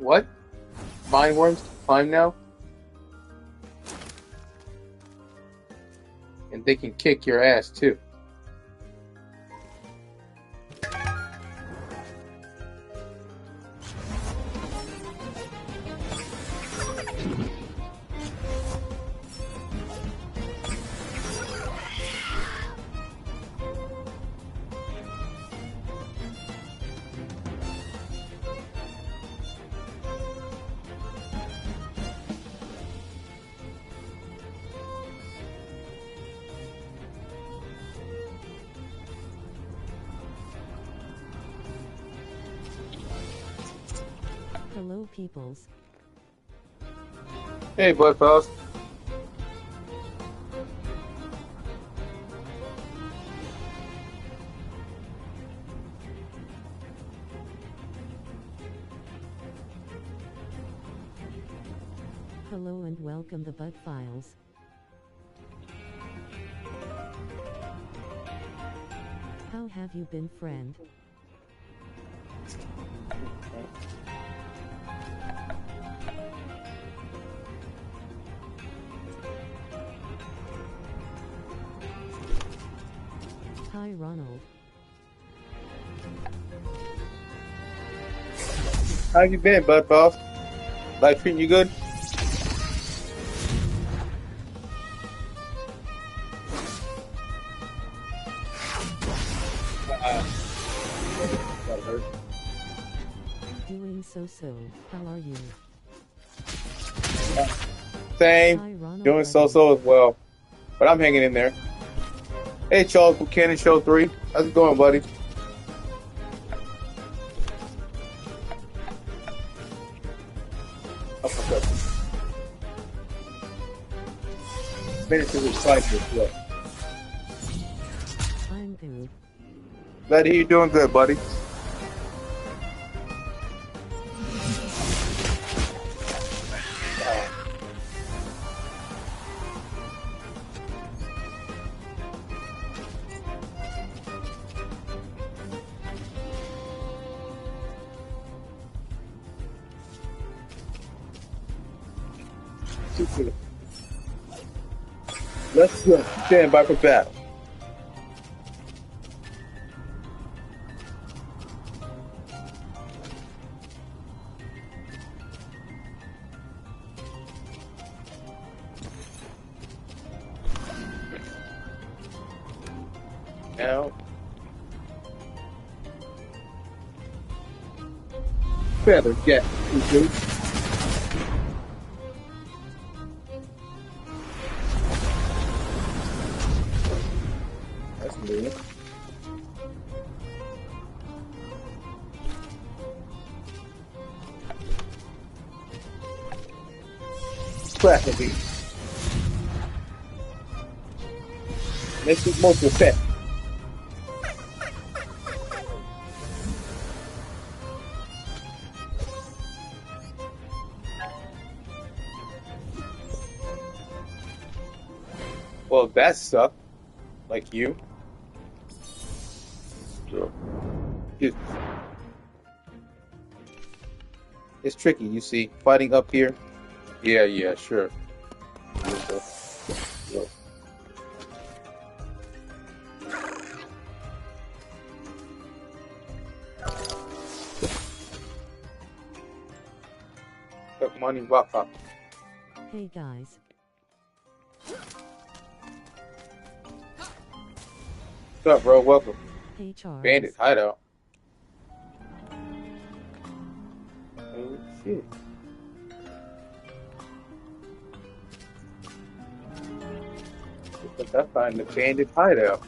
What? Mine worms can climb now? And they can kick your ass too. Hello, peoples. Hey, Bud Faust. Hello and welcome the Bud Files. How have you been, friend? Hi, Ronald. How you been, Bud Faust? Life treating you good? That hurt. Doing so. How are you? Same. Hi, Ronald. Doing so as well. But I'm hanging in there. Hey, Charles Buchanan, Show 3. How's it going, buddy? Uppercut. Finish the recycle as well. I'm good. Glad to hear you're doing good, buddy. Let's go. Stand by for battle. Now, feather get into. That's new. Crackle beat. Makes it most effect. Well, that sucked. Like you. Sure. It's tricky, you see. Fighting up here. Yeah, sure. Yeah. Got money, rock up. Hey, guys. What's up, bro? Welcome. Hey, Charles. Bandit hideout. Oh, shit. Looks like I find the bandit hideout.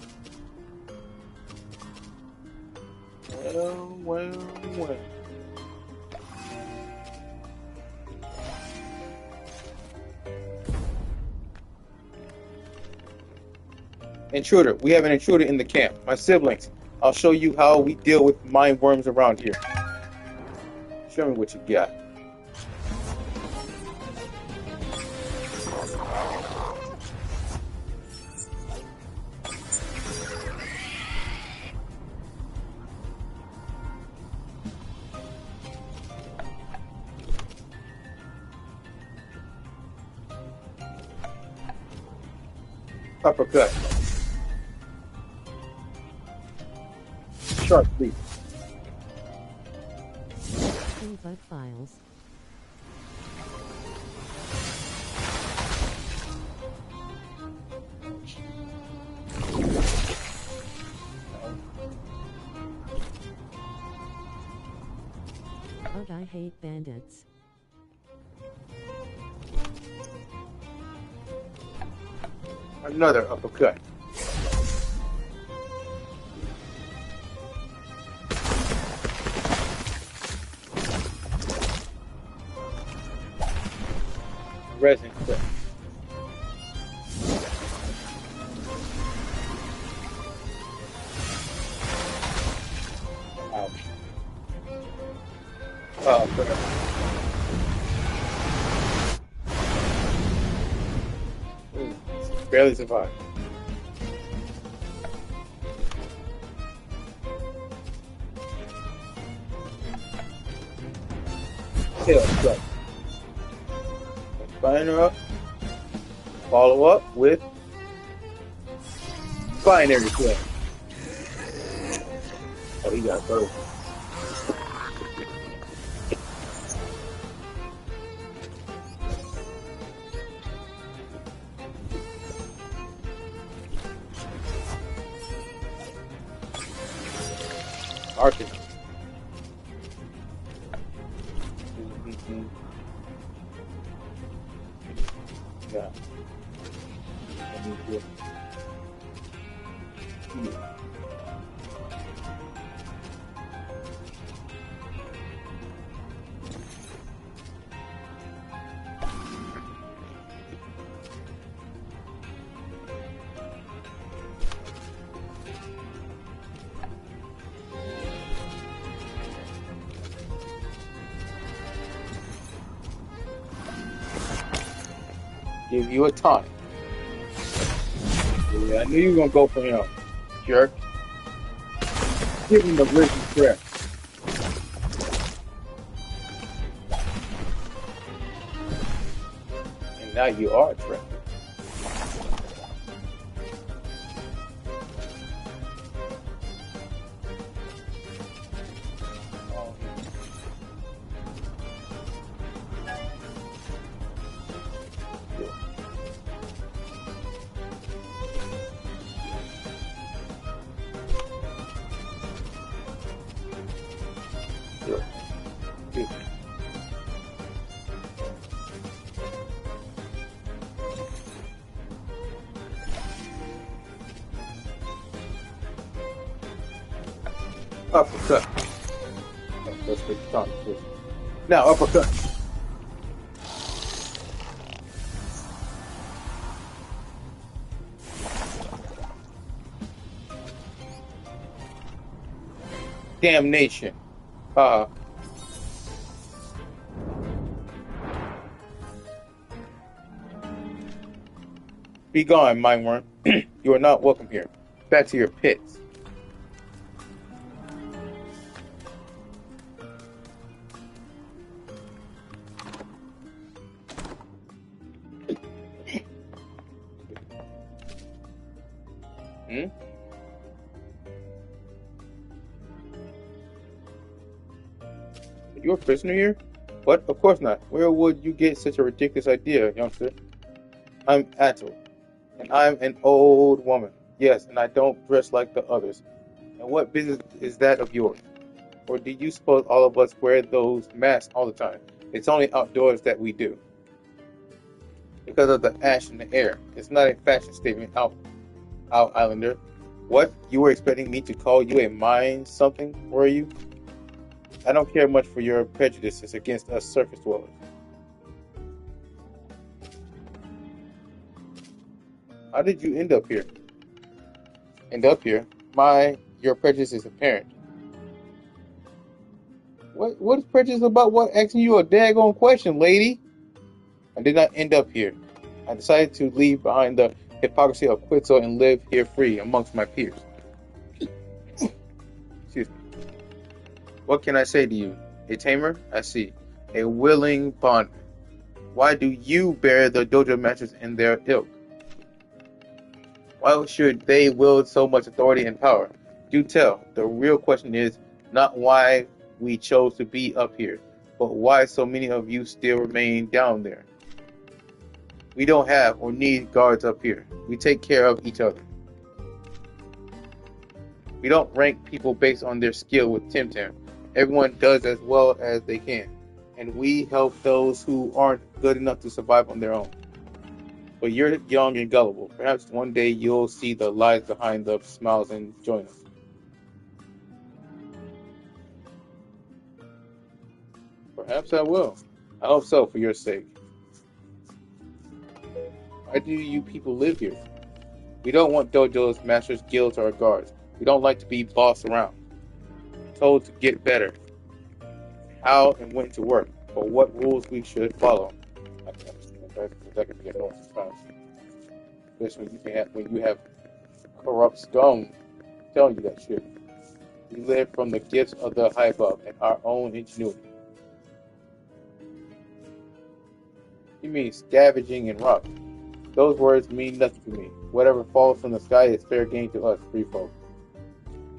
Well. Intruder. We have an intruder in the camp. My siblings. I'll show you how we deal with mind worms around here. Show me what you got. Uppercut. Sharp leap. Input files. Ugh, I hate bandits. Another uppercut. Resin clip. Ouch. Oh, crap. Barely survived. Tail flip. Spine her up. Follow up with binary flip. Oh, he got both. Arcing. Yeah. Give you a tonic. Yeah, I knew you were gonna go for him, jerk. Give him the risen threat. And now you are a threat. Uppercut. Let's take the tonic. Now uppercut. Damnation. Be gone, mindworm. You are not welcome here. Back to your pits. You're a prisoner here? What? Of course not. Where would you get such a ridiculous idea, youngster? I'm Atul, and I'm an old woman. Yes, and I don't dress like the others. And what business is that of yours? Or do you suppose all of us wear those masks all the time? It's only outdoors that we do. Because of the ash in the air. It's not a fashion statement, out Islander. What? You were expecting me to call you a mind something, were you? I don't care much for your prejudices against us surface dwellers. How did you end up here? Your prejudice is apparent. What is prejudice about? What asking you a daggone question, lady? I did not end up here. I decided to leave behind the hypocrisy of Quetzal and live here free amongst my peers. Excuse me. What can I say to you? A tamer? I see. A willing bondman. Why do you bear the dojo masters in their ilk? Why should they wield so much authority and power? Do tell. The real question is not why we chose to be up here, but why so many of you still remain down there. We don't have or need guards up here. We take care of each other. We don't rank people based on their skill with Temtem. Everyone does as well as they can, and we help those who aren't good enough to survive on their own. But you're young and gullible. Perhaps one day you'll see the lies behind the smiles and join us. Perhaps I will. I hope so, for your sake. Why do you people live here? We don't want dojos, masters, guilds, or guards. We don't like to be bossed around. Told to get better. How and when to work, or what rules we should follow. I can understand that, because that can be annoying sometimes. Especially when you have corrupt scum telling you that shit. We live from the gifts of the high above and our own ingenuity. You mean scavenging and robbing? Those words mean nothing to me. Whatever falls from the sky is fair game to us, free folk.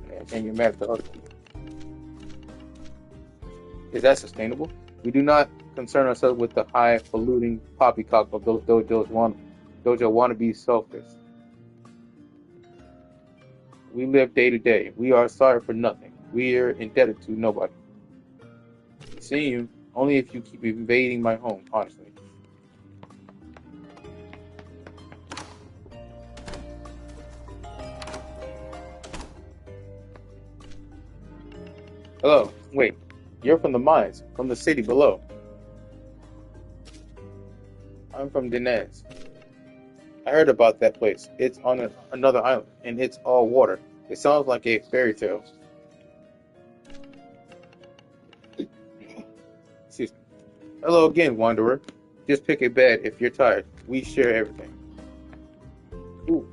I can't get mad at the other people. Is that sustainable? We do not concern ourselves with the high-polluting poppycock of those dojo wannabe selfish. We live day to day. We are sorry for nothing. We are indebted to nobody. See you only if you keep invading my home, honestly. Hello, wait. You're from the mines, from the city below. I'm from Dinez. I heard about that place. It's on another island, and it's all water. It sounds like a fairy tale. Excuse me. Hello again, wanderer. Just pick a bed if you're tired. We share everything. Ooh.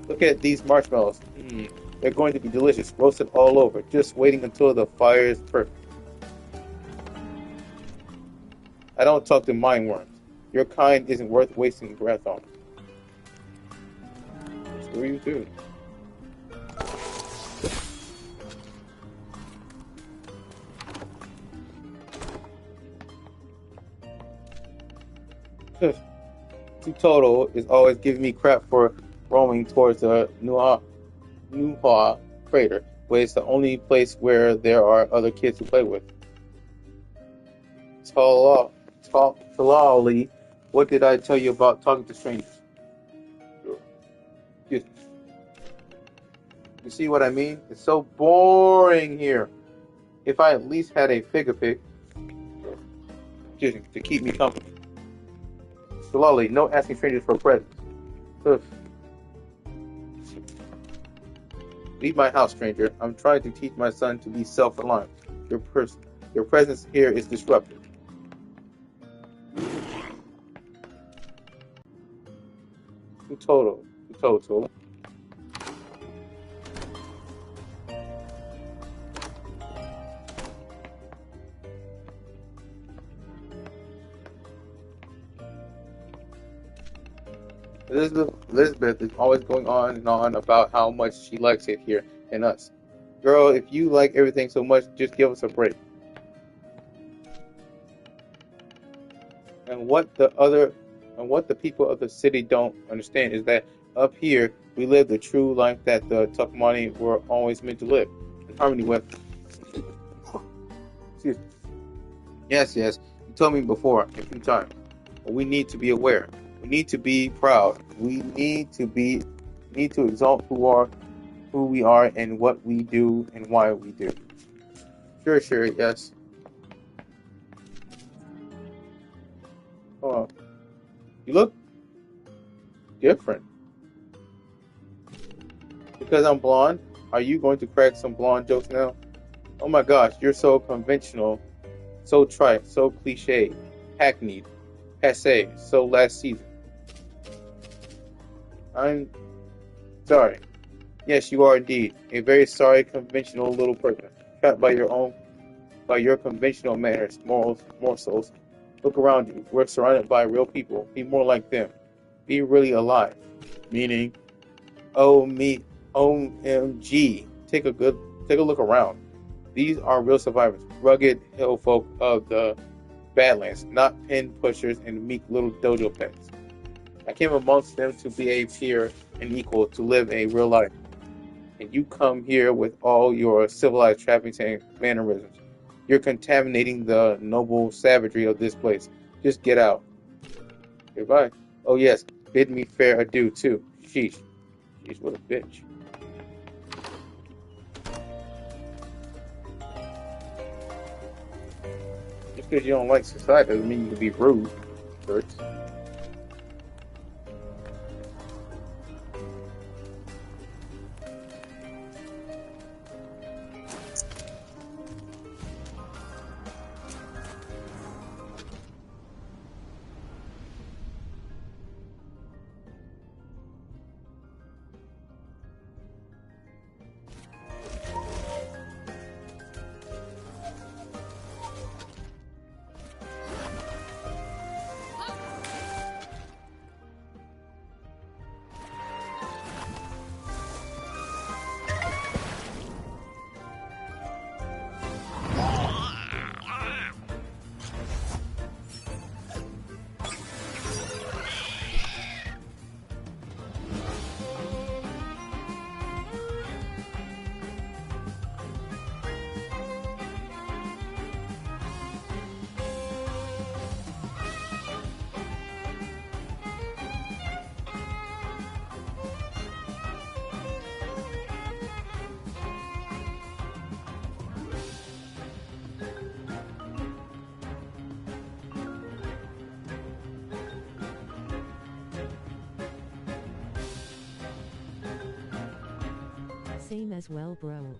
Look at these marshmallows. They're going to be delicious, roasted all over, just waiting until the fire is perfect. I don't talk to mine worms. Your kind isn't worth wasting breath on. Screw you too. Tutoto is always giving me crap for roaming towards the Nuha crater, but it's the only place where there are other kids to play with. Talali, what did I tell you about talking to strangers? Excuse me. You see what I mean? It's so boring here. If I at least had a figure pick, excuse me, to keep me company. Talali, no asking strangers for presents. Ugh. Leave my house, stranger. I'm trying to teach my son to be self-reliant. Your presence here is disruptive. Tutoto. Elizabeth is always going on and on about how much she likes it here and us. Girl, if you like everything so much, just give us a break. And what the people of the city don't understand is that up here we live the true life that the Tucumani were always meant to live, in harmony with. Excuse me. Yes, you told me before a few times. But we need to be aware. We need to be proud. We need to exalt who we are and what we do and why we do. Sure, yes. Oh, you look different. Because I'm blonde, are you going to crack some blonde jokes now? Oh my gosh, you're so conventional, so trite, so cliche, hackneyed, passe, so last season. I'm sorry. Yes, you are indeed a very sorry, conventional little person, trapped by your conventional manners, morals, morsels, Look around you. We're surrounded by real people. Be more like them. Be really alive. Meaning, oh me, OMG. Take a look around. These are real survivors, rugged hill folk of the Badlands, not pin pushers and meek little dojo pets. I came amongst them to be a peer and equal, to live a real life. And you come here with all your civilized trafficking mannerisms. You're contaminating the noble savagery of this place. Just get out. Goodbye. Oh yes, bid me fair adieu too. Sheesh. Sheesh, what a bitch. Just because you don't like society doesn't mean you can be rude. Hurts. Same as well, bro.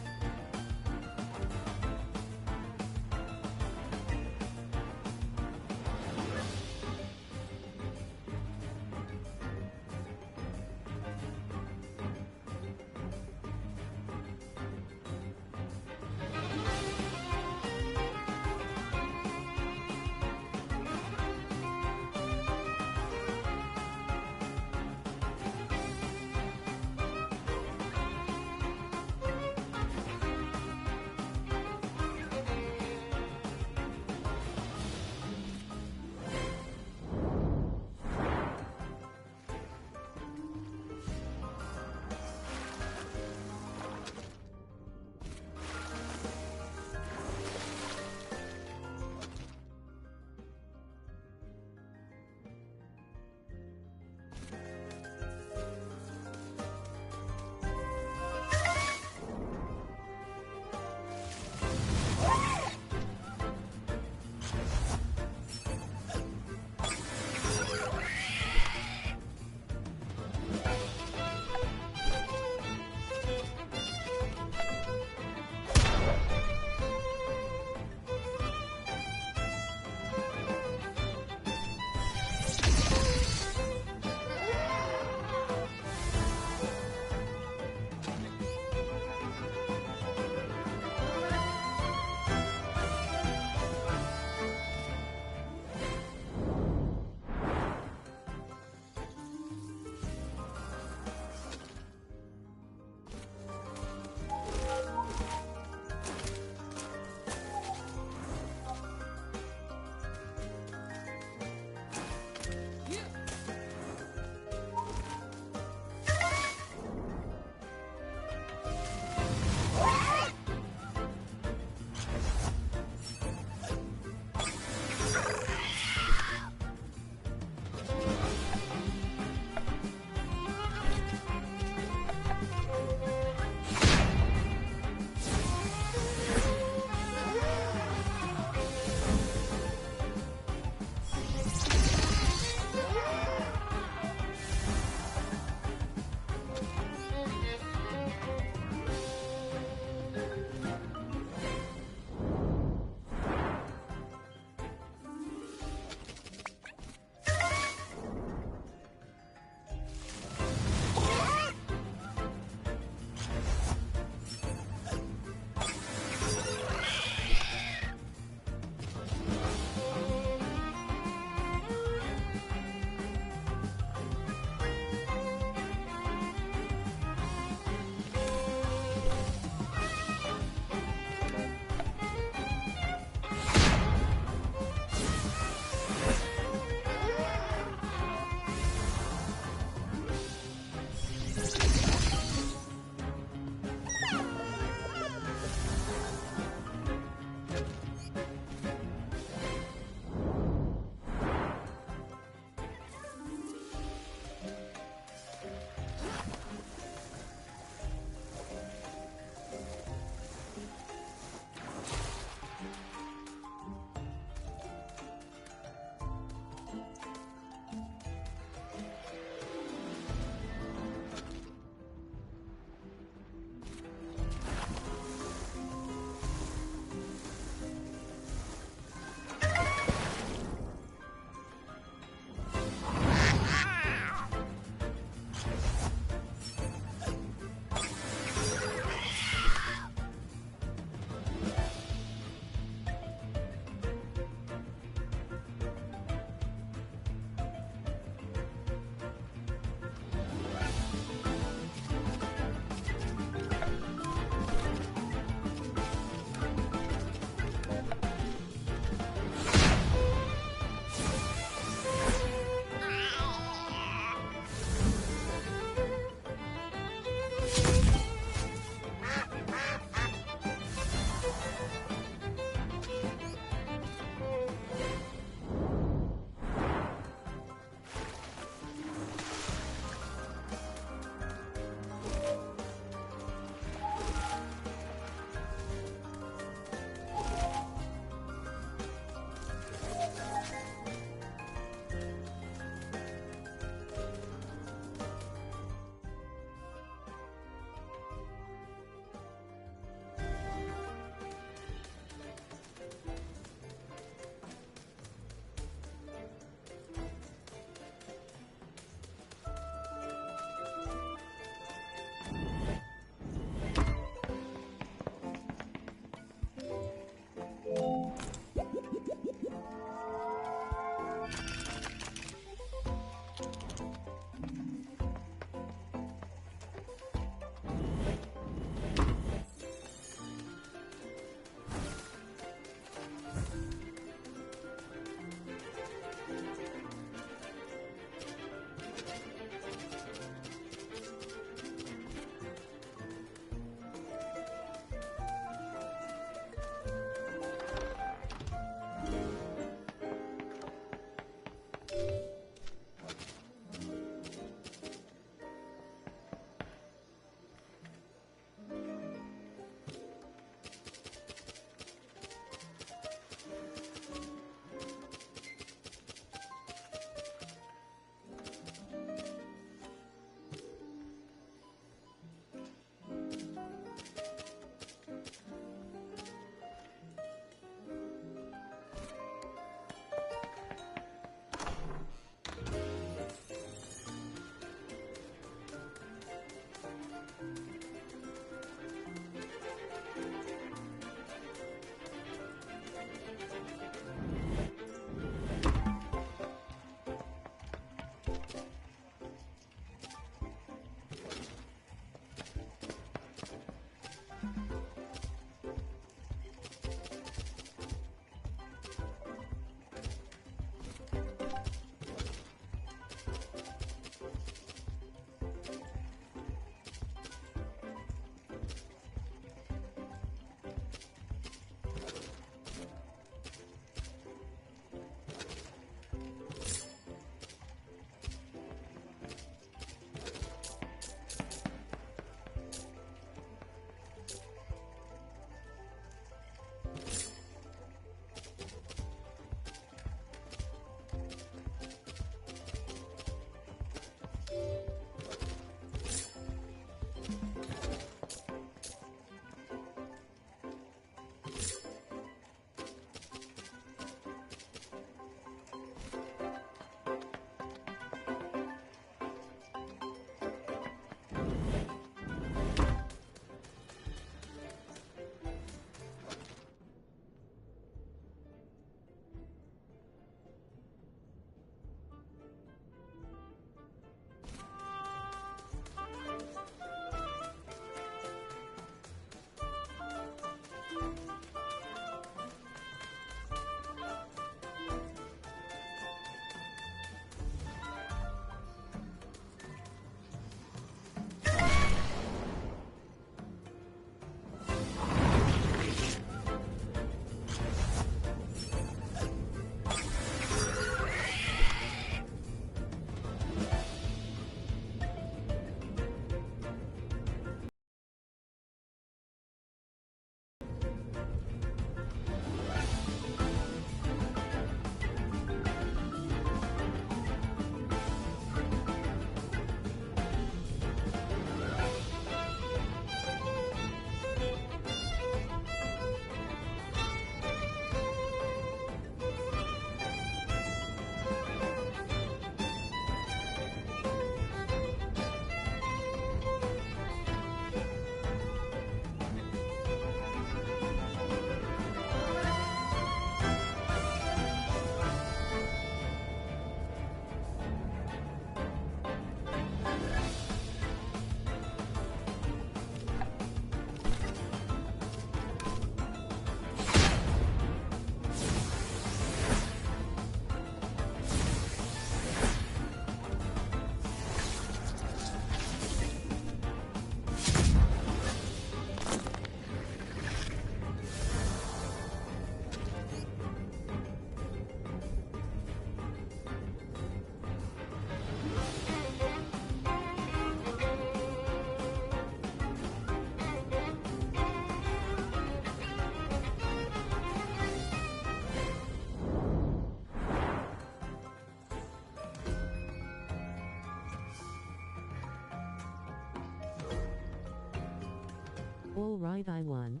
Alright, I won.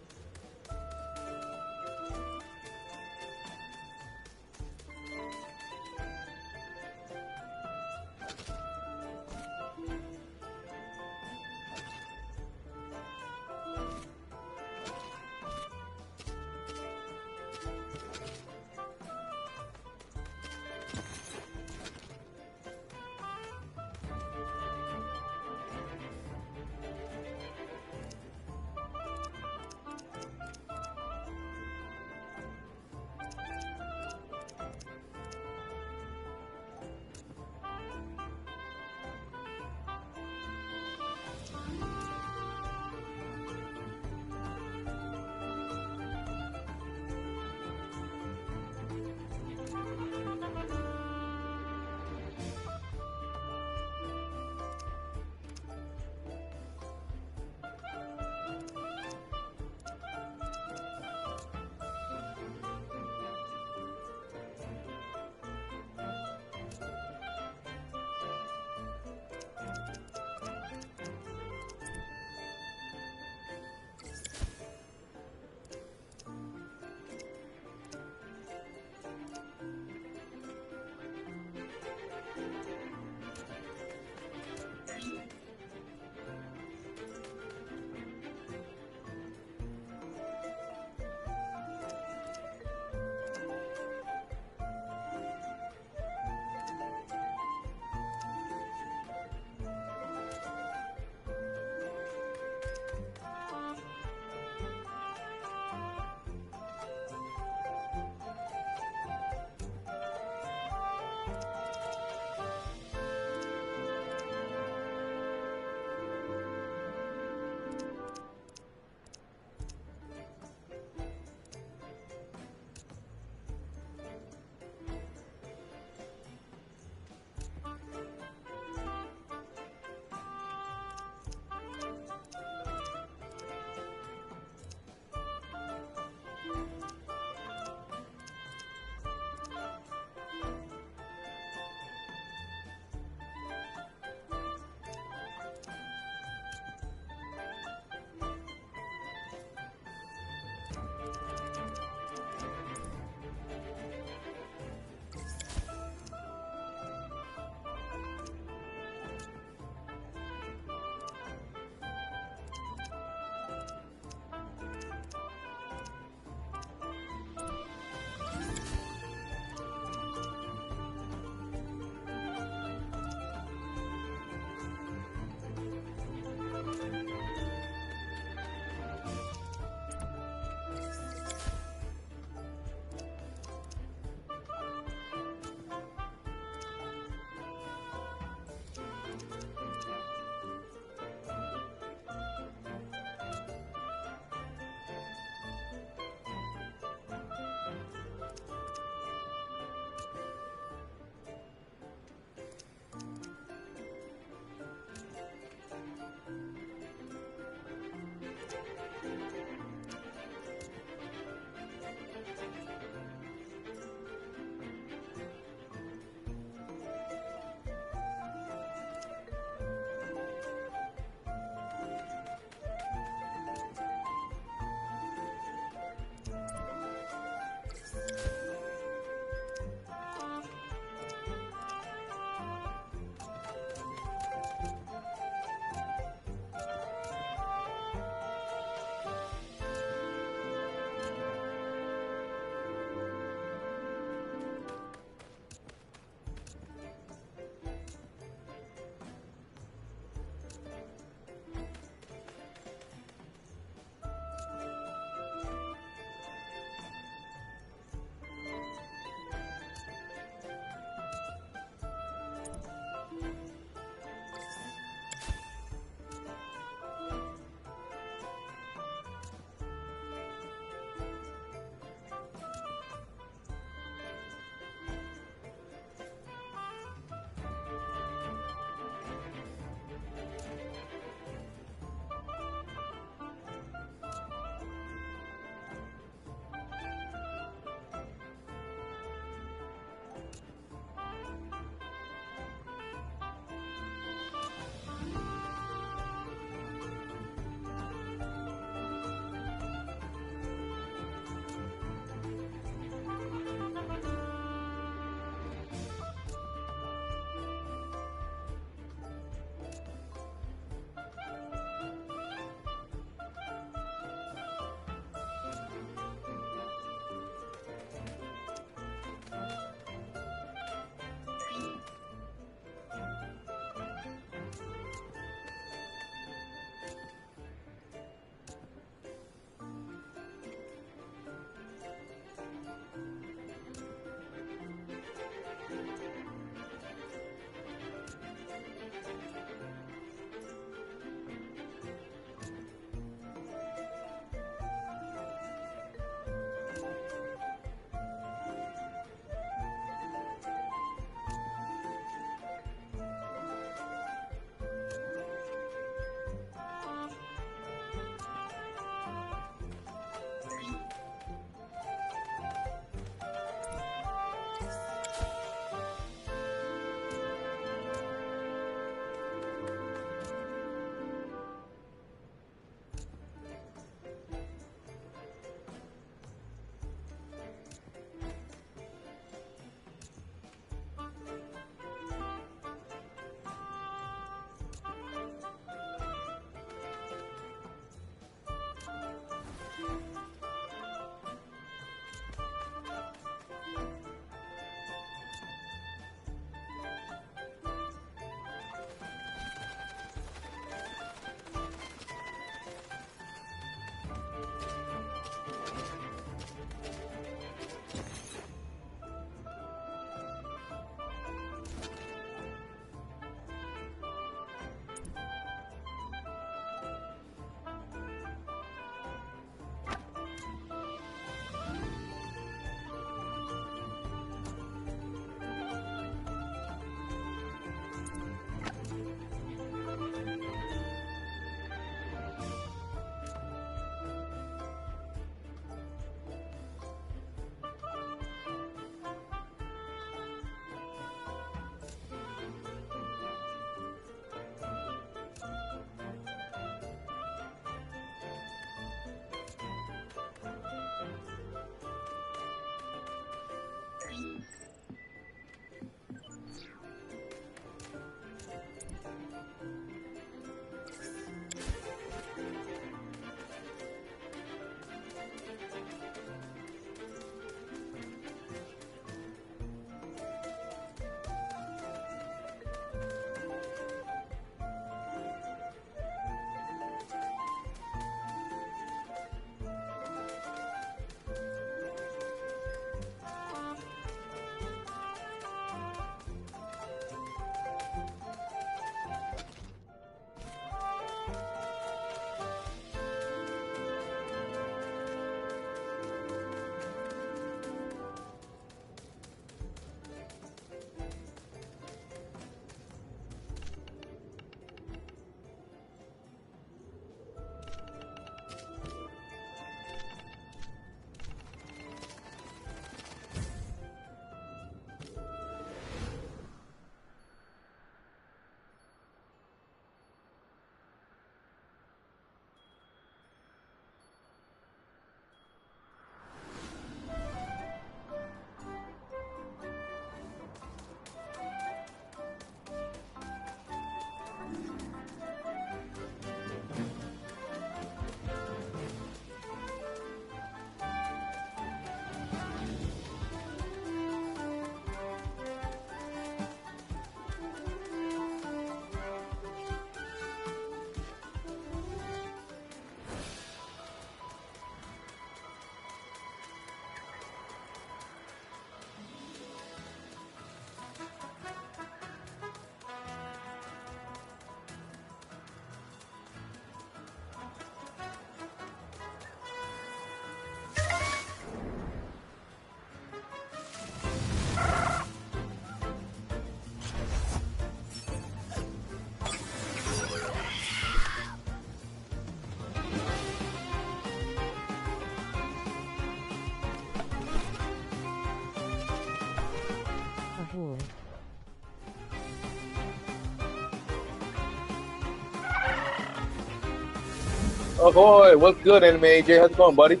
Ahoy! What's good, Anime AJ? How's it going, buddy?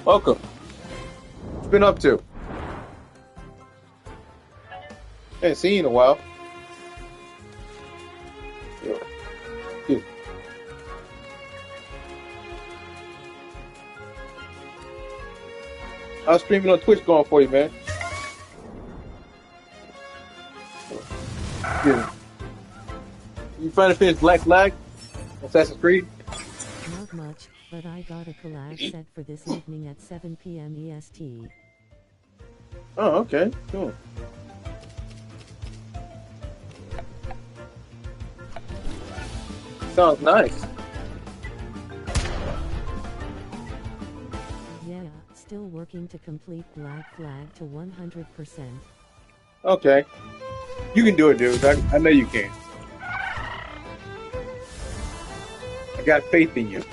Welcome. What's been up to? Ain't seen you in a while. Yeah. How's streaming on Twitch going for you, man? Yeah. You finally finished Black Flag? Assassin's Creed? Not much, but I got a collab set for this evening at 7 p.m. EST. Oh, okay. Cool. Sounds nice. Yeah, still working to complete Black Flag to 100%. Okay. You can do it, dude. I know you can. I got faith in you.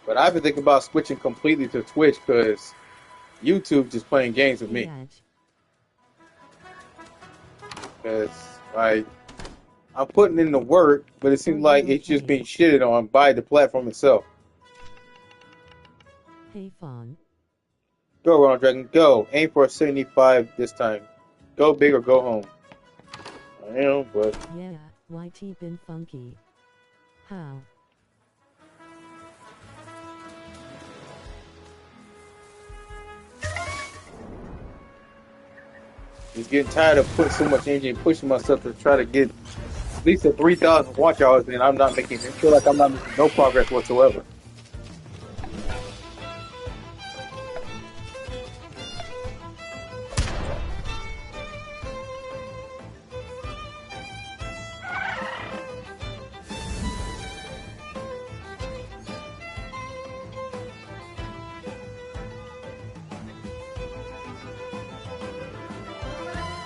But I've been thinking about switching completely to Twitch because YouTube just playing games with me. Because I'm putting in the work, but it seems like it's just being shitted on by the platform itself. Hey, Fawn. Go, Ronald Dragon, go. Aim for a 75 this time. Go big or go home. I am, but... Yeah, YT been funky. How? Just getting tired of putting so much energy and pushing myself to try to get at least a 3,000 watch hours, and I'm not making... I feel like I'm not making no progress whatsoever.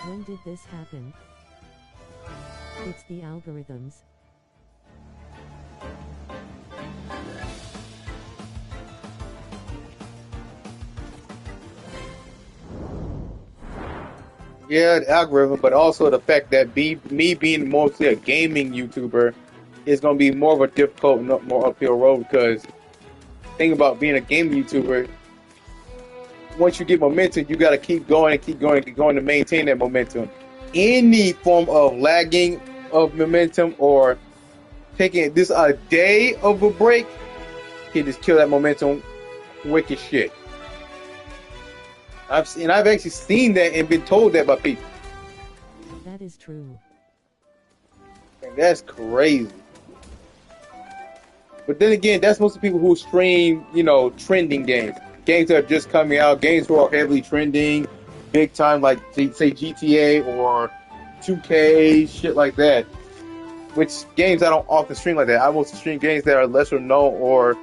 When did this happen? It's the algorithms. Yeah, the algorithm, but also the fact that me being mostly a gaming YouTuber is going to be more of a difficult, more uphill road because thing about being a gaming YouTuber, once you get momentum, you got to keep going and keep going and keep going to maintain that momentum. Any form of lagging of momentum or taking this a day of a break can just kill that momentum wicked shit. I've actually seen that and been told that by people. That is true. And that's crazy. But then again, that's most of the people who stream, trending games. Games that are just coming out, games who are heavily trending, big time, like say GTA or 2K, shit like that. Which games I don't often stream like that. I mostly stream games that are lesser known or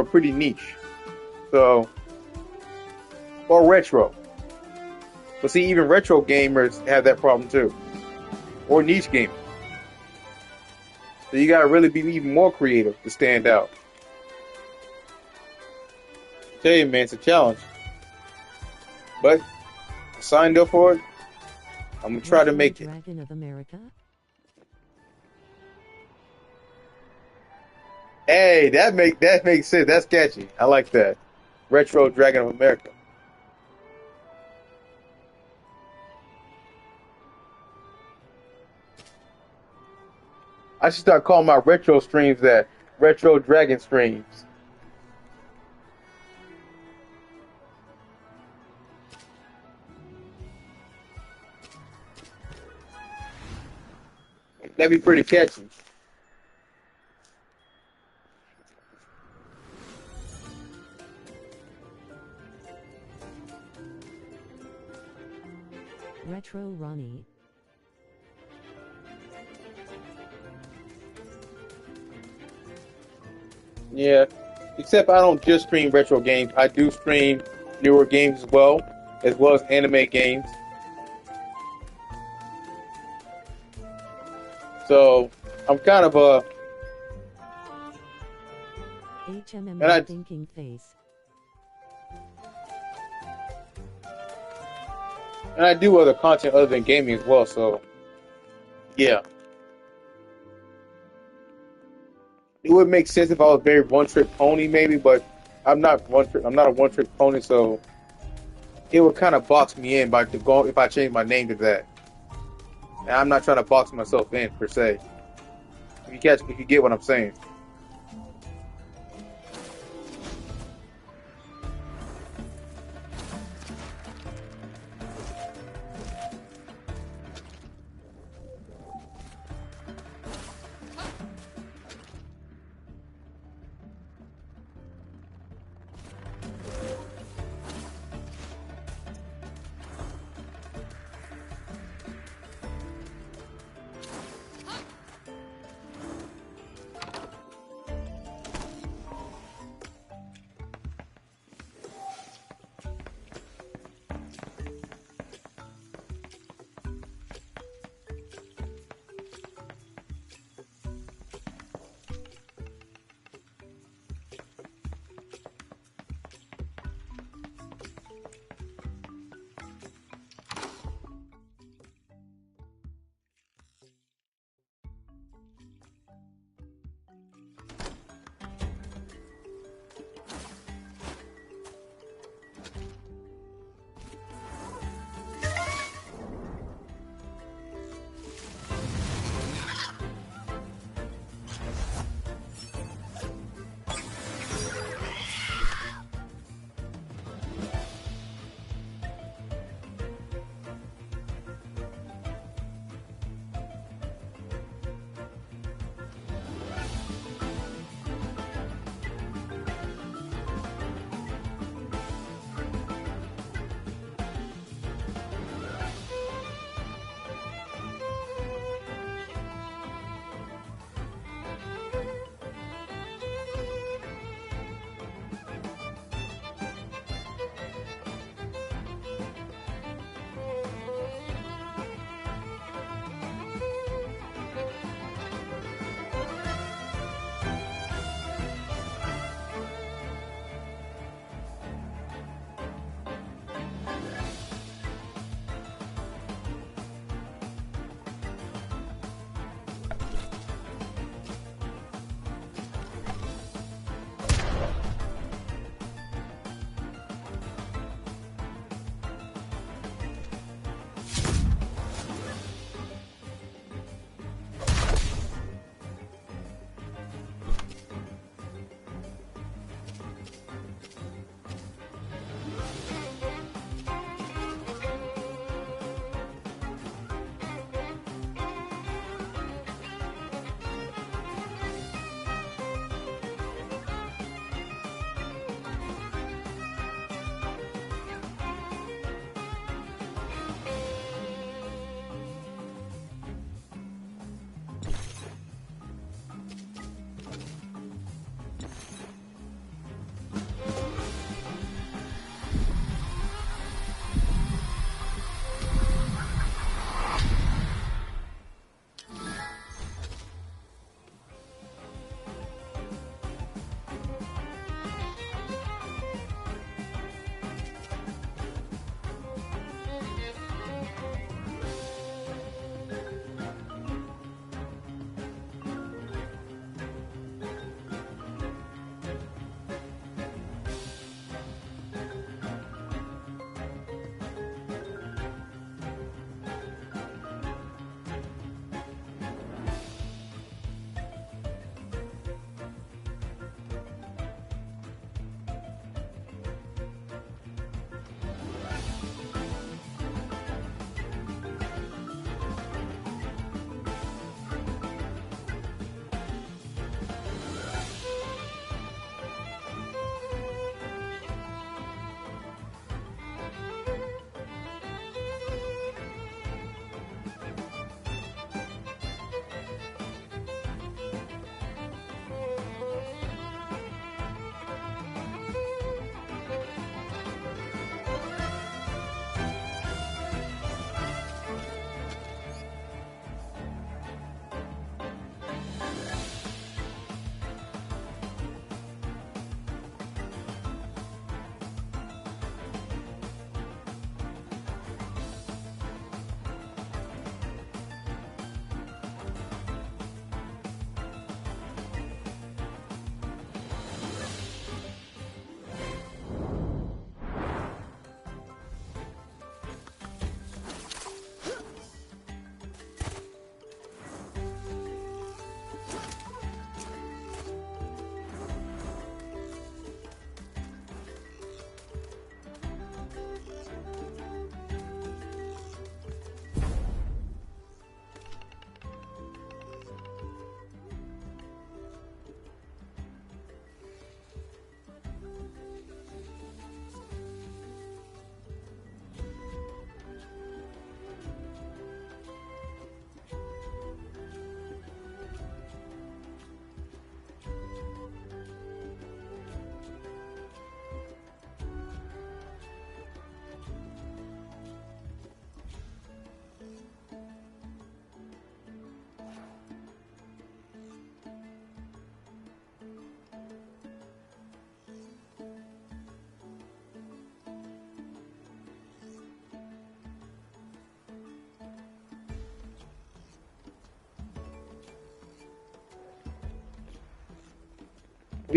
pretty niche. So, or retro. But see, even retro gamers have that problem too. Or niche gamers. So you gotta really be even more creative to stand out. Tell you, man, it's a challenge. But I signed up for it. I'm gonna try to make it. Dragon of America? Hey, that makes sense. That's catchy. I like that. Retro Dragon of America. I should start calling my retro streams that Retro Dragon streams. That'd be pretty catchy. Retro Ronnie. Yeah, except I don't just stream retro games. I do stream newer games as well as anime games. So I'm kind of HMM thinking face. And I do other content other than gaming as well. So yeah, it would make sense if I was very one trick pony maybe, but I'm not one trick. I'm not a one trick pony, so it would kind of box me in by to go if I change my name to that. And I'm not trying to box myself in per se. If you get what I'm saying.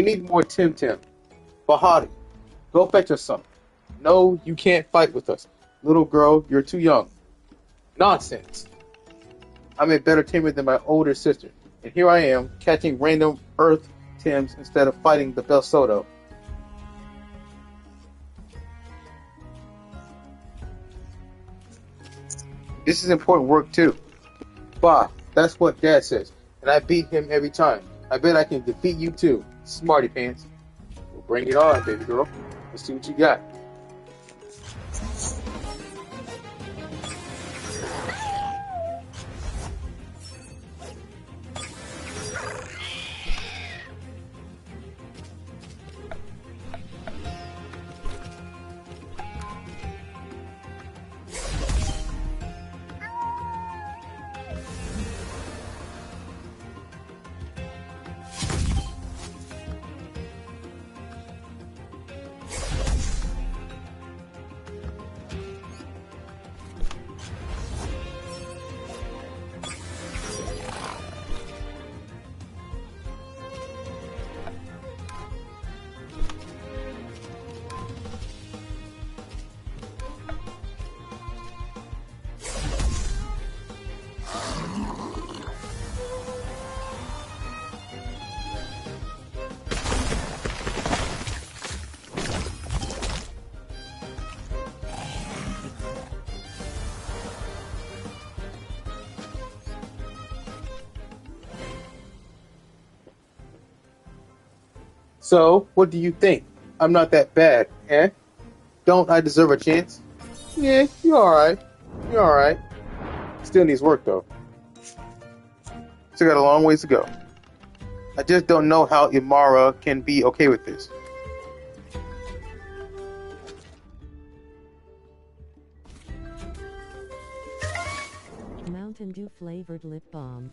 We need more Temtem. Bahati, go fetch us some. No, you can't fight with us. Little girl, you're too young. Nonsense. I'm a better tamer than my older sister. And here I am, catching random Earth Tims instead of fighting the Belsoto. This is important work too. Bah, that's what Dad says. And I beat him every time. I bet I can defeat you too, smarty pants. Well, bring it on, baby girl. Let's see what you got. So, what do you think? I'm not that bad, eh? Don't I deserve a chance? Yeah, you're alright. You're alright. Still needs work, though. Still got a long ways to go. I just don't know how Imara can be okay with this. Mountain Dew flavored lip balm.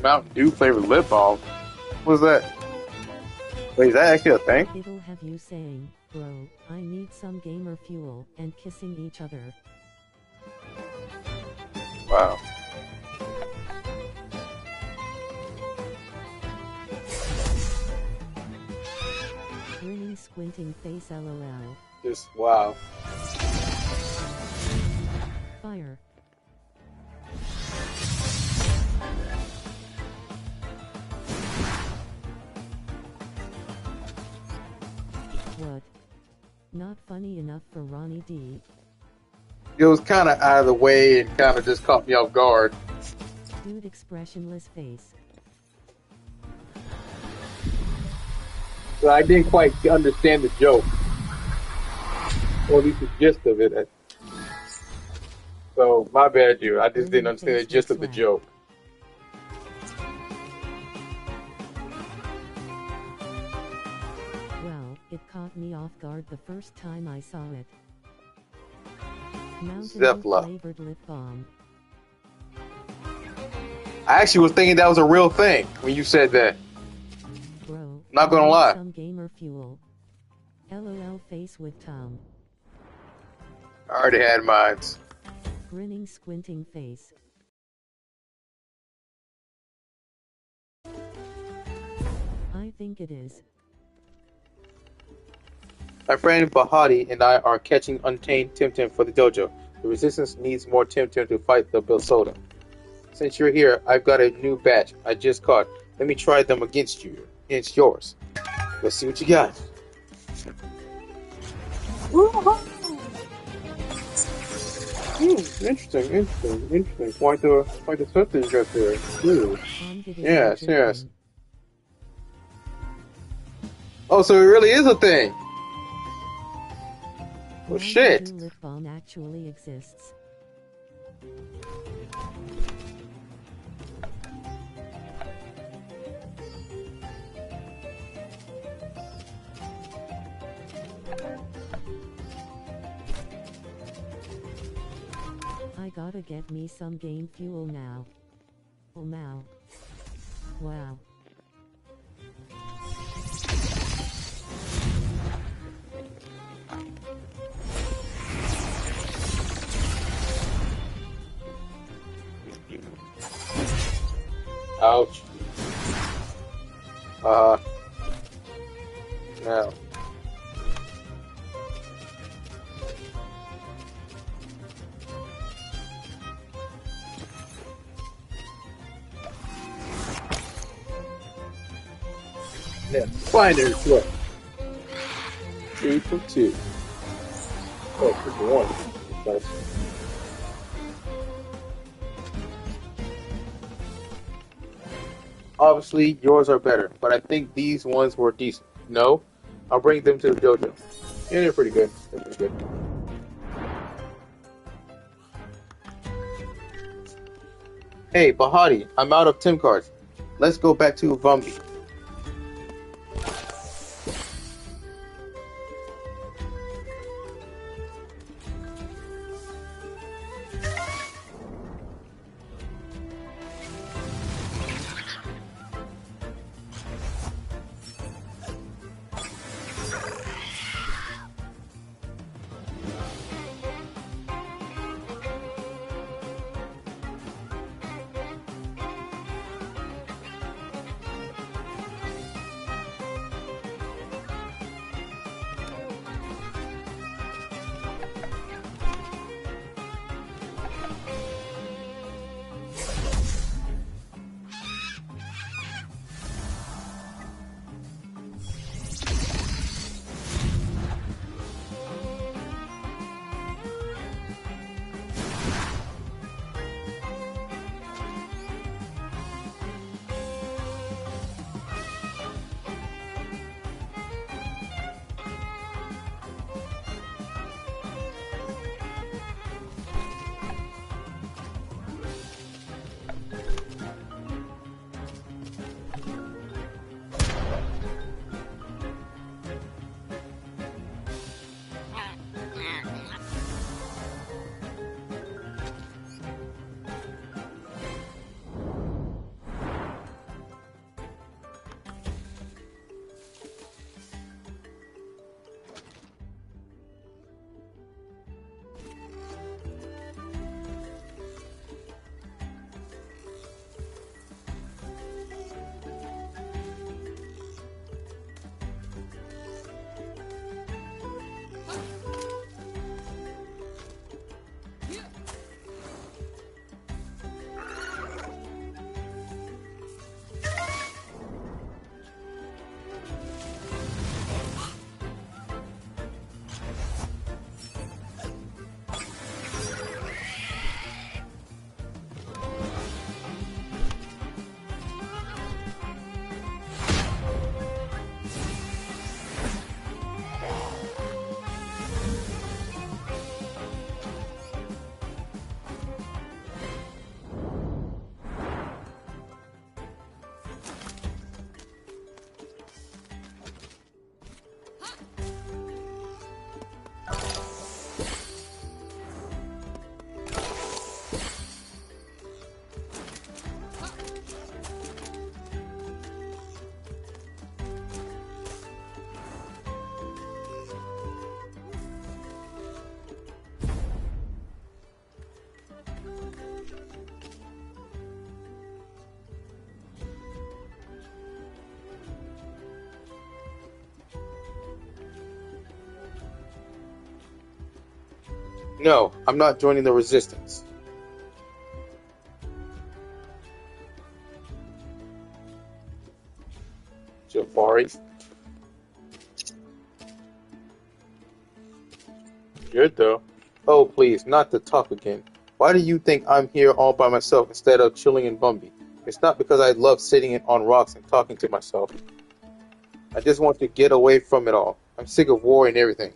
Mountain Dew flavored lip balm? What's that? Wait, is that actually a thing? It'll have you saying, bro, I need some gamer fuel, and kissing each other. Wow. Grinning squinting face LOL. Just wow. Fire. What? Not funny enough for Ronnie D. It was kind of out of the way and kind of just caught me off guard. Dude expressionless face. So I didn't quite understand the joke. Or at least the gist of it. So, my bad, you. I just didn't understand the gist of the joke. Well, it caught me off guard the first time I saw it. Mountain Dew flavored lip balm. I actually was thinking that was a real thing when you said that. Bro, not gonna lie. Some gamer fuel. LOL face with tongue. I already had mine. Grinning squinting face. I think it is. My friend Bahati and I are catching untamed Temtem for the dojo. The resistance needs more Temtem to fight the Belsoto. Since you're here, I've got a new batch I just caught. Let me try them against you. It's yours. Let's see what you got. Interesting. Quite the stuff that you got there. Ooh. Yes. Oh, so it really is a thing. Well, shit. Lip balm actually exists. I gotta get me some game fuel now. Oh now. Wow. Ouch. Now. Yeah, binary flip. 2 for 2. Oh, 2 for 1. Nice. Obviously, yours are better, but I think these ones were decent. No? I'll bring them to the dojo. Yeah, they're pretty good. They're pretty good. Hey, Bahati, I'm out of Tim cards. Let's go back to Vumbi. No, I'm not joining the resistance. Jafari. Good though. Oh, please, not to talk again. Why do you think I'm here all by myself instead of chilling in Bumby? It's not because I love sitting on rocks and talking to myself. I just want to get away from it all. I'm sick of war and everything.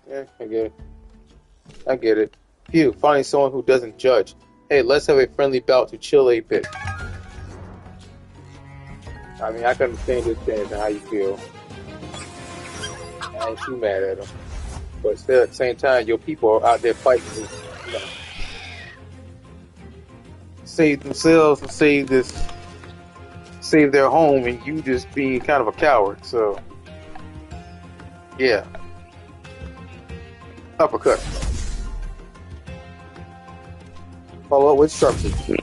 Yeah, I get it. I get it. Phew, finding someone who doesn't judge. Hey, let's have a friendly bout to chill a bit. I mean, I can understand this stance and how you feel. I ain't too mad at him. But still, at the same time, your people are out there fighting to, you know, save themselves and save their home, and you just being kind of a coward. So, yeah. Uppercut. Follow up with sharpshooter.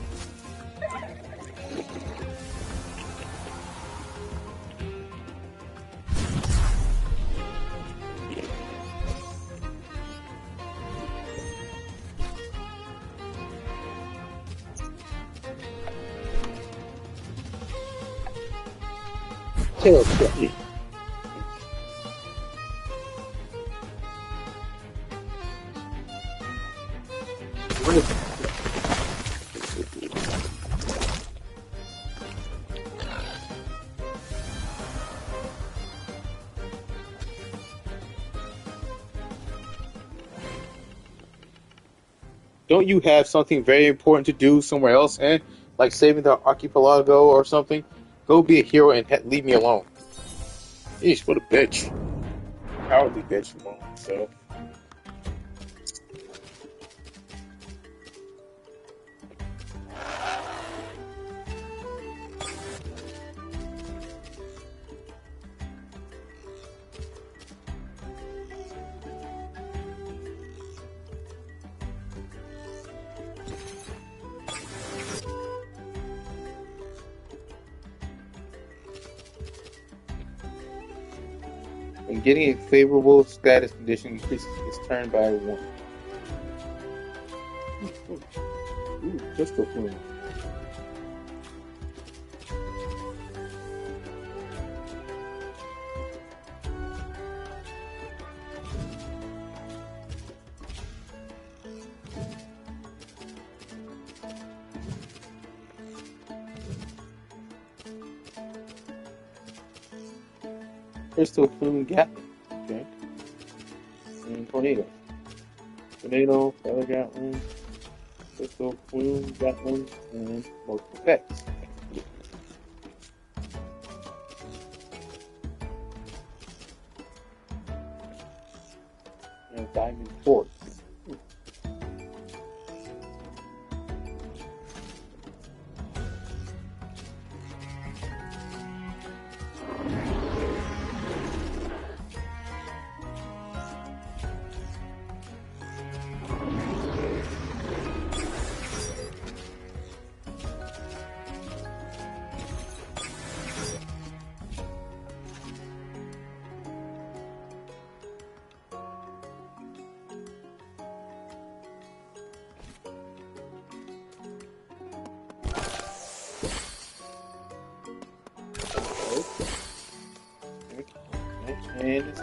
Tail cut. Don't you have something very important to do somewhere else, like saving the archipelago or something? Go be a hero and leave me alone. Yeesh, what a bitch. Cowardly bitch. So. When getting a favorable status condition increases its turn by 1. Ooh, pistol plume. Crystal Plume Gatling. Okay. And Tornado. Tornado, Feather Gatling, Crystal Plume Gatling, and multiple effects. And Diamond Force. And it's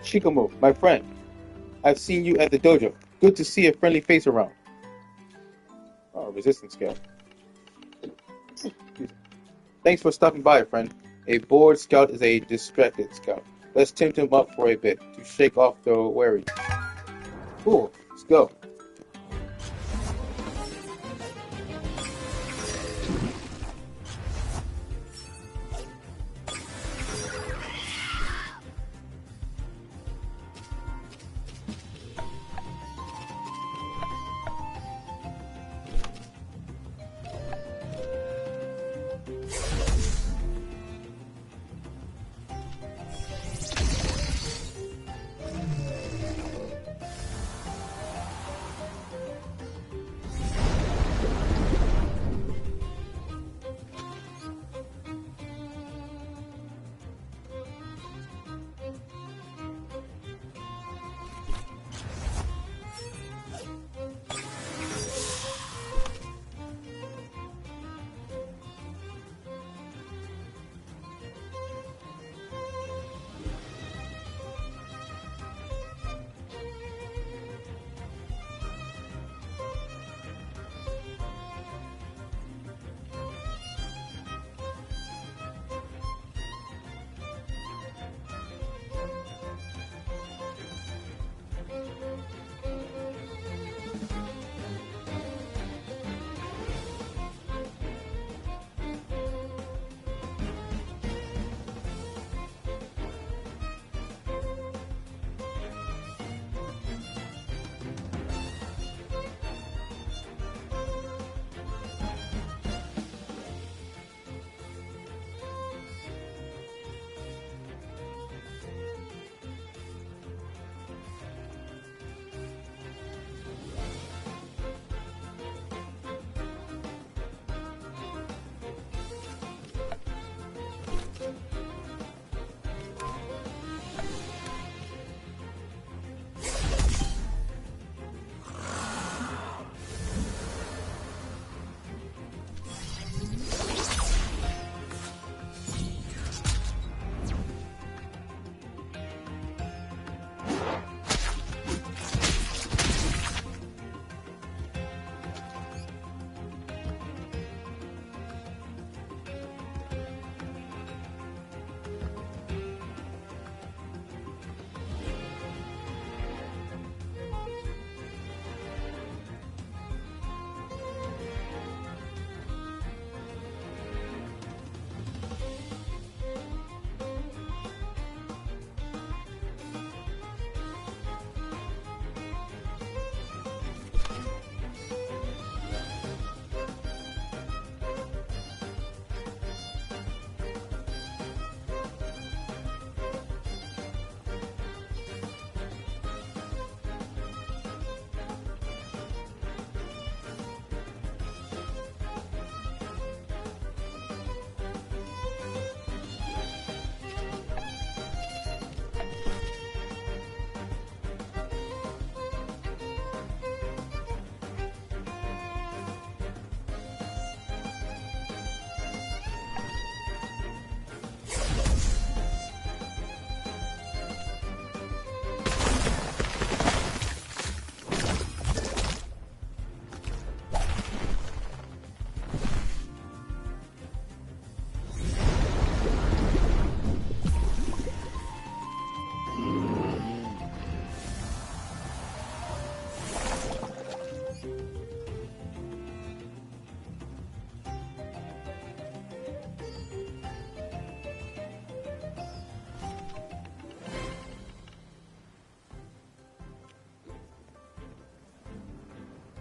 Shikamo, my friend. I've seen you at the dojo. Good to see a friendly face around. Oh, resistance scout. Thanks for stopping by, friend. A bored scout is a distracted scout. Let's tempt him up for a bit to shake off the worry. Cool, let's go.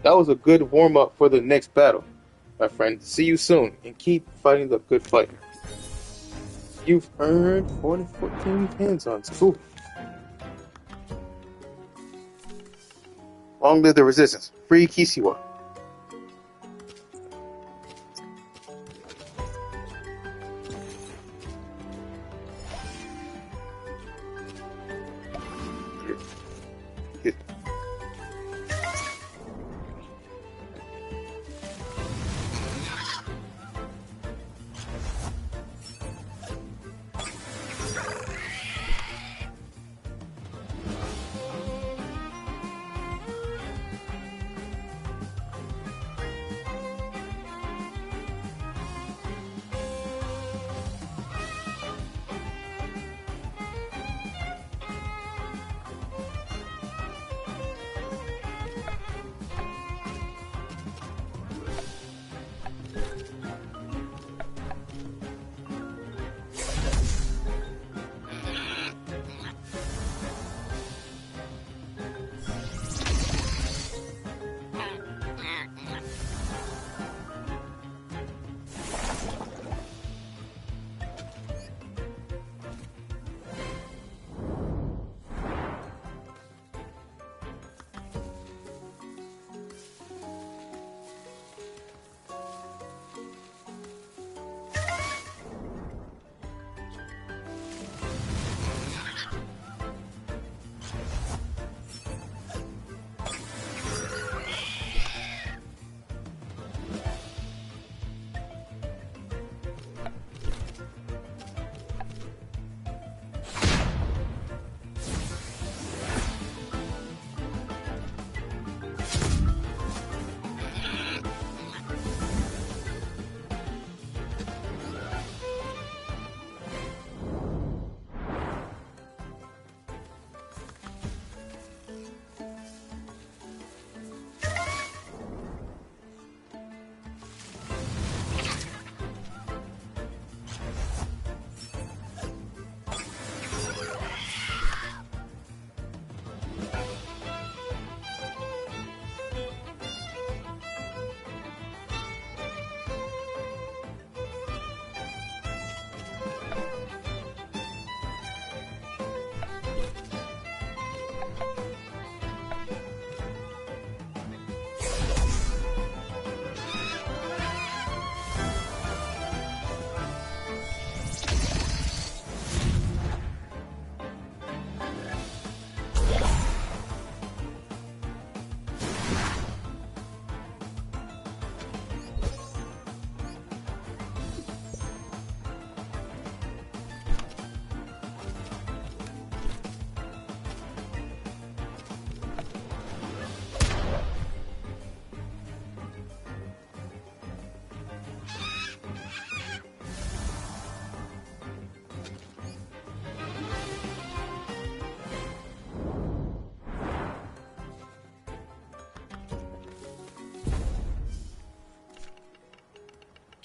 That was a good warm-up for the next battle, my friend. See you soon, and keep fighting the good fight. You've earned 14 pins on school. Long live the resistance. Free Kisiwa.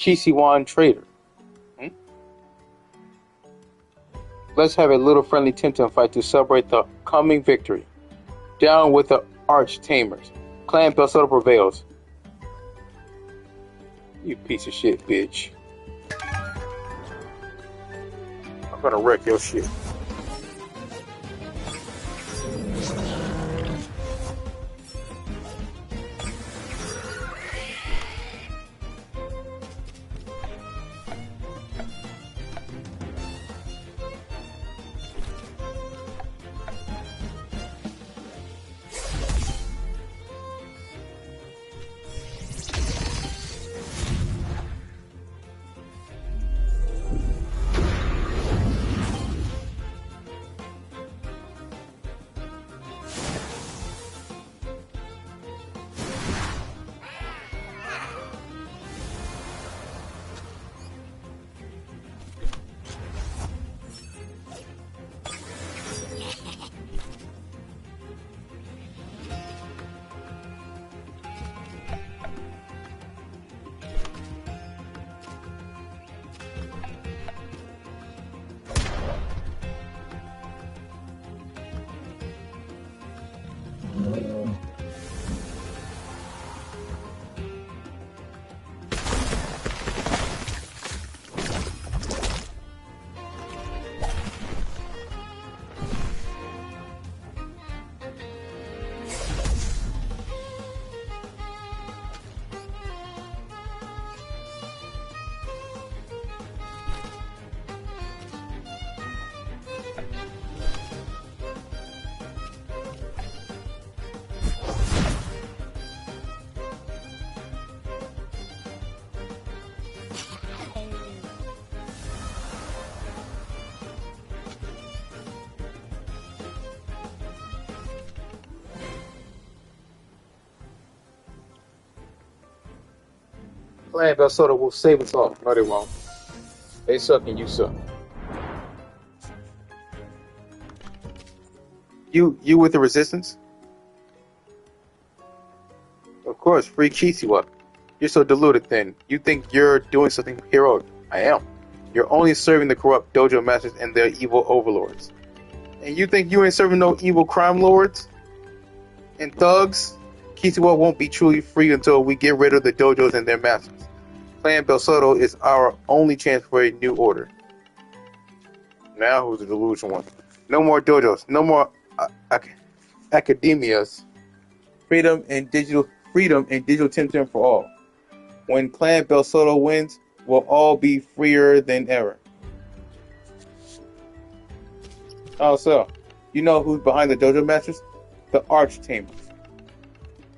Kisiwan Trader. Let's have a little friendly Temtem fight to celebrate the coming victory. Down with the Arch Tamers. Clan Belsoto prevails. You piece of shit, bitch. I'm gonna wreck your shit. Clan Belsoto will save us all. No, they won't. They suck and you suck. You with the resistance? Of course, free Kisiwa. You're so deluded then. You think you're doing something heroic. I am. You're only serving the corrupt dojo masters and their evil overlords. And you think you ain't serving no evil crime lords and thugs? Kisiwa won't be truly free until we get rid of the dojos and their masters. Clan Belsoto is our only chance for a new order. Now who's the delusional one? No more dojos. No more academias. Freedom and digital Temtem for all. When Clan Belsoto wins, we'll all be freer than ever. Oh, so you know who's behind the dojo masters? The arch tamers.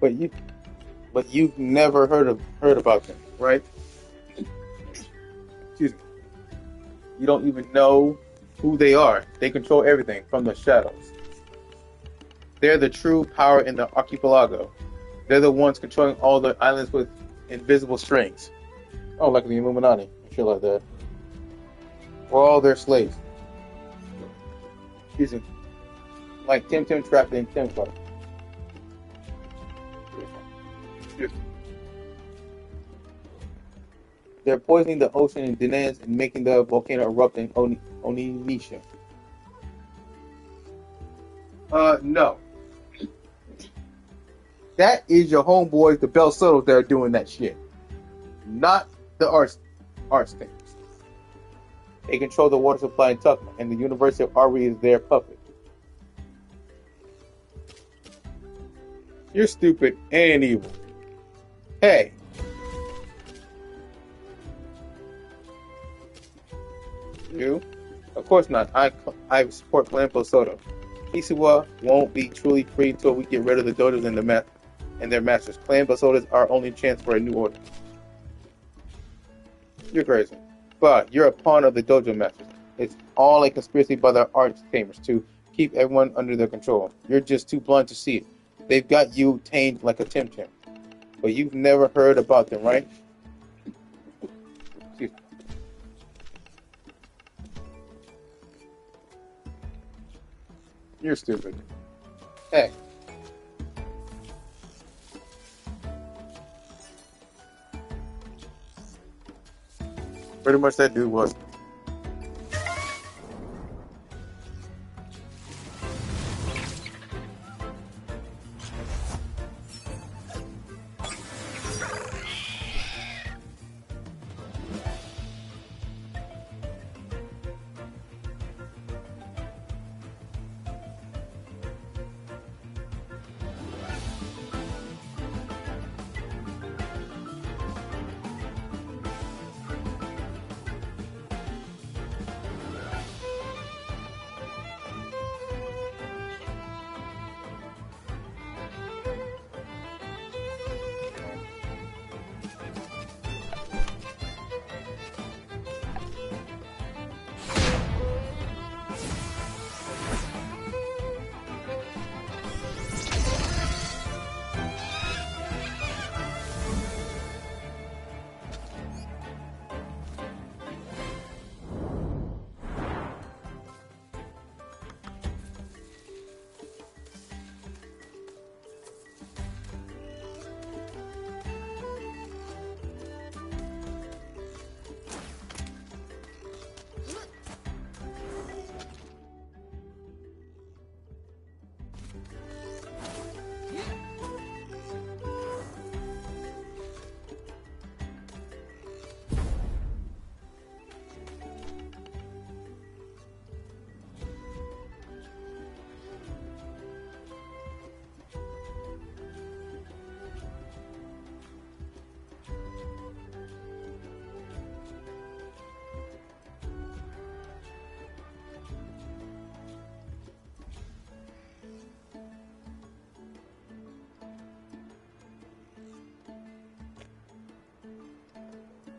But you've never heard about them, right? Excuse me. You don't even know who they are. They control everything from the shadows. They're the true power in the archipelago. They're the ones controlling all the islands with invisible strings. Oh, like the Illuminati and shit like that. We're all their slaves. Excuse me. Like Temtem trapped in Temtem. They're poisoning the ocean in Dines and making the volcano erupt in Oninisha. No. That is your homeboys, the Belsotos, that are doing that shit. Not the arts things. They control the water supply in Tuckman, and the University of Arbury is their puppet. You're stupid and evil. Hey. You? Of course not. I support Clan Belsoto. Kisiwa won't be truly free until we get rid of the dojos and their masters. Clan Belsoto is our only chance for a new order. You're crazy. But you're a pawn of the dojo masters. It's all a conspiracy by the arch tamers to keep everyone under their control. You're just too blind to see it. They've got you tamed like a Temtem. But you've never heard about them, right? Excuse me. You're stupid. Hey. Pretty much that dude was.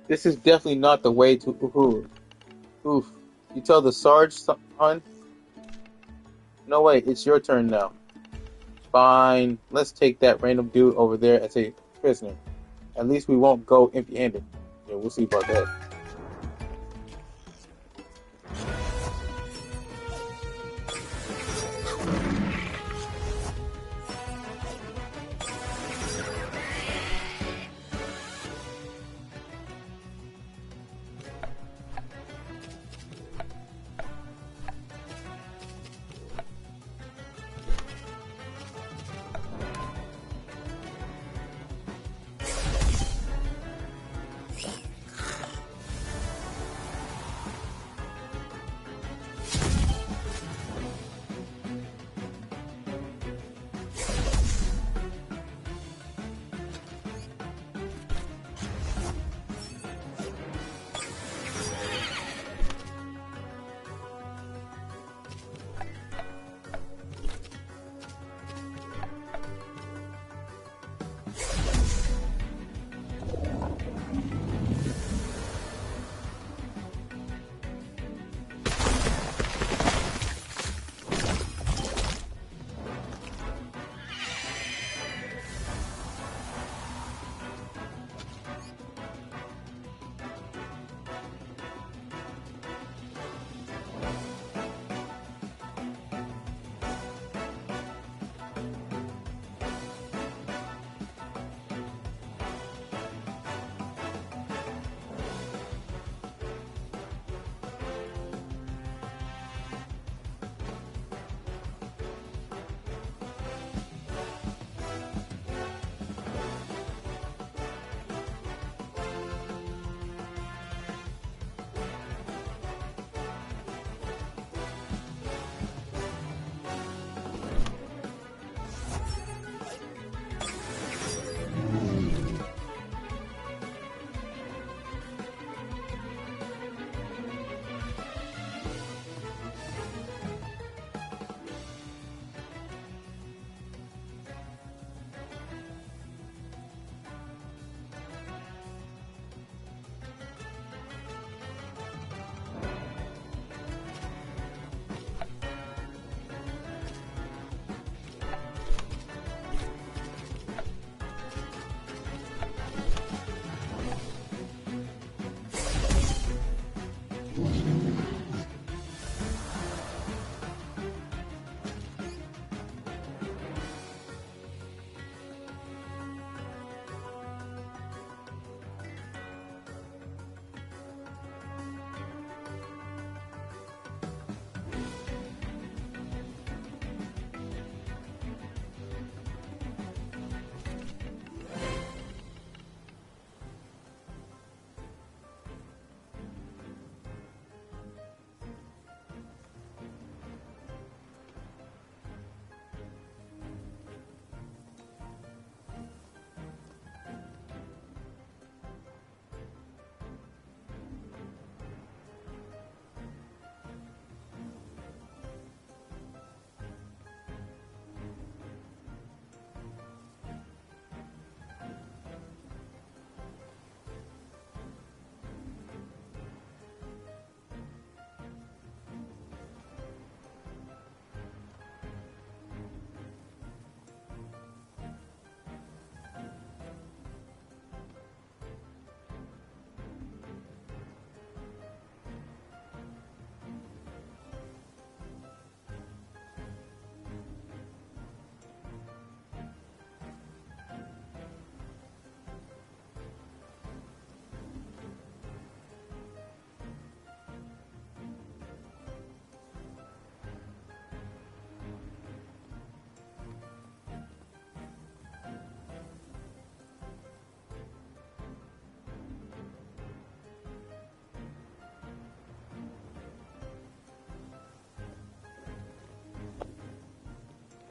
This is definitely not the way to GOOOOO. Oof. You tell the Sarge, son? No way, it's your turn now. Fine. Let's take that random dude over there as a prisoner. At least we won't go empty-handed. Yeah, we'll see about that.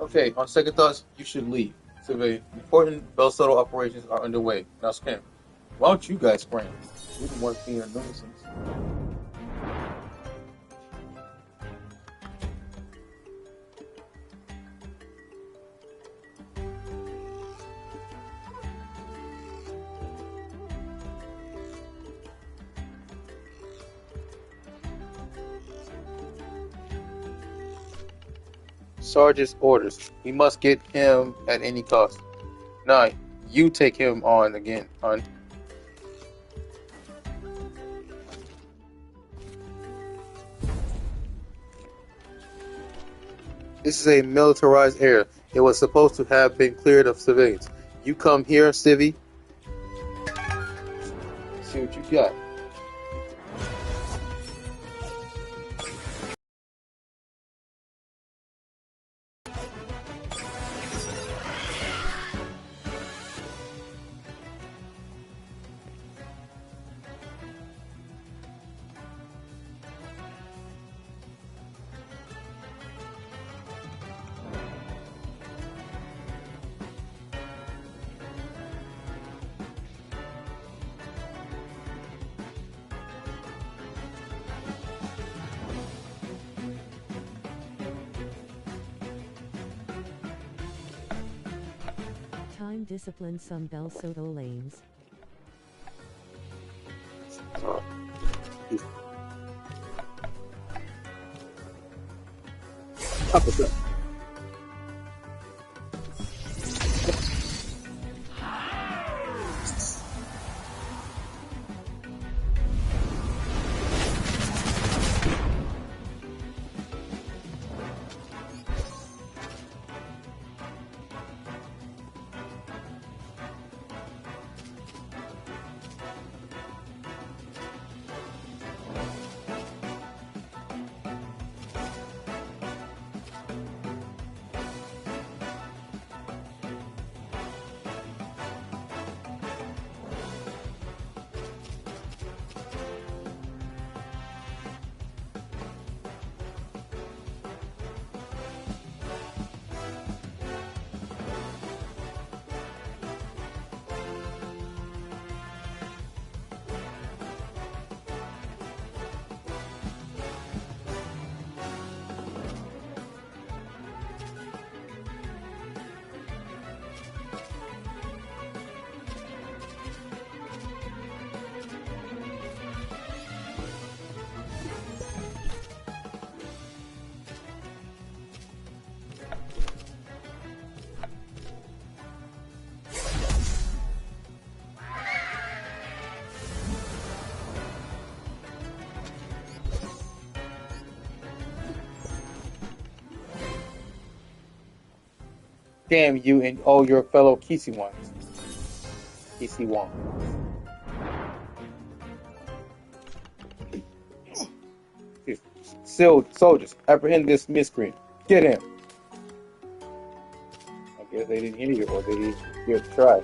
Okay, on second thoughts, you should leave. Survey. Important Belsoto operations are underway. Now scram. Why don't you guys scram? You're the ones being a nuisance. Sergeant's orders. We must get him at any cost. 9. You take him on again, hon. This is a militarized area. It was supposed to have been cleared of civilians. You come here, Civvy. See what you got. Time discipline some Belsoto lanes. Uppercut. Damn you and all your fellow Kisi ones. Kisi one. Soldiers, apprehend this miscreant. Get him. I guess they didn't hear you, or they didn't give it a try.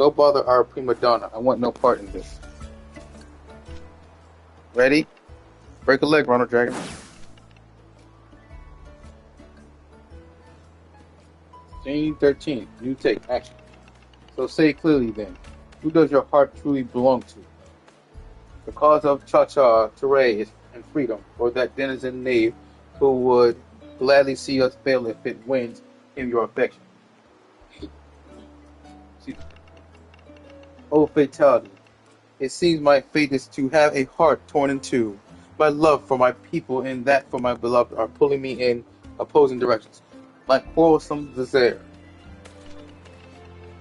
Go bother our prima donna. I want no part in this. Ready? Break a leg, Ronald Dragon. Scene 13. New take. Action. So say clearly then, who does your heart truly belong to? The cause of Cha-Cha Teray is and freedom, or that denizen knave who would gladly see us fail if it wins him your affection. See, oh fatality, it seems my fate is to have a heart torn in two. My love for my people and that for my beloved are pulling me in opposing directions, like quarrelsome desire.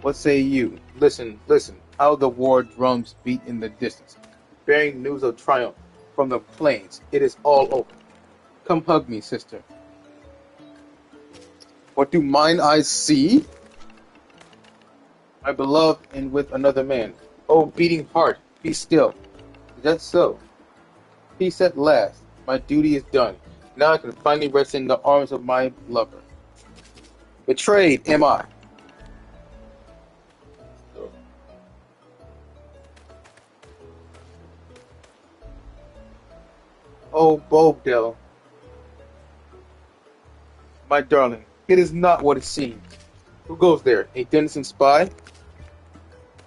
What say you? Listen, listen, how the war drums beat in the distance, bearing news of triumph from the plains. It is all over. Come hug me, sister. What do mine eyes see? My beloved and with another man. Oh, beating heart, be still. Is that so? Peace at last. My duty is done. Now I can finally rest in the arms of my lover. Betrayed am I. Oh, Bovdell, my darling, it is not what it seems. Who goes there? A Denizen spy?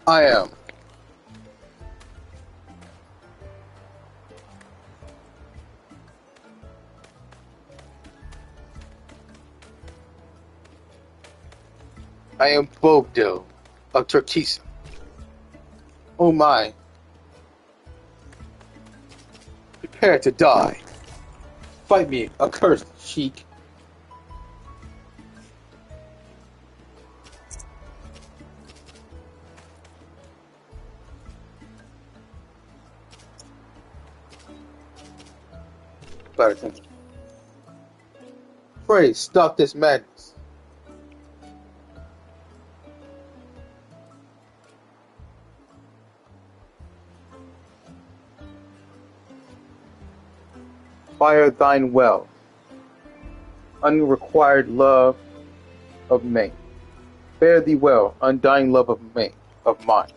I am. I am Bovdell of Turkisa. Oh my. Prepare to die. Fight me, accursed sheik. Better attention. Pray, stop this madness. Fire thine well. Unrequired love of May. Fare thee well, undying love of May, of mine.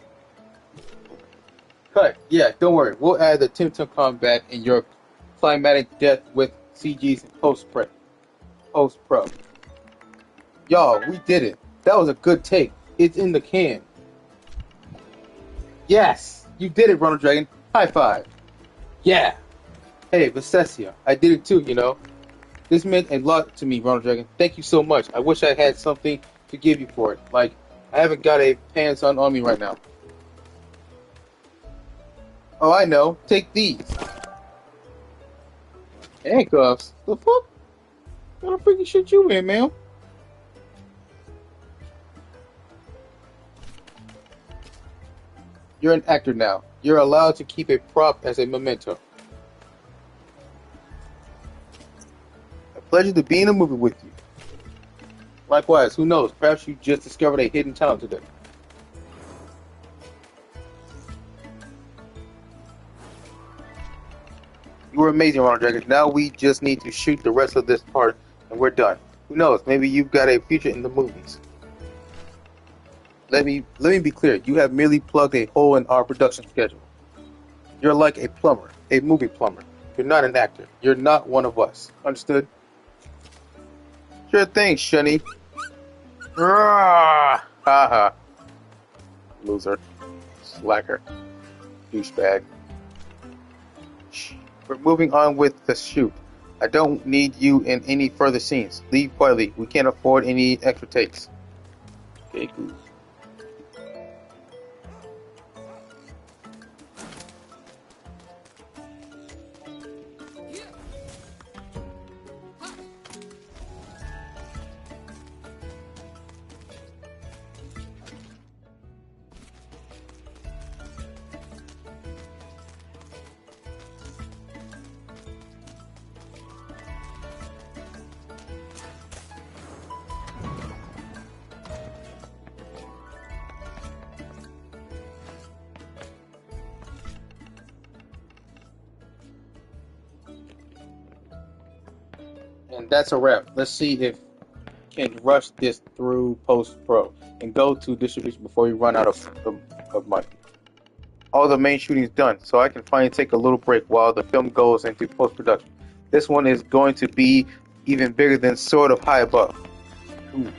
Cut. Yeah, don't worry. We'll add the Temtem combat in your climatic death with CGs and post-pro. Y'all, we did it. That was a good take. It's in the can. Yes! You did it, Ronald Dragon. High five. Yeah! Hey, Vicesia, I did it too, you know. This meant a lot to me, Ronald Dragon. Thank you so much. I wish I had something to give you for it. Like, I haven't got a pants on me right now. Oh, I know. Take these. Handcuffs? The fuck? What the freaking shit you in, man? You're an actor now. You're allowed to keep a prop as a memento. A pleasure to be in a movie with you. Likewise, who knows? Perhaps you just discovered a hidden talent today. You were amazing, Ronald Dragon. Now we just need to shoot the rest of this part, and we're done. Who knows? Maybe you've got a future in the movies. Let me be clear. You have merely plugged a hole in our production schedule. You're like a plumber, a movie plumber. You're not an actor. You're not one of us. Understood? Sure thing, Shunny. Haha. Loser. Slacker. Douchebag. Shh. We're moving on with the shoot. I don't need you in any further scenes. Leave quietly. We can't afford any extra takes. Okay, cool. And that's a wrap. Let's see if can rush this through post-pro and go to distribution before we run out of money. All the main shooting is done, so I can finally take a little break while the film goes into post-production. This one is going to be even bigger than Sword of High Above. Ooh.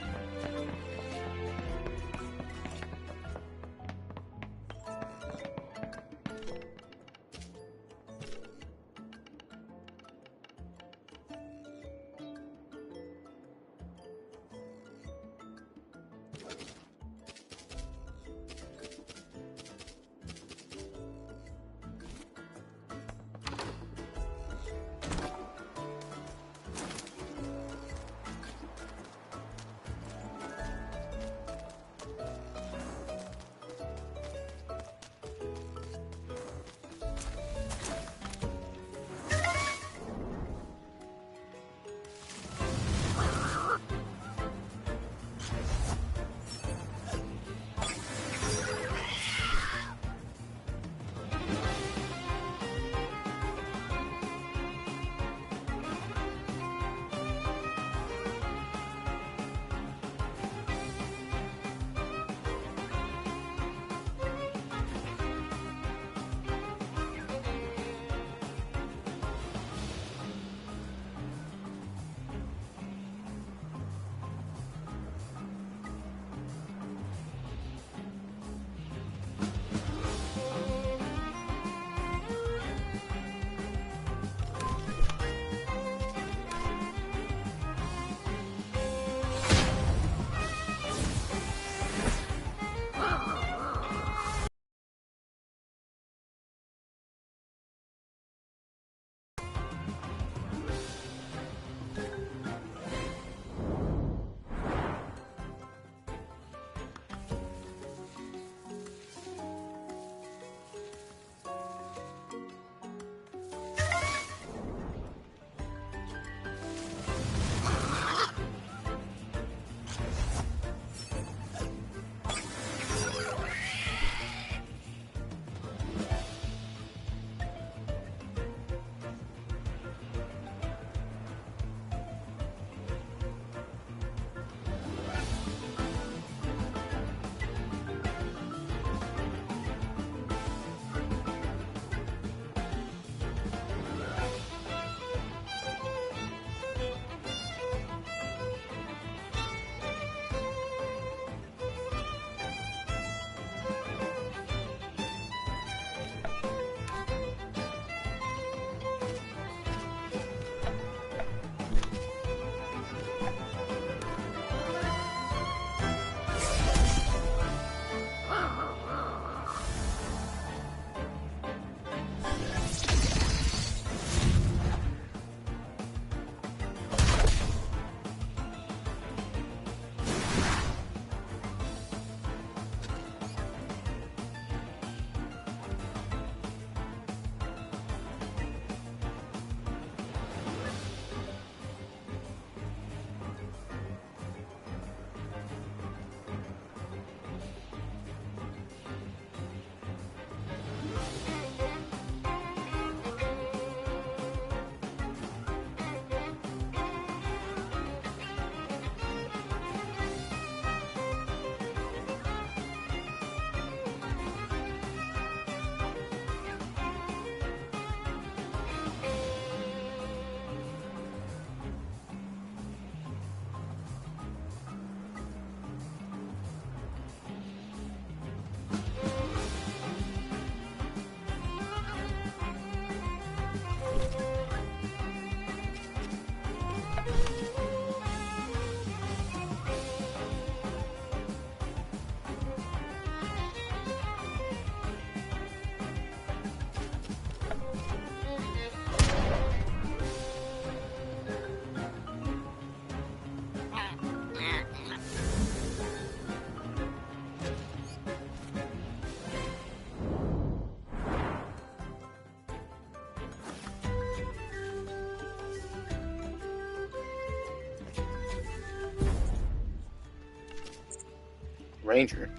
Ranger.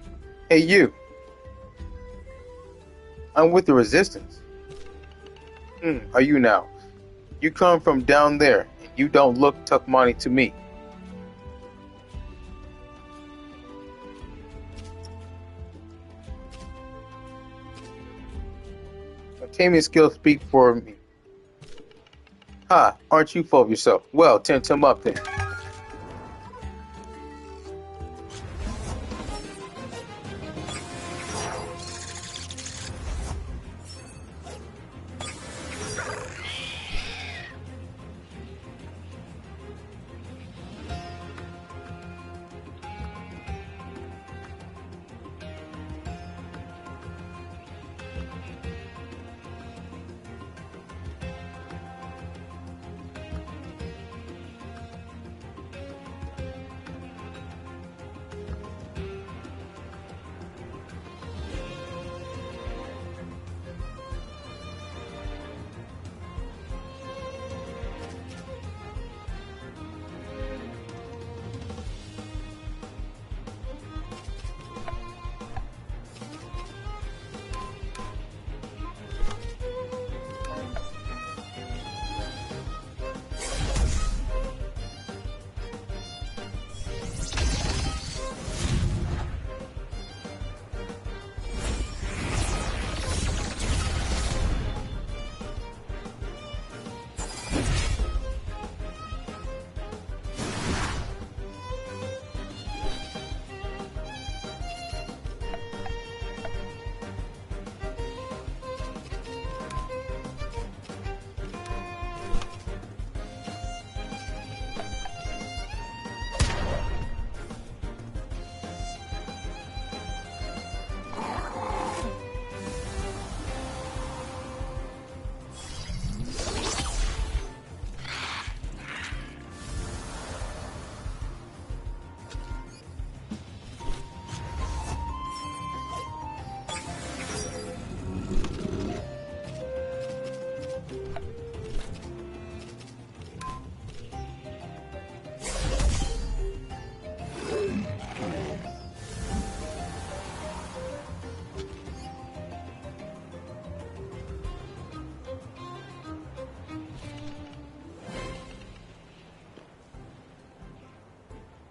Hey, you. I'm with the Resistance. Are you now? You come from down there, and you don't look Tuckmoney to me. Taming skills speak for me. Ha, aren't you full of yourself? Well, Temtem up then.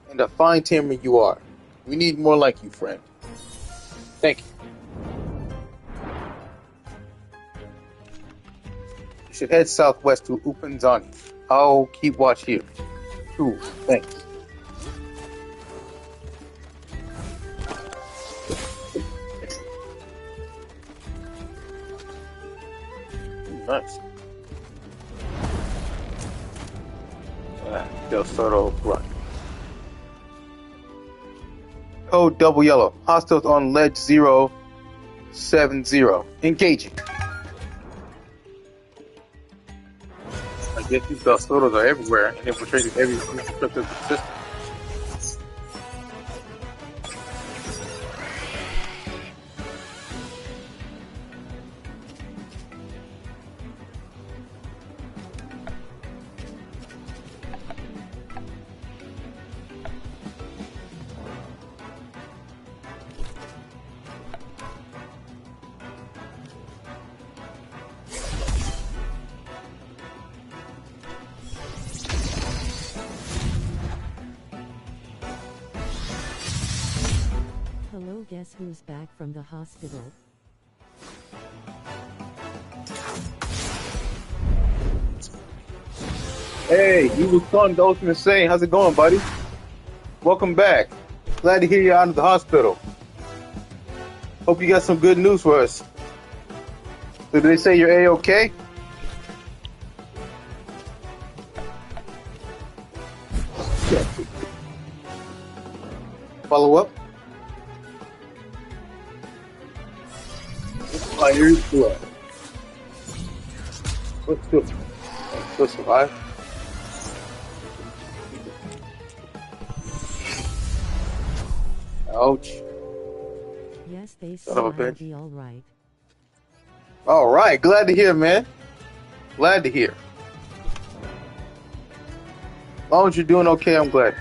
And a fine tamer you are. We need more like you, friend. Thank you. You should head southwest to Upinzani. I'll keep watch here. Cool, thanks. Nice. Belsoto run. Oh, double yellow. Hostiles on ledge 070. Engaging. I guess these Belsotos are everywhere and infiltrating every infrastructure of the system. Hello, guess who's back from the hospital? Hey, you was calling the ultimate saying, how's it going, buddy? Welcome back. Glad to hear you're out of the hospital. Hope you got some good news for us. Did they say you're A-okay? Follow up? Fire's blood. What's good? Still survive? Ouch. Yes, they Son said of a I'll bitch. be alright. All right, glad to hear, man. Glad to hear. As long as you're doing okay, I'm glad.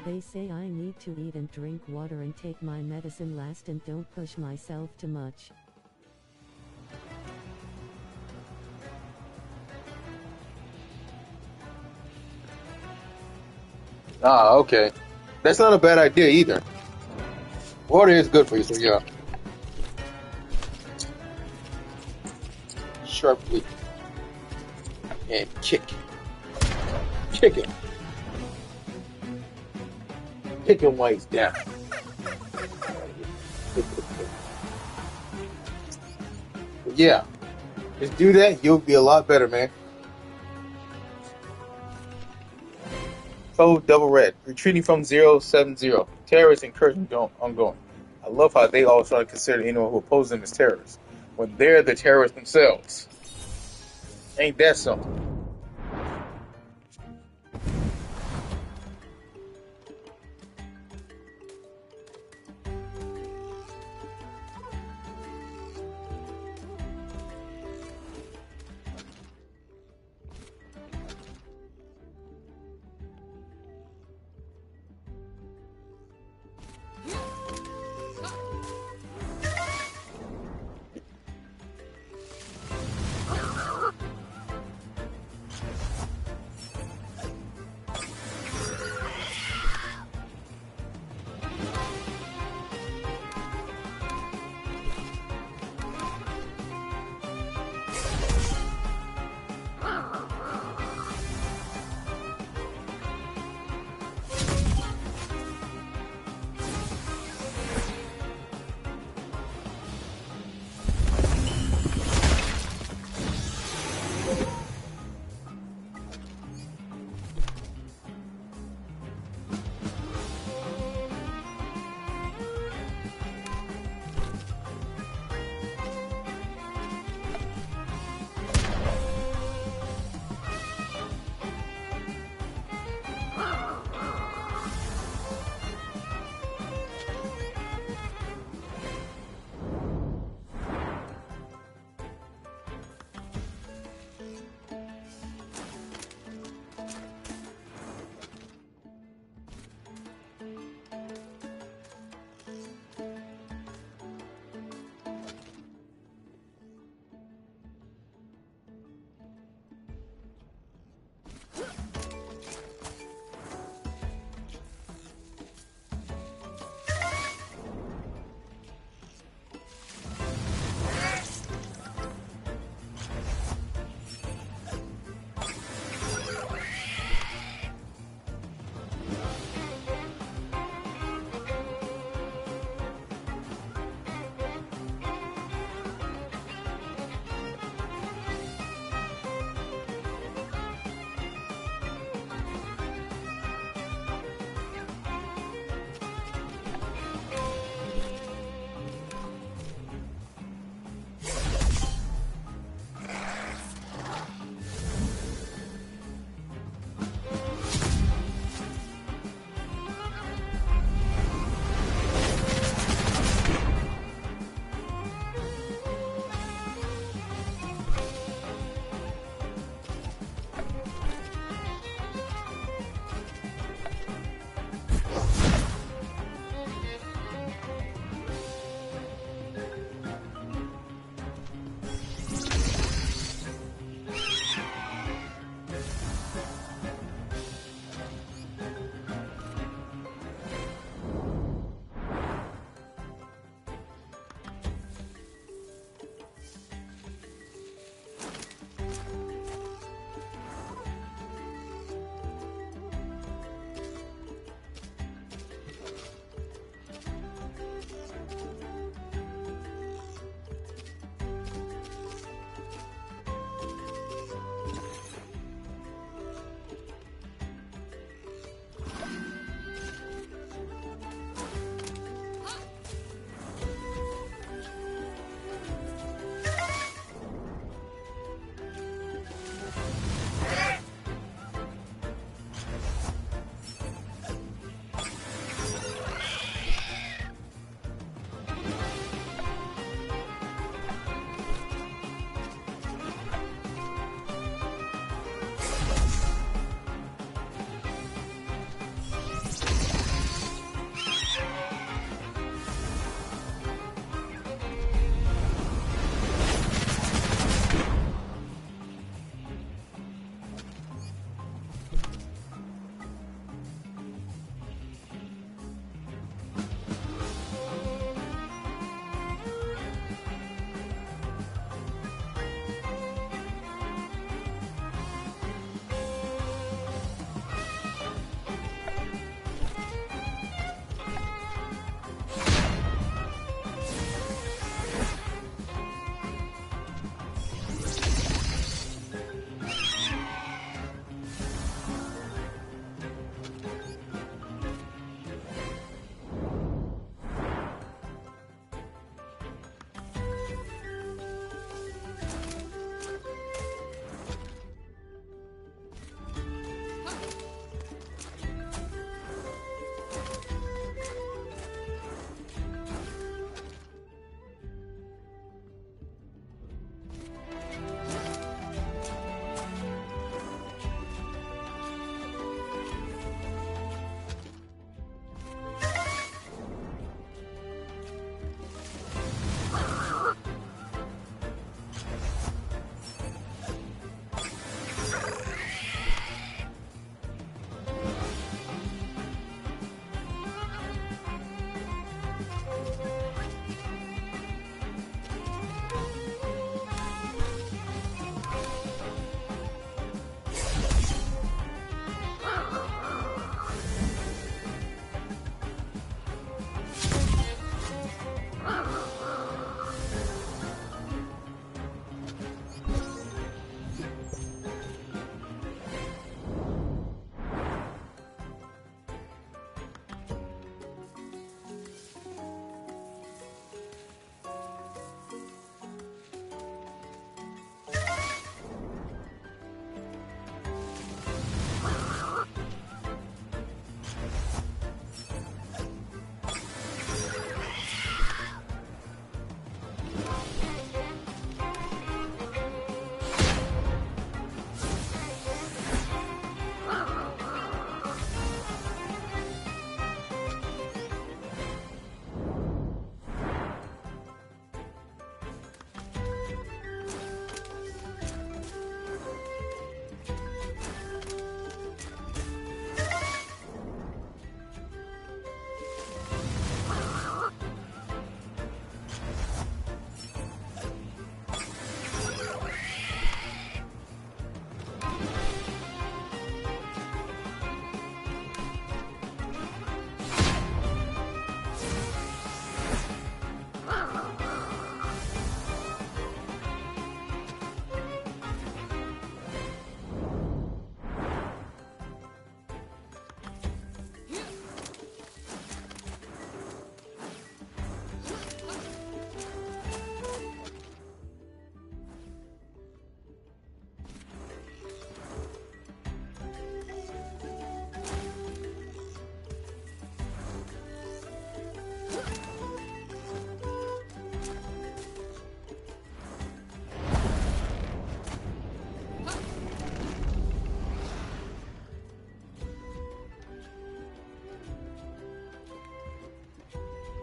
They say I need to eat and drink water and take my medicine last and don't push myself too much. Ah, okay. That's not a bad idea either. Water is good for you, so yeah. Sharply. And kick. Kick him. Kick him while he's down. But yeah. Just do that, you'll be a lot better, man. Code double red. Retreating from 070. Terrorist incursion ongoing. I love how they all try to consider anyone who opposes them as terrorists when they're the terrorists themselves. Ain't that something?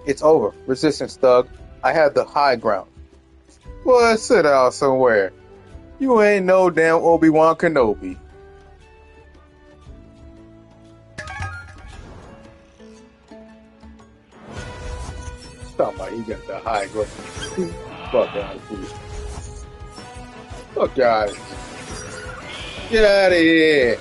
It's over. Resistance, thug. I have the high ground. Well, sit down somewhere. You ain't no damn Obi-Wan Kenobi. Talking about he got the high ground. Fuck out, please. Fuck guys. Get out of here.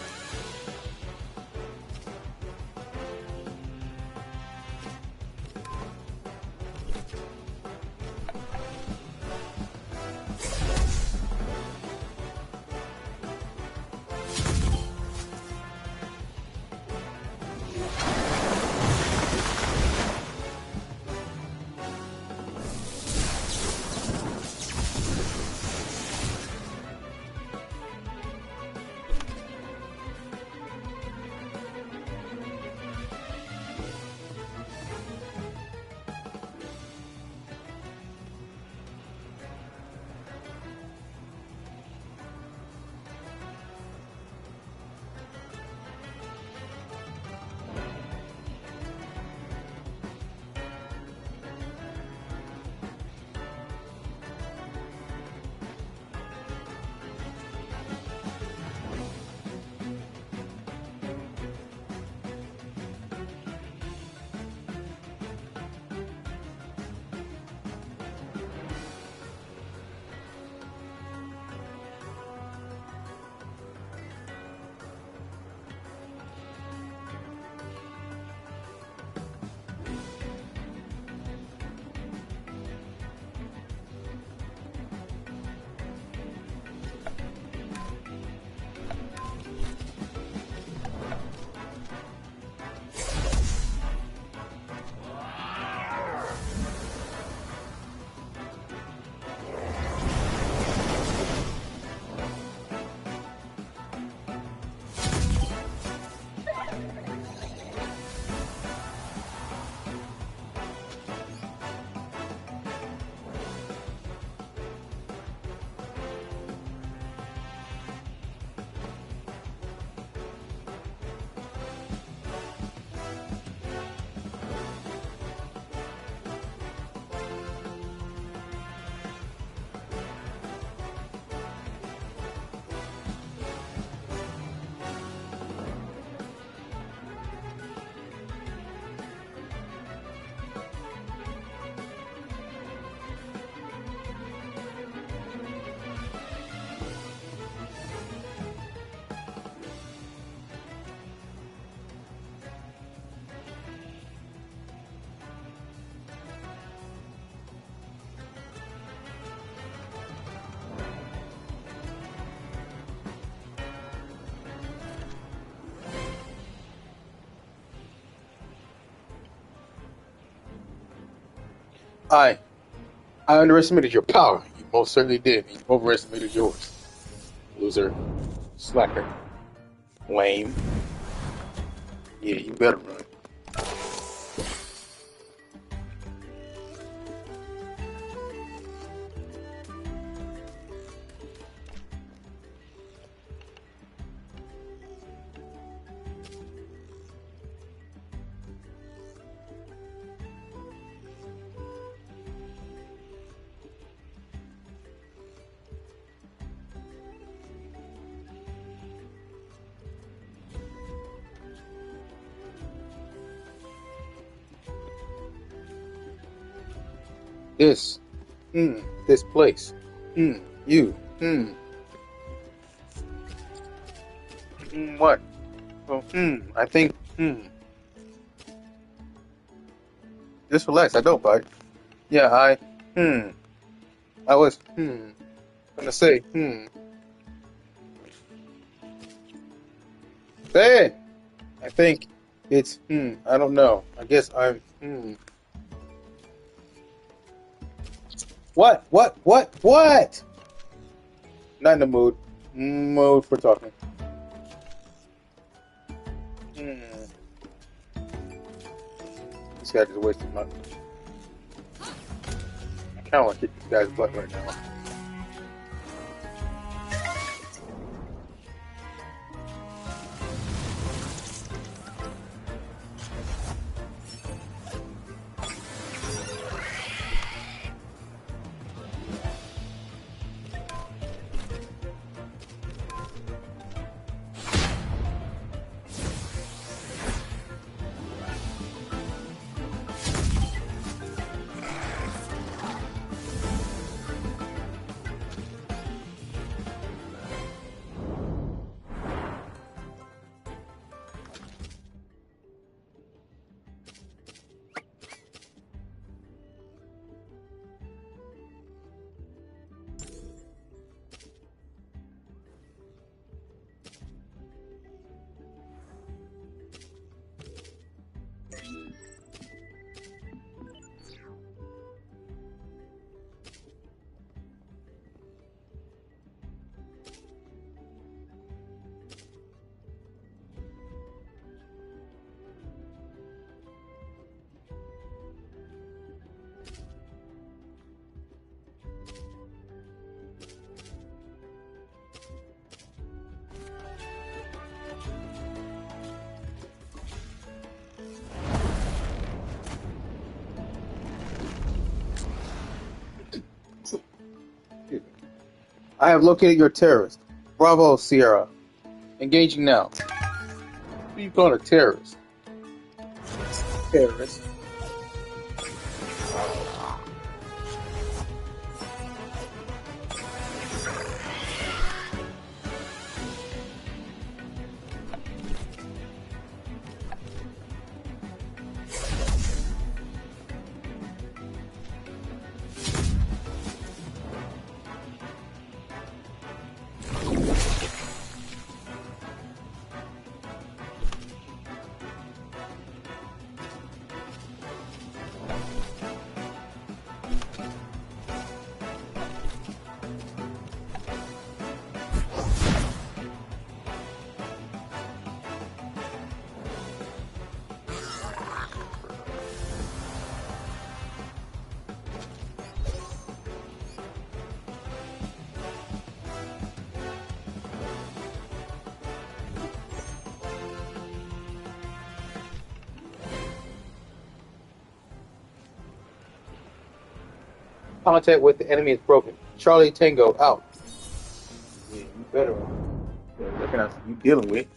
I underestimated your power. You most certainly did. You overestimated yours. Loser. Slacker. Lame. Yeah, you better run. This. This place. You. What? Well, I think, Just relax, I don't bite. Yeah, I was, gonna say, Hey! I think it's, I don't know. I guess I'm, What? Not in the mood. Mood for talking. This guy just wasted my. I kind of want to kick this guy's butt right now. I have located your terrorist. Bravo, Sierra. Engaging now. Who you calling a terrorist? Terrorist. Contact with the enemy is broken. Charlie Tango out. Yeah, you better recognize who you dealing with.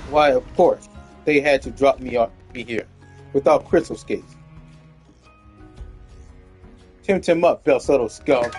Why, of course, they had to drop me here without crystal skates. Temtem up, Belsoto scum.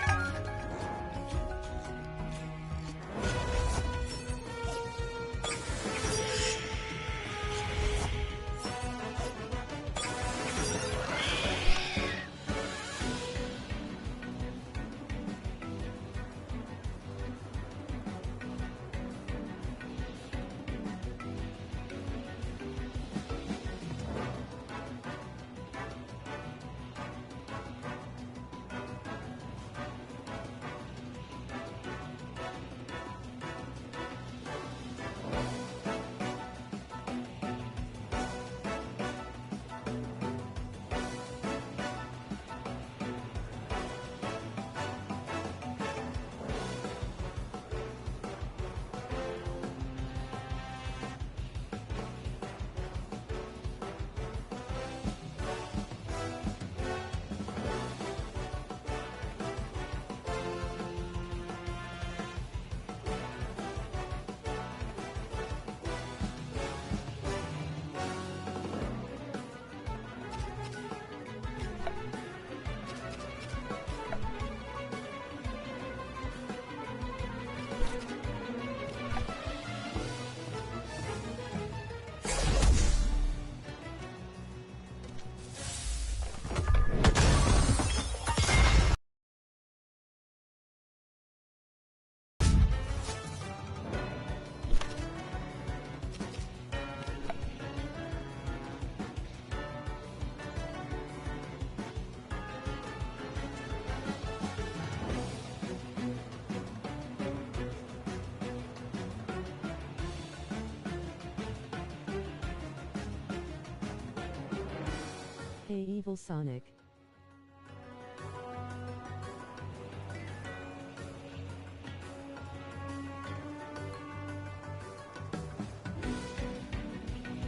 Hey Evil Sonic.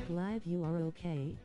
Glad you are okay.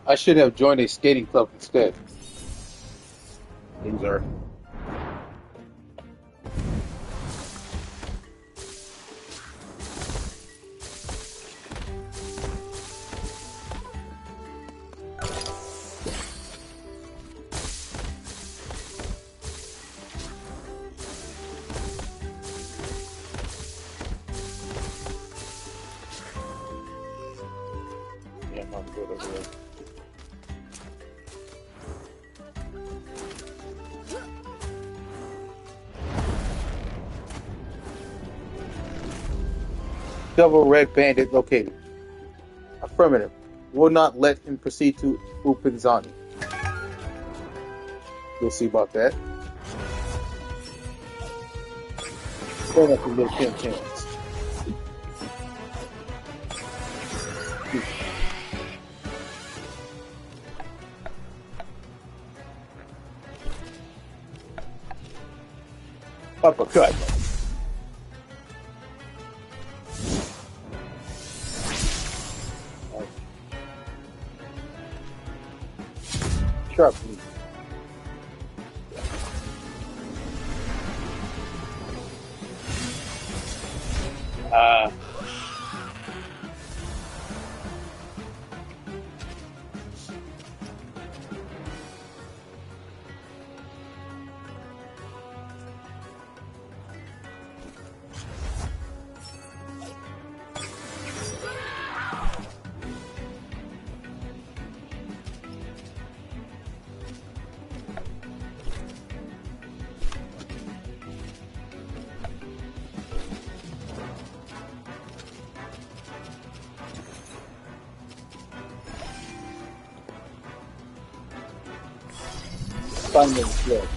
I should have joined a skating club instead. Loser. Yeah, I'm not good over there. Double red bandit located. Affirmative. Will not let him proceed to Upinzani. We'll see about that. Stand up, you little Temtems. Uppercut. Sharp knee. Finally, slow.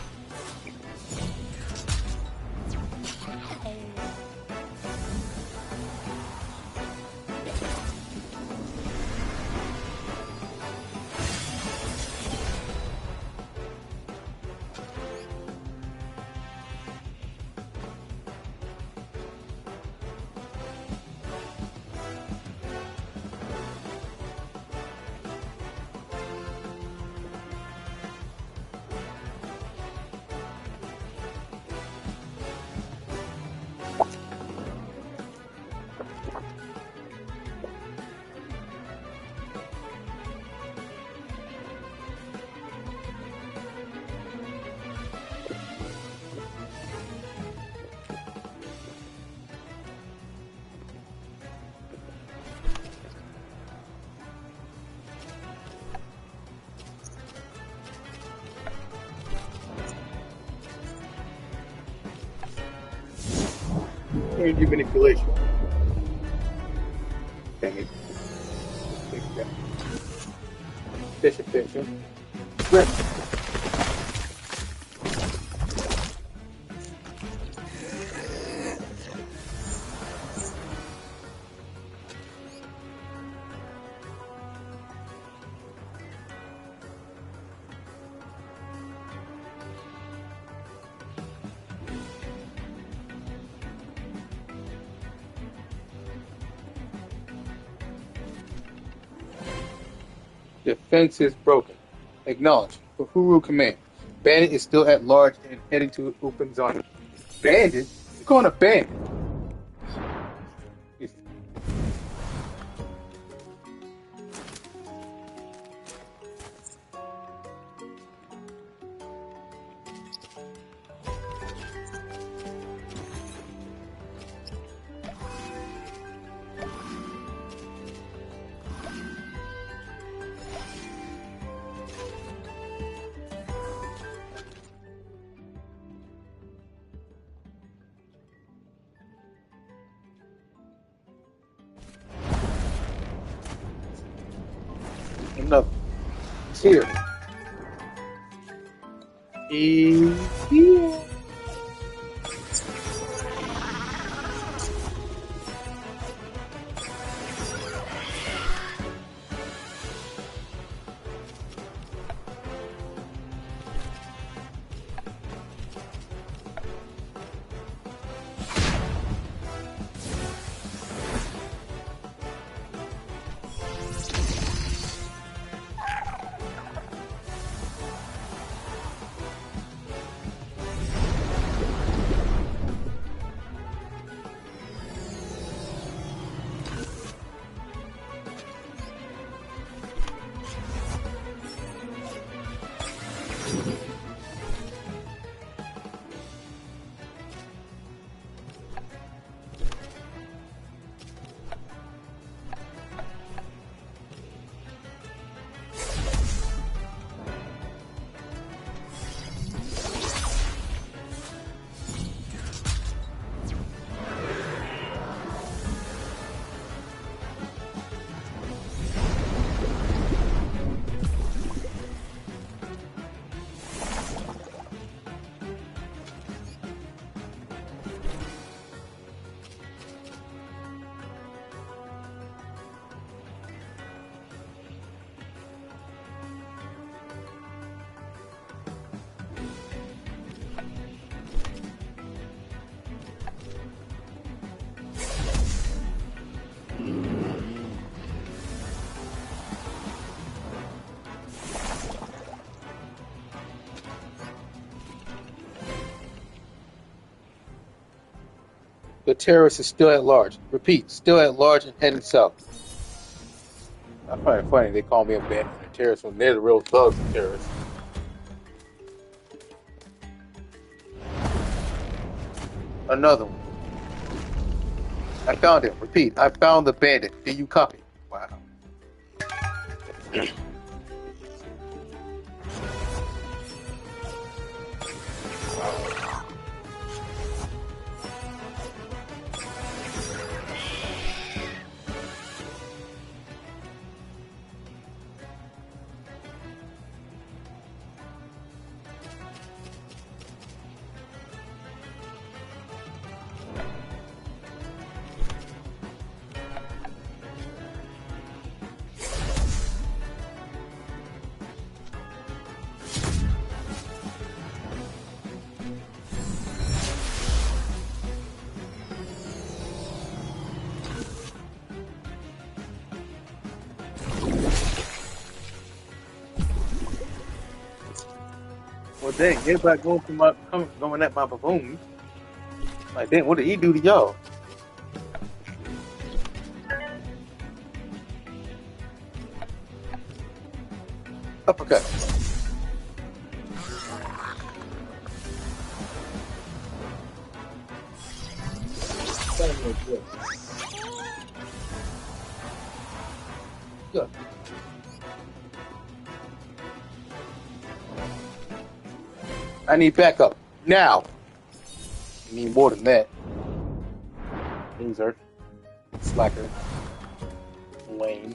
Energy manipulation. Dang it. Fix that. Efficient. Grip. Defense is broken. Acknowledge. GOOOOO command. Bandit is still at large and heading to open zone. Bandit? You're going to bandit. Enough. It's here. He's here. The terrorist is still at large. Repeat, still at large and heading south. I find it funny they call me a bandit and a terrorist when they're the real thugs and terrorists. Another one. I found him. Repeat, I found the bandit. Do you copy? Wow. Well, dang, everybody going at my baboon. Like, dang, what did he do to y'all? Uppercut. Good. I need backup now. I need more than that. Loser. Slacker. Lame.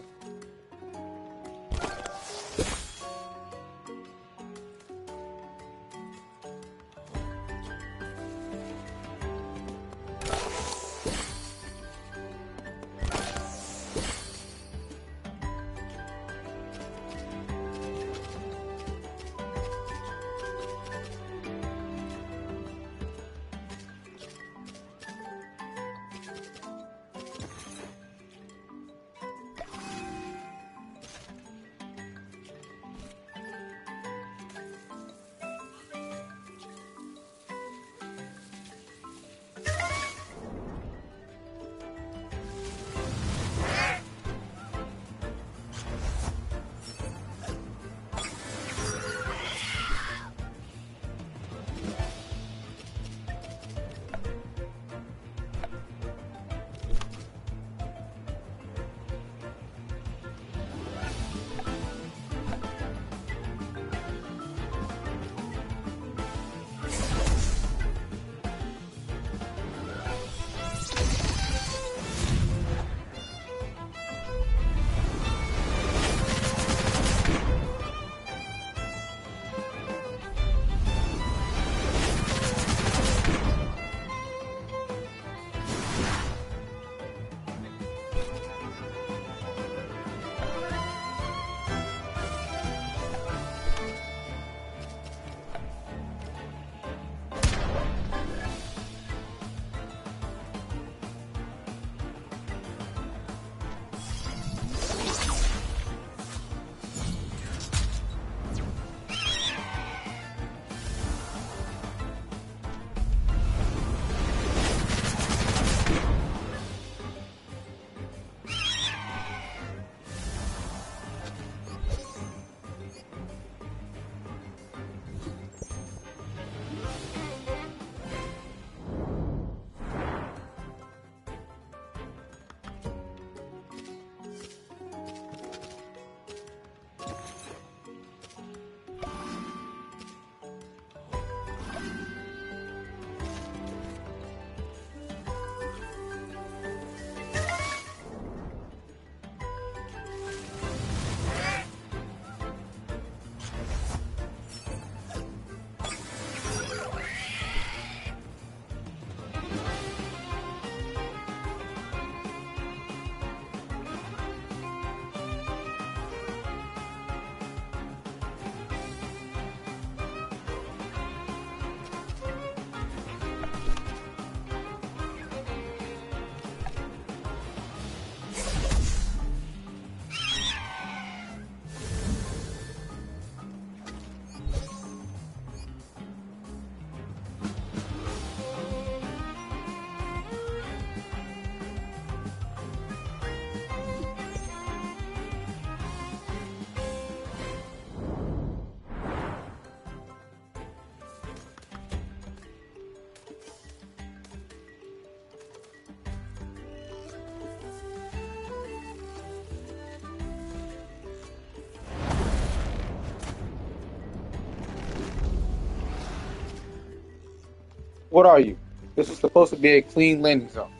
What are you? This is supposed to be a clean landing zone.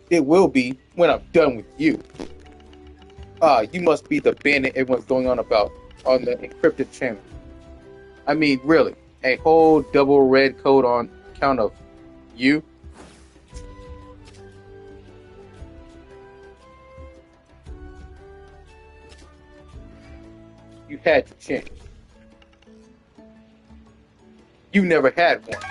It will be when I'm done with you. You must be the bandit everyone's going on about on the encrypted channel. I mean, really, a whole double red code on account of you? You had your chance. You never had one.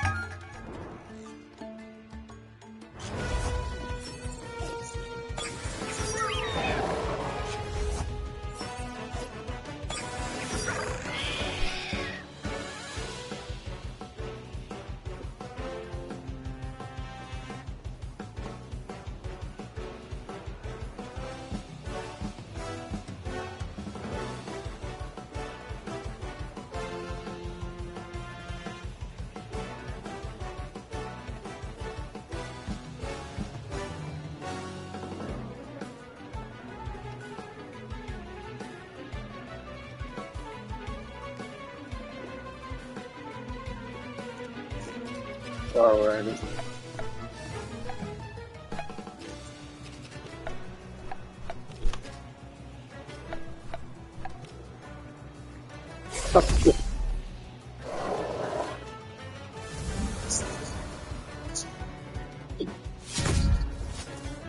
Alrighty.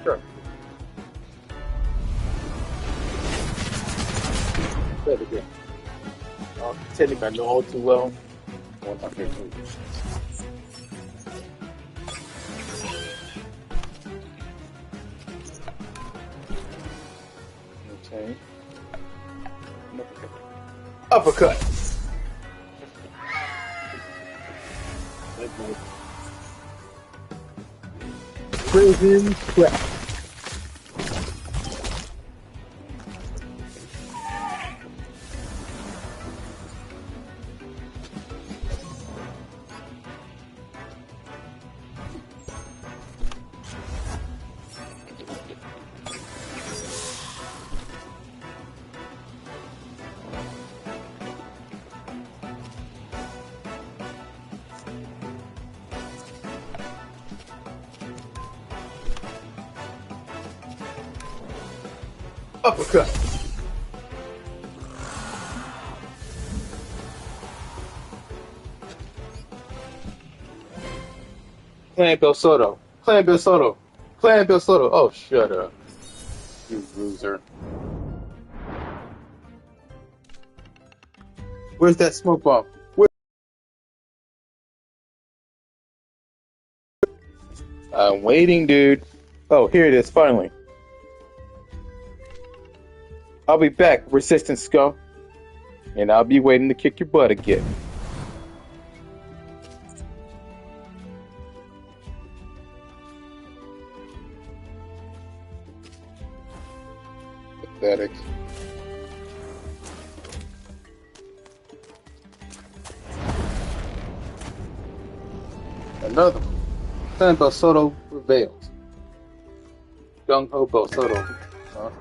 Sure. Play it again. Technically, I know all too well. Okay, cool. Okay. Uppercut. Prison crap. Uppercut. Playing Belsoto. Playing Belsoto. Playing Belsoto. Oh, shut up. You loser. Where's that smoke bomb? I'm waiting, dude. Oh, here it is, finally. I'll be back, resistance scum. And I'll be waiting to kick your butt again. Pathetic. Another one. San Belsoto prevails. Gung Ho Belsoto. Huh?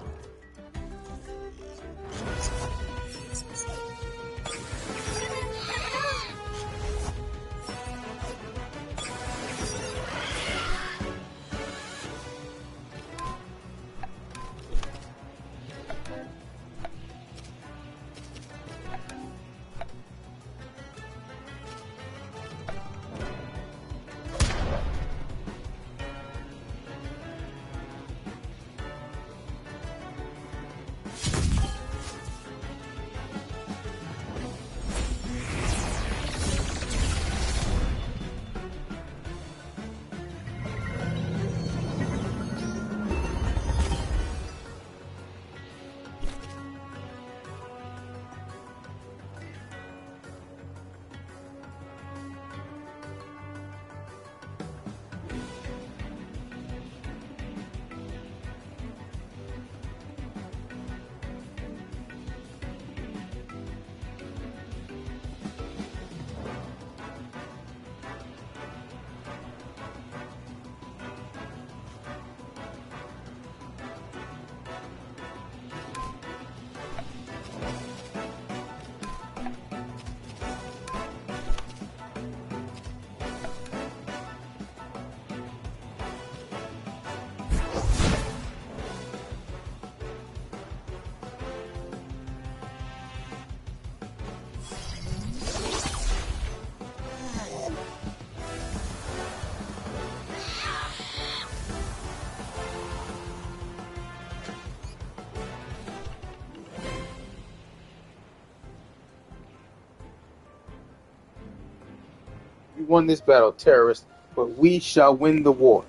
You won this battle, terrorist, but we shall win the war.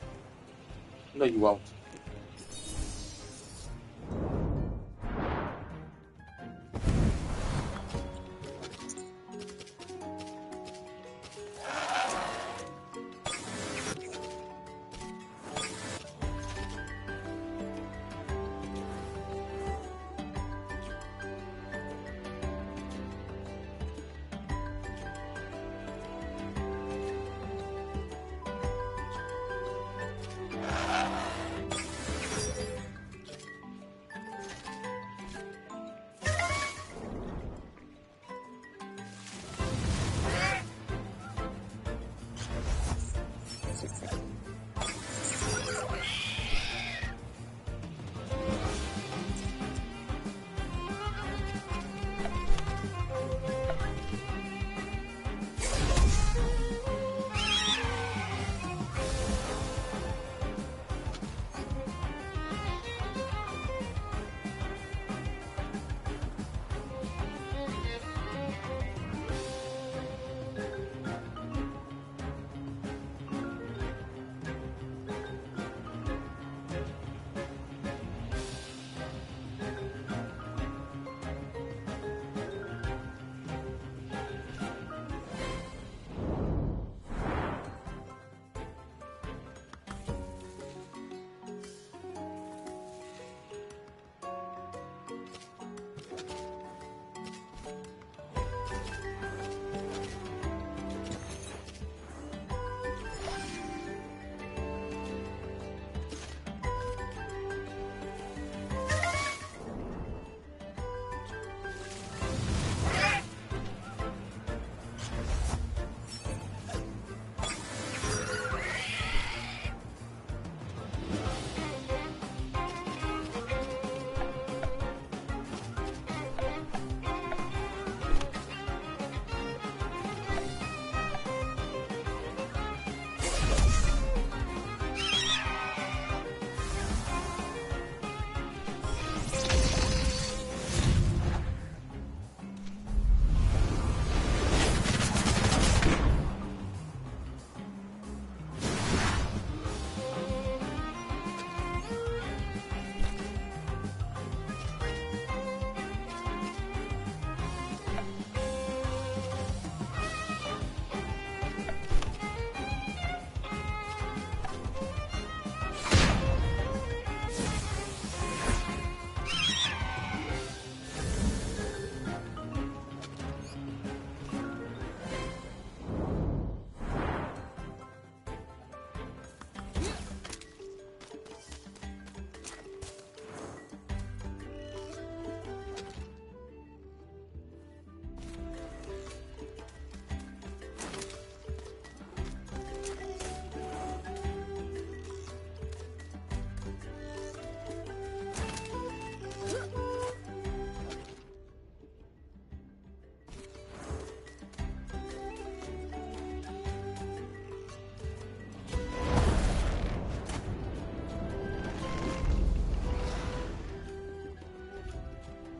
No, you won't.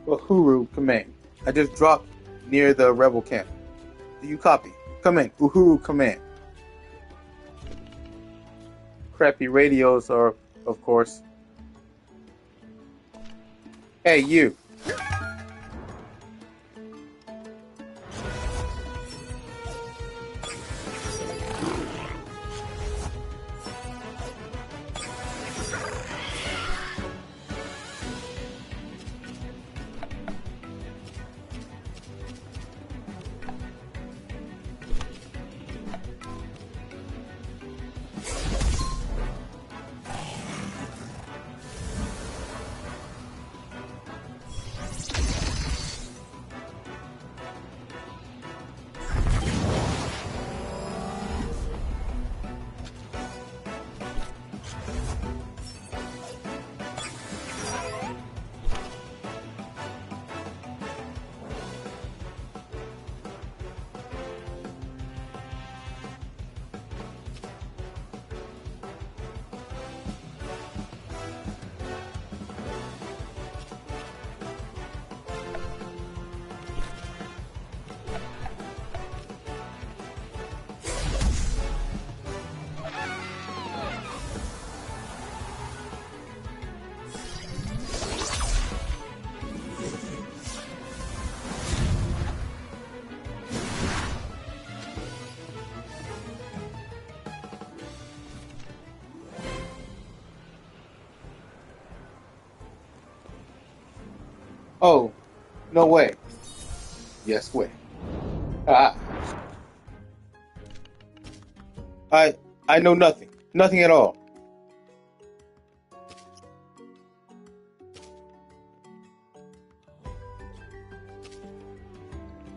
Uhuru command. I just dropped near the rebel camp. Do you copy? Come in. Uhuru command. Crappy radios are, of course. Hey, you. Oh, no way. Yes way. Ah. I know nothing. Nothing at all.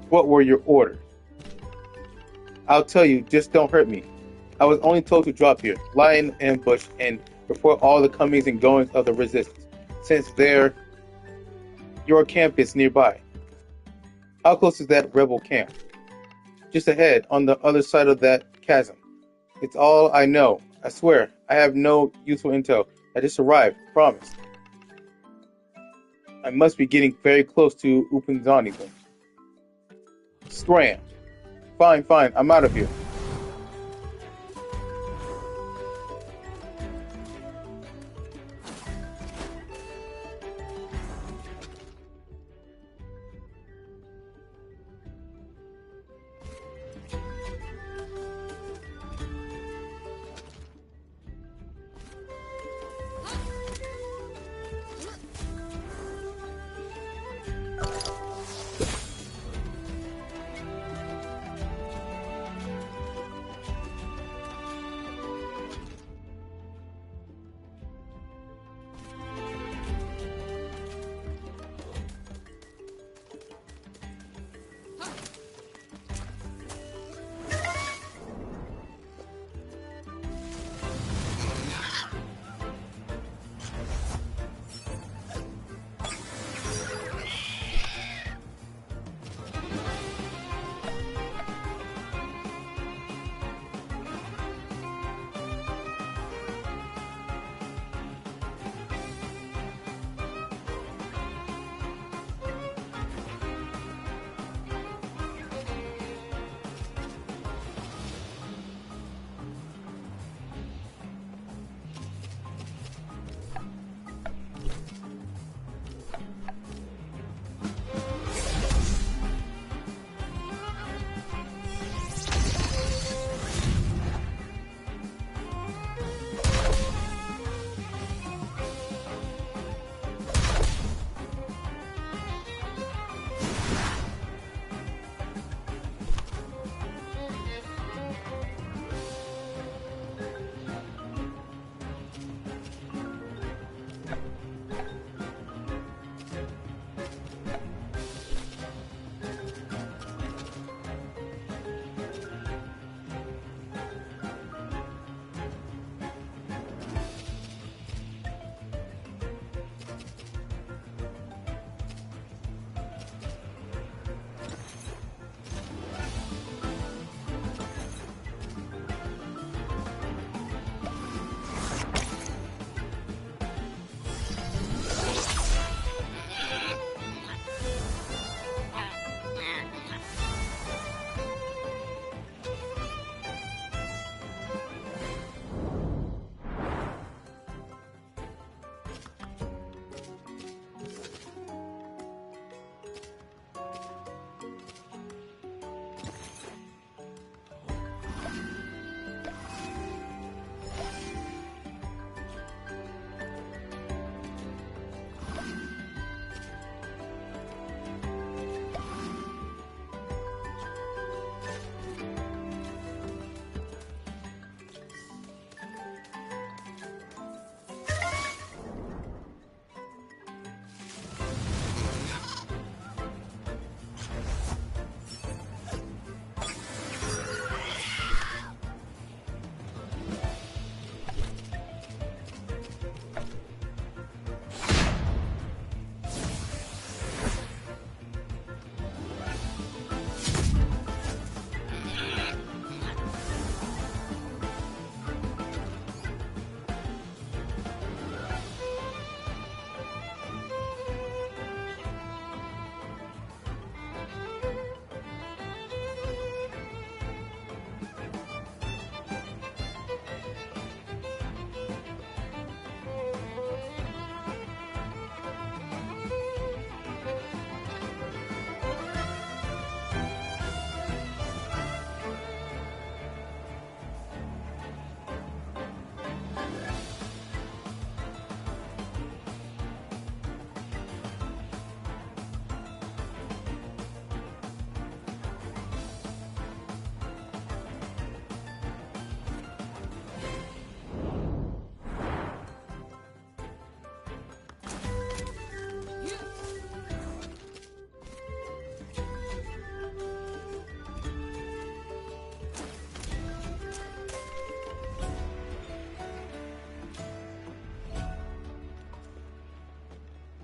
What were your orders? I'll tell you, just don't hurt me. I was only told to drop here, lie in ambush, and report all the comings and goings of the resistance, since your camp is nearby. How close is that rebel camp? Just ahead, on the other side of that chasm. It's all I know. I swear, I have no useful intel. I just arrived, promise. I must be getting very close to Upinzani then. Scram. Fine, I'm out of here.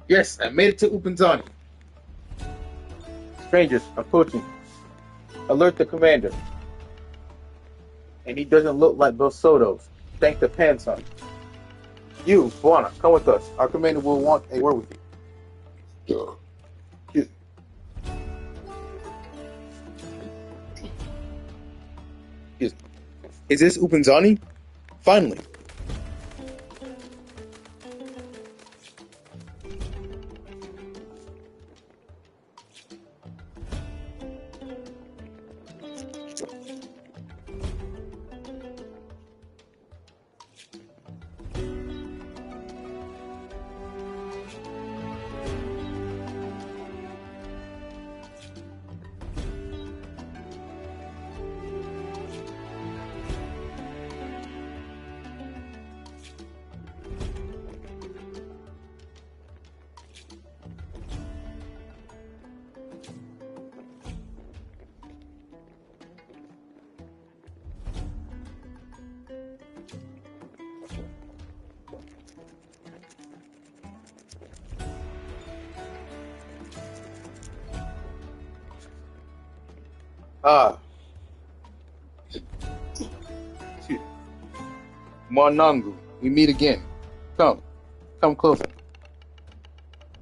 Yes, I made it to Upinzani. Strangers approaching. Alert the commander. And he doesn't look like Belsoto's. Thank the Panson. You, Buana, come with us. Our commander will want a word with you. Excuse Excuse me. Is this Upinzani? Finally. Ah. Excuse me. Monangu, we meet again. Come. Come closer.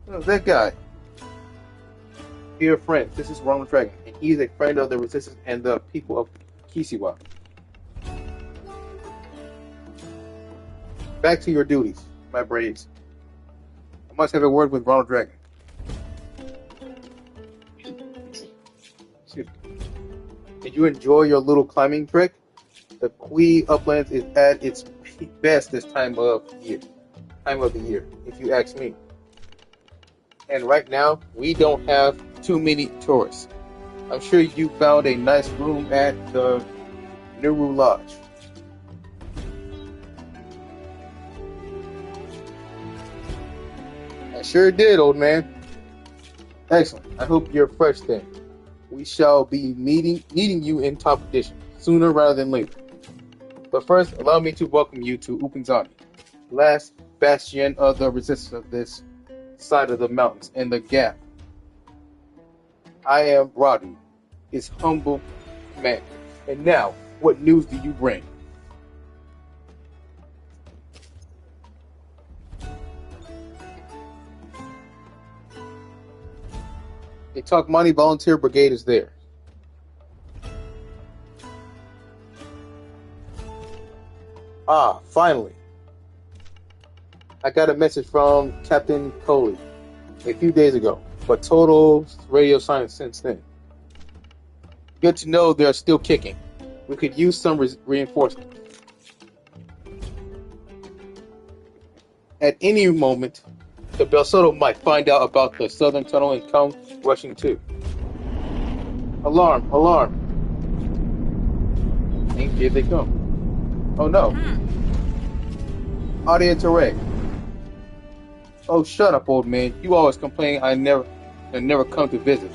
Oh, that guy. Dear friend, this is Ronald Dragon, and he is a friend of the resistance and the people of Kisiwa. Back to your duties, my braves. I must have a word with Ronald Dragon. Excuse me. Did you enjoy your little climbing trek? The Kui Uplands is at its best this time of the year, if you ask me. And right now, we don't have too many tourists. I'm sure you found a nice room at the Nuru Lodge. I sure did, old man. Excellent. I hope you're fresh then. We shall be needing you in top edition, sooner rather than later. But first, allow me to welcome you to Upinzani, last bastion of the resistance of this side of the mountains and the gap. I am Radu, his humble commander. And now, what news do you bring? A Talkmani volunteer brigade is there. Ah, finally. I got a message from Captain Coley a few days ago, but total radio silence since then. Good to know they're still kicking. We could use some reinforcement. At any moment, the Belsoto might find out about the southern tunnel and come rushing too. Alarm! Alarm! And here they come. Oh no! Audience array. Oh, shut up, old man. You always complain I never come to visit.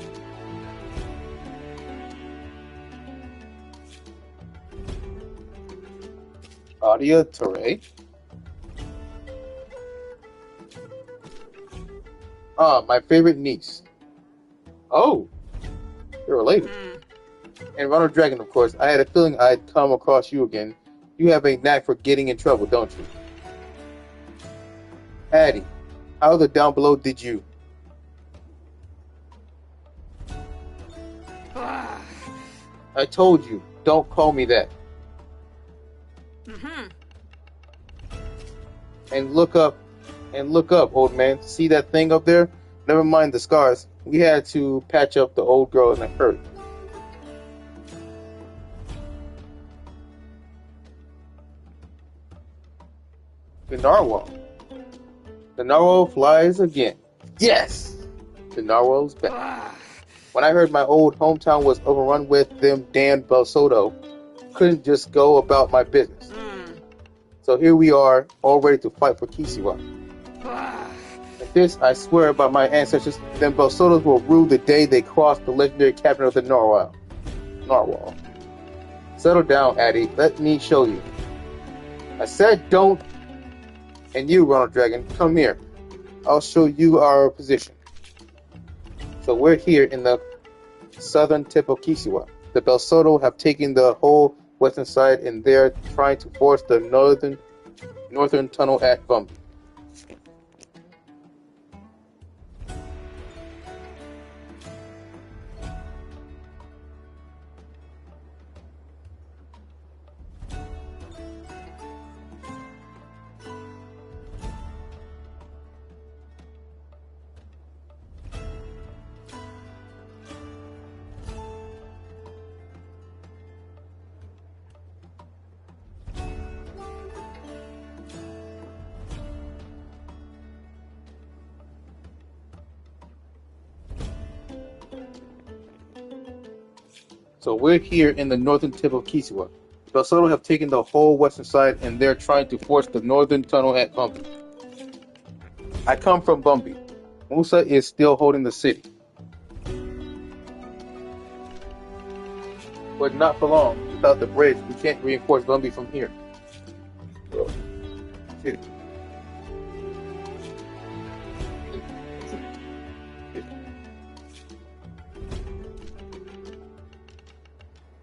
Audia Teray? Ah, my favorite niece. Oh, you're related. And Ronald Dragon, of course. I had a feeling I'd come across you again. You have a knack for getting in trouble, don't you? Addie, how the down below did you? I told you, don't call me that. And look up, old man. See that thing up there? Never mind the scars. We had to patch up the old girl in a hurry. The narwhal. The narwhal flies again. Yes! The narwhal's back. When I heard my old hometown was overrun with them damned Belsoto, couldn't just go about my business. So here we are, all ready to fight for Kisiwa. And this, I swear by my ancestors, them Belsotos will rue the day they crossed the legendary cabinet of the narwhal. Settle down, Addie. Let me show you. I said don't. And you, Ronald Dragon, come here. I'll show you our position. So we're here in the southern tip of Kisiwa. The Belsoto have taken the whole western side, and they're trying to force the northern tunnel at Vumbi. So we're here in the northern tip of Kisiwa. The Belsoto have taken the whole western side, and they're trying to force the northern tunnel at Vumbi. I come from Vumbi. Musa is still holding the city. But not for long. Without the bridge, we can't reinforce Vumbi from here.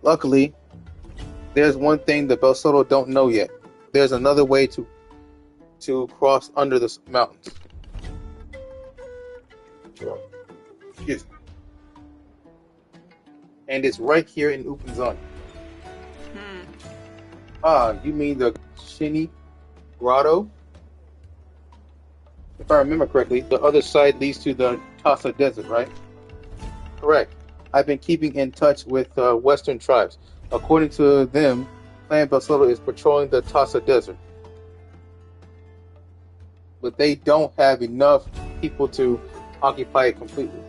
Luckily, there's one thing the Belsoto don't know yet. There's another way to cross under the mountains. Excuse me. And it's right here in Upinzani. Ah, you mean the Shini Grotto? If I remember correctly, the other side leads to the Tasa Desert, right? Correct. I've been keeping in touch with Western tribes. According to them, Clan Belsoto is patrolling the Tasa Desert. But they don't have enough people to occupy it completely.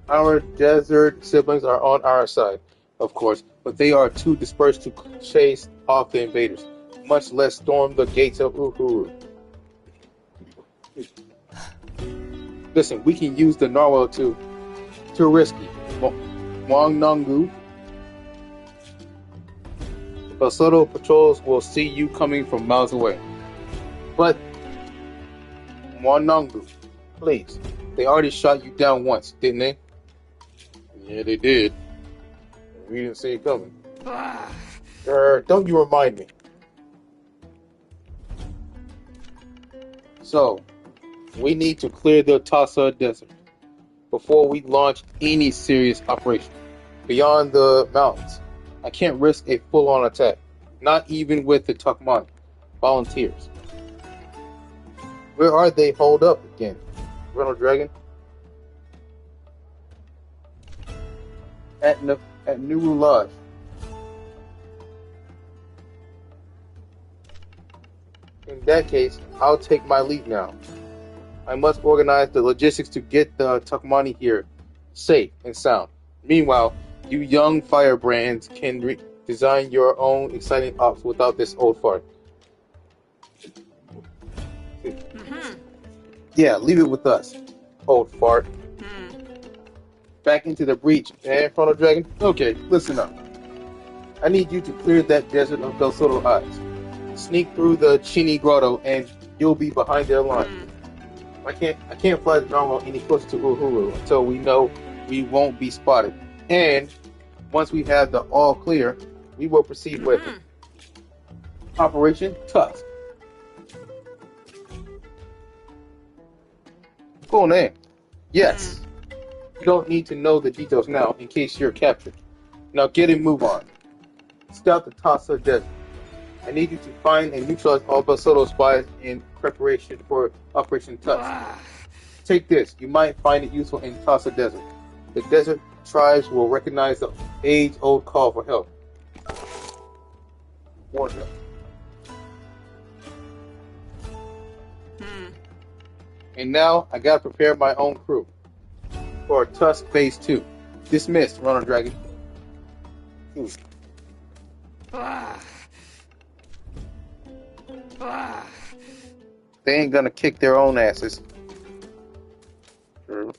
Our desert siblings are on our side, of course, but they are too dispersed to chase off the invaders, much less storm the gates of GOOOOO. Listen, we can use the narwhal too risky. Mwangnongu. The Belsoto patrols will see you coming from miles away. But Mwangnongu, please. They already shot you down once, didn't they? Yeah, they did. We didn't see it coming. Don't you remind me. So, we need to clear the Tasa Desert before we launch any serious operation. Beyond the mountains, I can't risk a full-on attack, not even with the Tukmani volunteers. Where are they holed up again? Ronald Dragon? At Nuru Lodge. In that case, I'll take my leave now. I must organize the logistics to get the Tukmani here, safe and sound. Meanwhile, you young firebrands can design your own exciting ops without this old fart. Yeah, leave it with us, old fart. Back into the breach, Chrono Dragon? Okay, listen up. I need you to clear that desert of Belsoto eyes. Sneak through the Chini Grotto and you'll be behind their line. I can't fly the narwhal any closer to GOOOOO until we know we won't be spotted. And once we have the all clear, we will proceed with Operation Tusk. Cool name. Yes. You don't need to know the details now in case you're captured. Now get and move on. Scout the Tasa Desert. I need you to find and neutralize all Belsoto spies in preparation for Operation Tusk. Take this. You might find it useful in Tasa Desert. The desert tribes will recognize the age-old call for help. Warn them. And now, I gotta prepare my own crew for Tusk Phase 2. Dismissed, Ronald Dragon. They ain't gonna kick their own asses. True.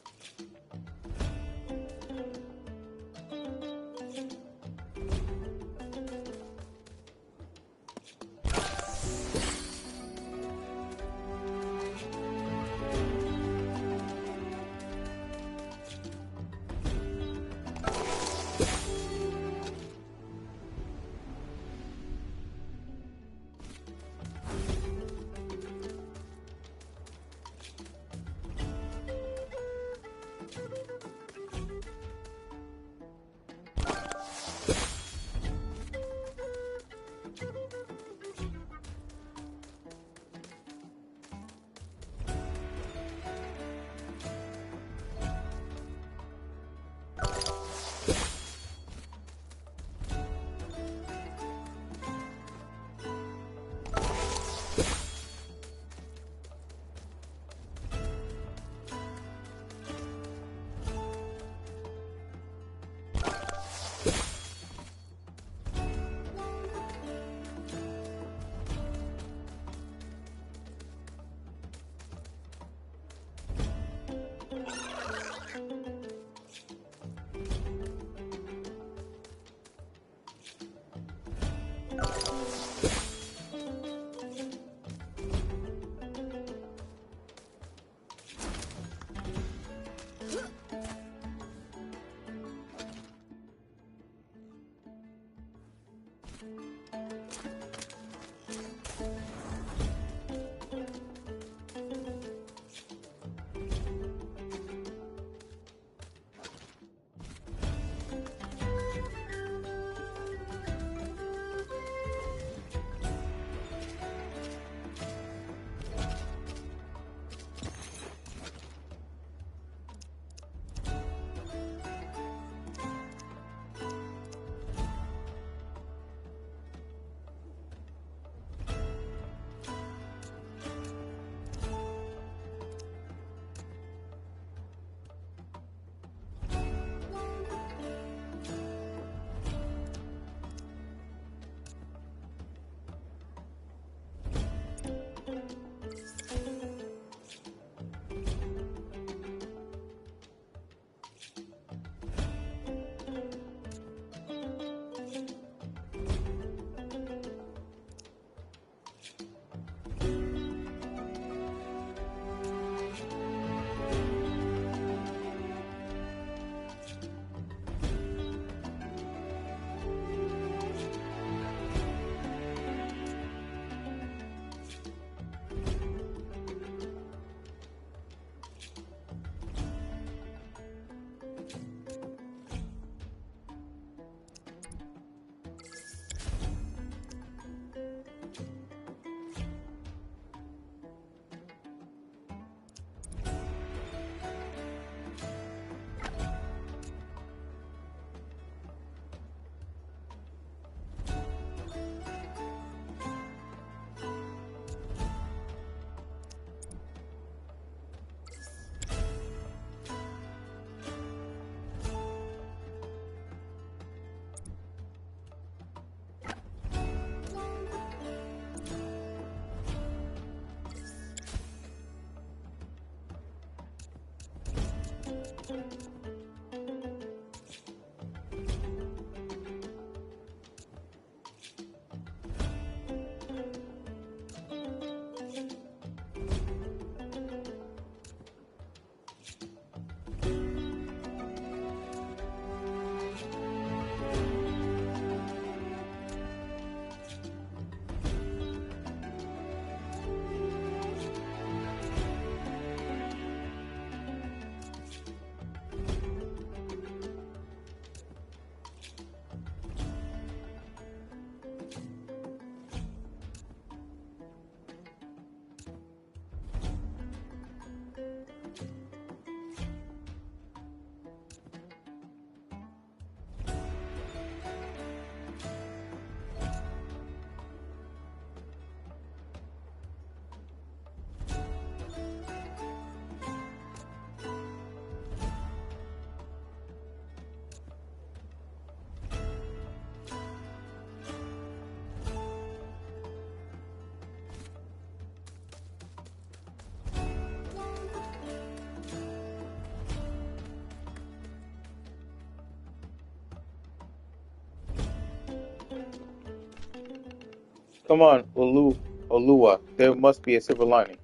Come on, Olua. There must be a silver lining.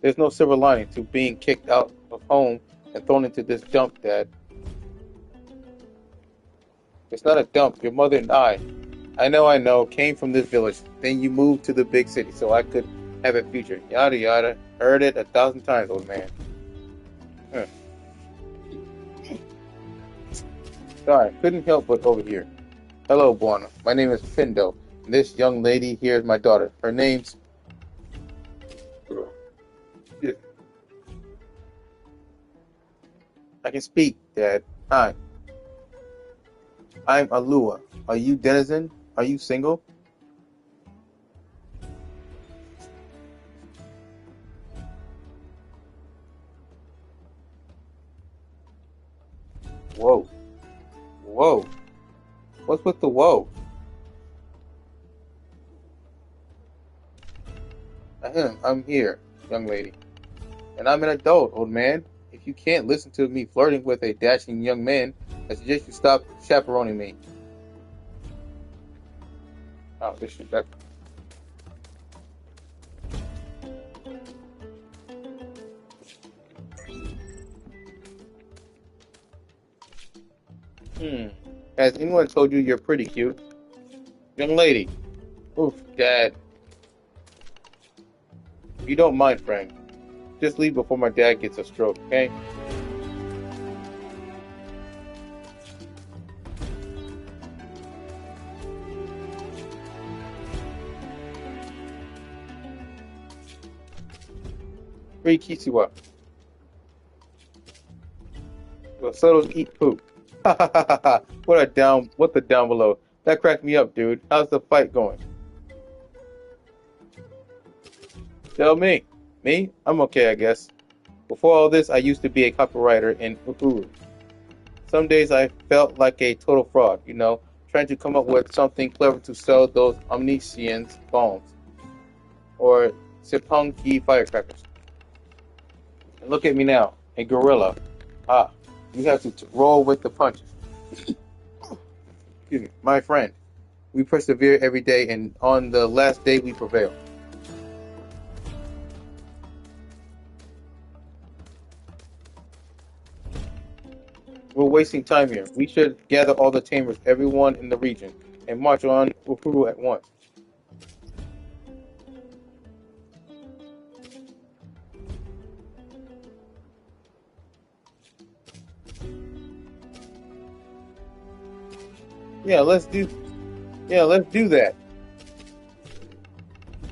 There's no silver lining to being kicked out of home and thrown into this dump, Dad. It's not a dump. Your mother and I know, came from this village. Then you moved to the big city so I could have a future. Yada yada. Heard it 1,000 times, old man. Huh. Sorry, couldn't help but overhear. Hello, Buana. My name is Findo. And this young lady here is my daughter. Her name's... I can speak, Dad. Hi. I'm Alua. Are you denizen? Are you single? Whoa. Whoa. What's with the whoa? I'm here, young lady. And I'm an adult, old man. If you can't listen to me flirting with a dashing young man, I suggest you stop chaperoning me. Oh, this shit, that... Has anyone told you you're pretty cute? Young lady. Oof, Dad. If you don't mind, Frank, just leave before my dad gets a stroke, okay? Free Kisiwa. Belsoto's eat poop. Ha ha ha ha ha. What the down below. That cracked me up, dude. How's the fight going? Tell me. Me? I'm okay, I guess. Before all this, I used to be a copywriter in GOOOOO. Some days I felt like a total fraud, trying to come up with something clever to sell those omniscience bombs or Sipunki firecrackers. And look at me now, a gorilla. Ah, you have to roll with the punches. Excuse me, my friend. We persevere every day, and on the last day we prevail. We're wasting time here. We should gather all the tamers, everyone in the region, and march on GOOOOO at once. Yeah, let's do. Yeah, let's do that.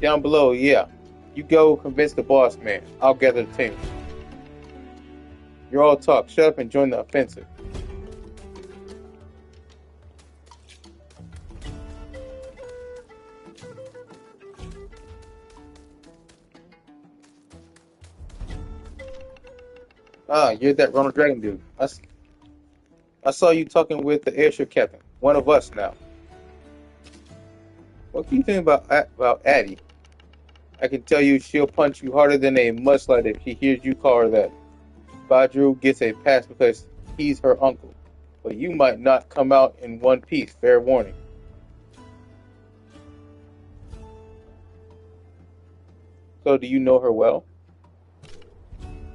Down below, yeah. You go convince the boss man. I'll gather the tamers. You're all talk. Shut up and join the offensive. Ah, you're that Ronald Dragon dude. I saw you talking with the airship captain. One of us now. What can you think about Addie? I can tell you she'll punch you harder than a mudslide if she hears you call her that. Badru gets a pass because he's her uncle. But you might not come out in one piece, fair warning. So do you know her well?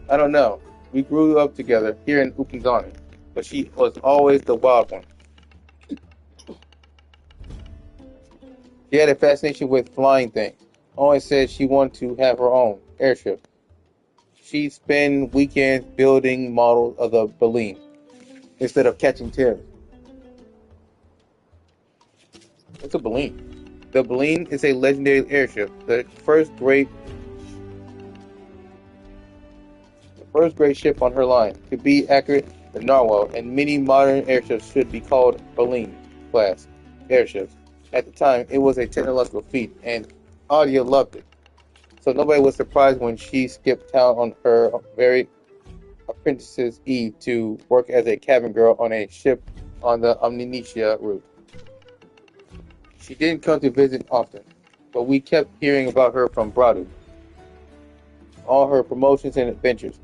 I don't know. We grew up together here in Upinzani, but she was always the wild one. She had a fascination with flying things. Always said she wanted to have her own airship. She'd spend weekends building models of the balloon instead of catching terrorists. What's a balloon? The balloon is a legendary airship, the first great ship on her line. To be accurate, the Narwhal and many modern airships should be called balloon class airships. At the time, it was a technological feat, and Audia loved it. So nobody was surprised when she skipped town on her very apprentice's Eve to work as a cabin girl on a ship on the Omninesia route. She didn't come to visit often, but we kept hearing about her from Bradu, all her promotions and adventures.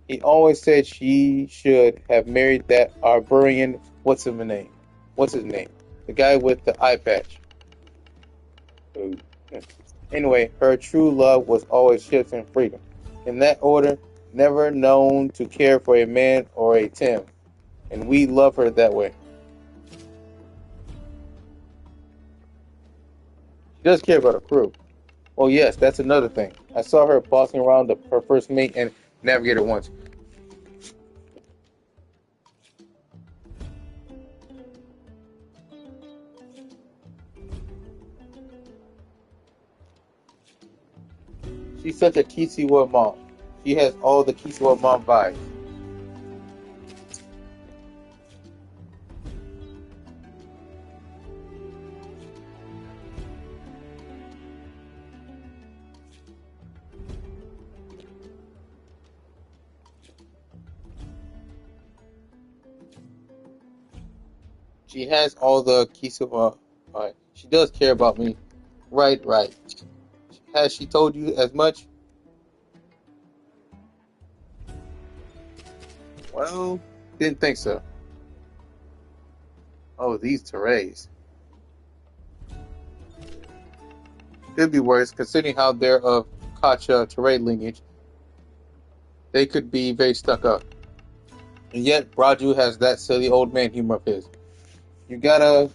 He always said she should have married that Arborian. What's his name? The guy with the eye patch. Ooh. Anyway, her true love was always ships and freedom. In that order, never known to care for a man or a Tim. And we love her that way. She does care about her crew. Oh yes, that's another thing. I saw her bossing around her first mate and navigator once. She's such a Kisiwa mom. She has all the Kisiwa mom vibes. She has all the Kisiwa. She does care about me. Right, right. Has she told you as much? Well, didn't think so. Oh, these Terrays. Could be worse, considering how they're of Kacha Teray lineage. They could be very stuck up. And yet, Raju has that silly old man humor of his. You gotta,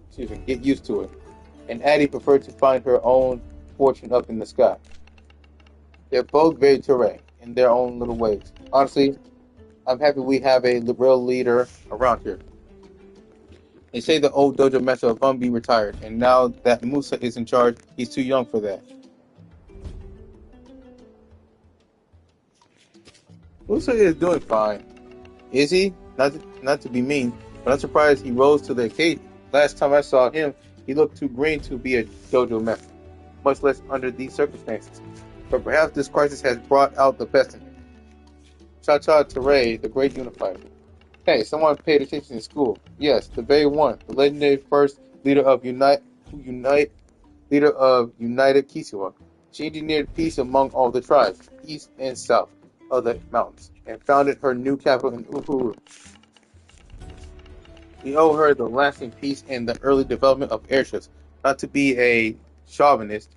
excuse me, get used to it. And Addie preferred to find her own fortune up in the sky. They're both very Teray in their own little ways. Honestly, I'm happy we have a real leader around here. They say the old dojo master of Bumby retired, and now that Musa is in charge, he's too young for that. Musa is doing fine. Is he? Not to be mean, but I'm surprised he rose to the occasion. Last time I saw him, he looked too green to be a dojo master, much less under these circumstances. But perhaps this crisis has brought out the best in him. Cha-Cha Teray, the great unifier. Hey, someone paid attention in school. Yes, the very one, the legendary first leader of leader of United Kisiwa. She engineered peace among all the tribes, east and south of the mountains, and founded her new capital in Uhuru. We owe her the lasting peace and the early development of airships. Not to be a chauvinist,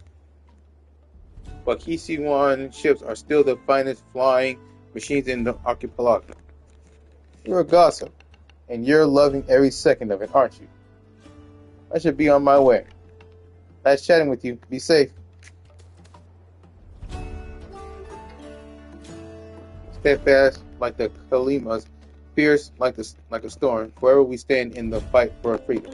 but Kisiwan ships are still the finest flying machines in the archipelago. You're a gossip, and you're loving every second of it, aren't you? I should be on my way. Nice chatting with you. Be safe. Steadfast like the Kalimas, fierce like a storm, wherever we stand in the fight for freedom.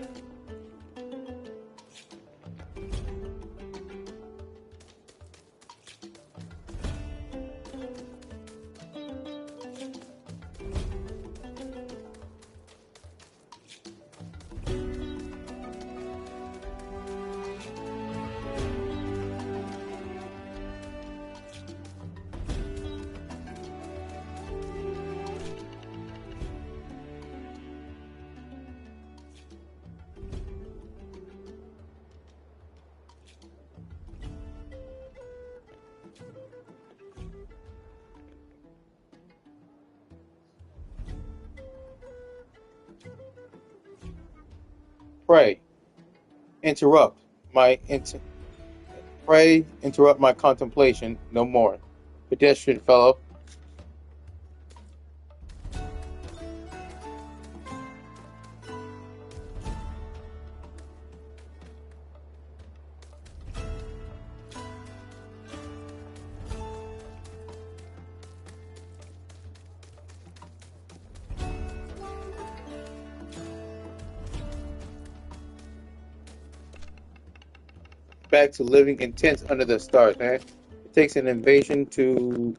Pray, interrupt my int- pray, interrupt my contemplation no more. Pedestrian fellow, back to living in tents under the stars, man. It takes an invasion to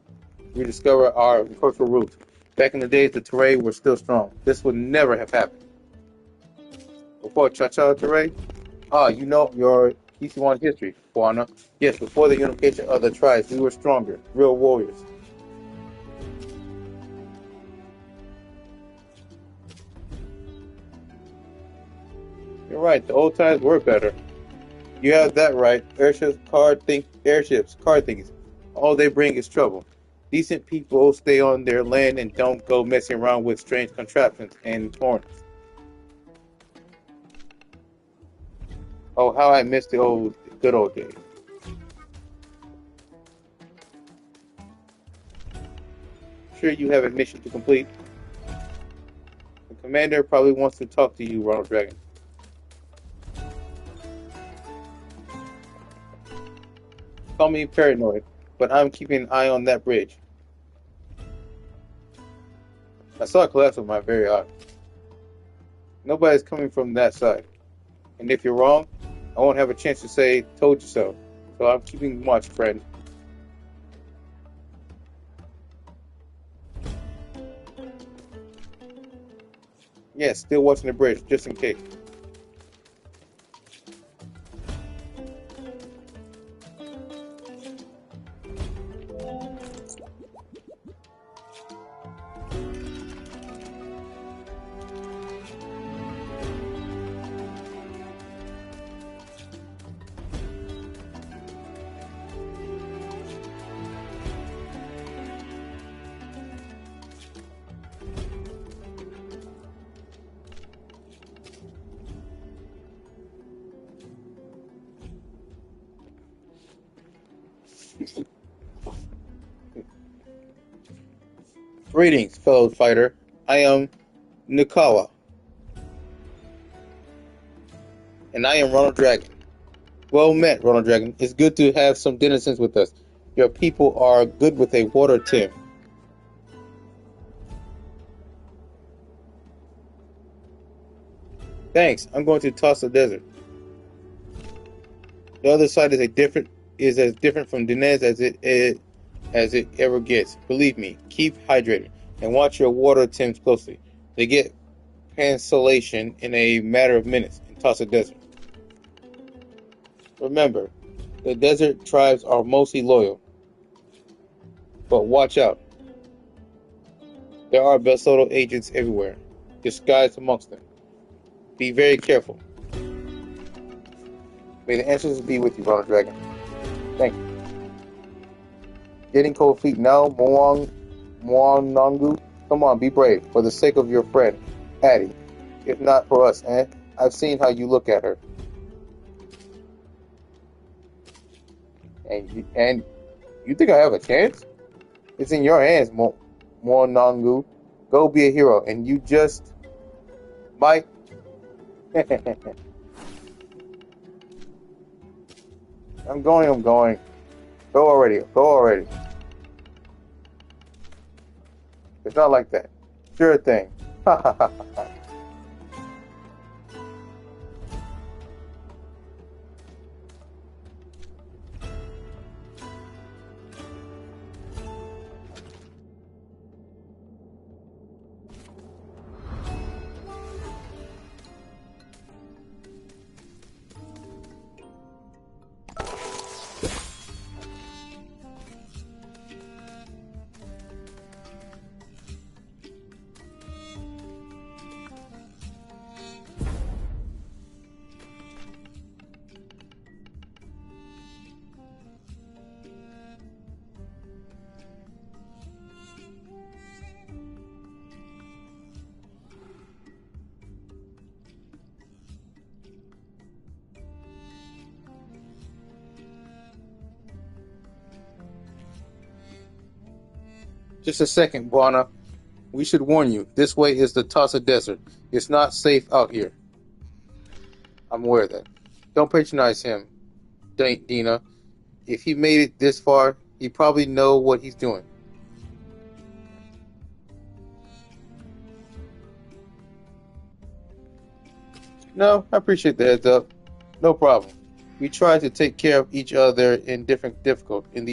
rediscover our cultural roots. Back in the days, the Teray were still strong. This would never have happened. Before Cha-Cha Teray, you know your Kisiwan history, Juana. Yes, before the unification of the tribes, we were stronger, real warriors. You're right, the old times were better. You have that right. Airships, card thingies. All they bring is trouble. Decent people stay on their land and don't go messing around with strange contraptions and torrents. Oh, how I missed the good old days. Sure, you have a mission to complete. The commander probably wants to talk to you, Ronald Dragon. Call me paranoid, but I'm keeping an eye on that bridge. I saw it collapse with my very eyes. Nobody's coming from that side. And if you're wrong, I won't have a chance to say, told you so. So I'm keeping watch, friend. Yes, still watching the bridge, just in case. Greetings, fellow fighter. I am Nikawa, and I am Ronald Dragon. Well met, Ronald Dragon. It's good to have some denizens with us. Your people are good with a water Tim. Thanks. I'm going to toss the desert. The other side is as different from Dinez as it ever gets. Believe me. Keep hydrated and watch your water Tims closely. They get cancellation in a matter of minutes in Tossa Desert. Remember, the desert tribes are mostly loyal. But watch out. There are Belsoto agents everywhere, disguised amongst them. Be very careful. May the answers be with you, Ronald Dragon. Thank you. Getting cold feet now, Moanangu. Come on, be brave, for the sake of your friend, Addie. If not for us, eh? I've seen how you look at her. And you think I have a chance? It's in your hands, Moanangu. Go be a hero, and you just might. I'm going. Go already. It's not like that. Sure thing. Ha ha ha ha. Just a second, Buana. We should warn you. This way is the Tossa Desert. It's not safe out here. I'm aware of that. Don't patronize him, Dina. If he made it this far, he probably know what he's doing. No, I appreciate the heads up. No problem. We try to take care of each other in these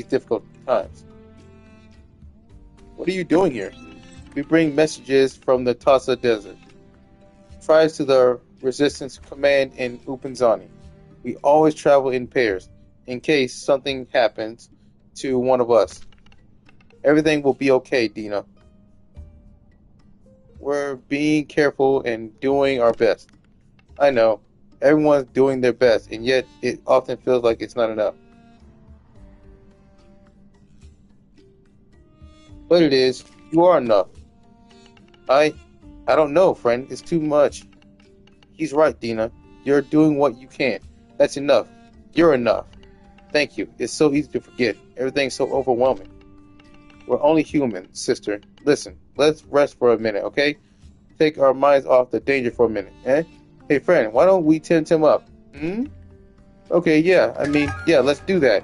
difficult times. What are you doing here? We bring messages from the Tossa Desert. Tries to the Resistance Command in Upinzani. We always travel in pairs, in case something happens to one of us. Everything will be okay, Dina. We're being careful and doing our best. I know, everyone's doing their best, and yet it often feels like it's not enough. But it is. You are enough. I don't know, friend. It's too much. He's right, Dina. You're doing what you can. That's enough. You're enough. Thank you. It's so easy to forget. Everything's so overwhelming. We're only human, sister. Listen, let's rest for a minute, okay? Take our minds off the danger for a minute, eh? Hey, friend, why don't we Temtem up? Hmm? Okay, yeah, yeah, let's do that.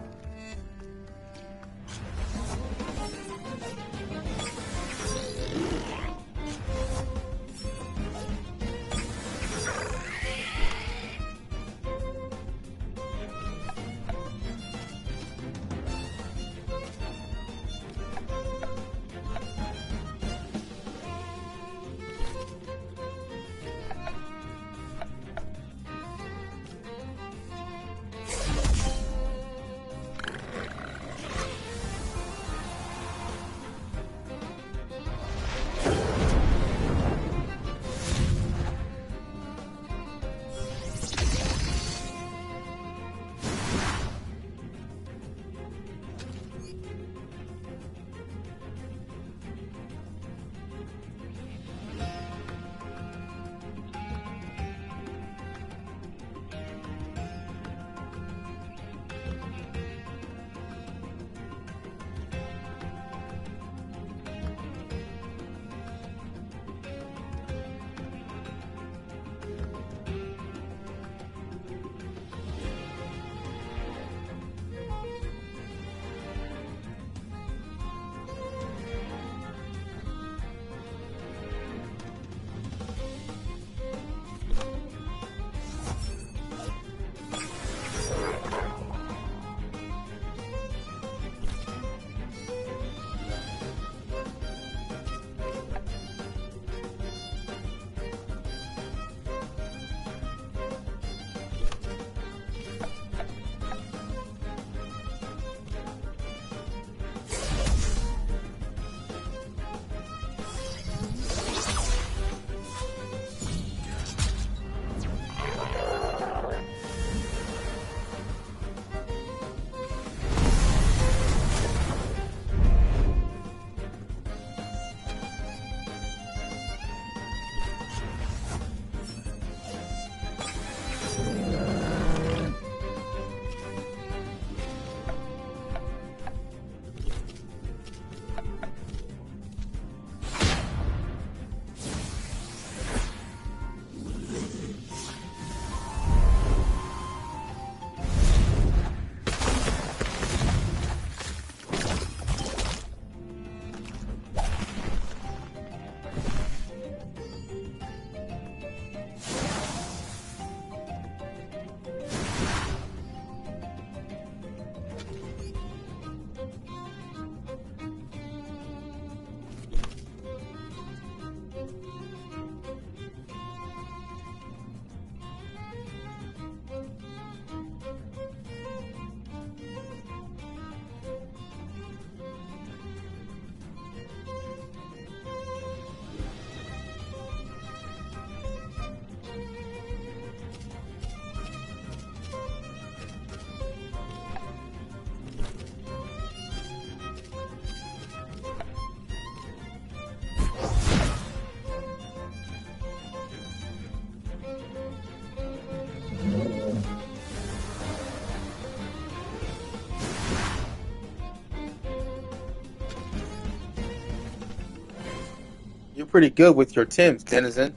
You're pretty good with your Tims, Denizen.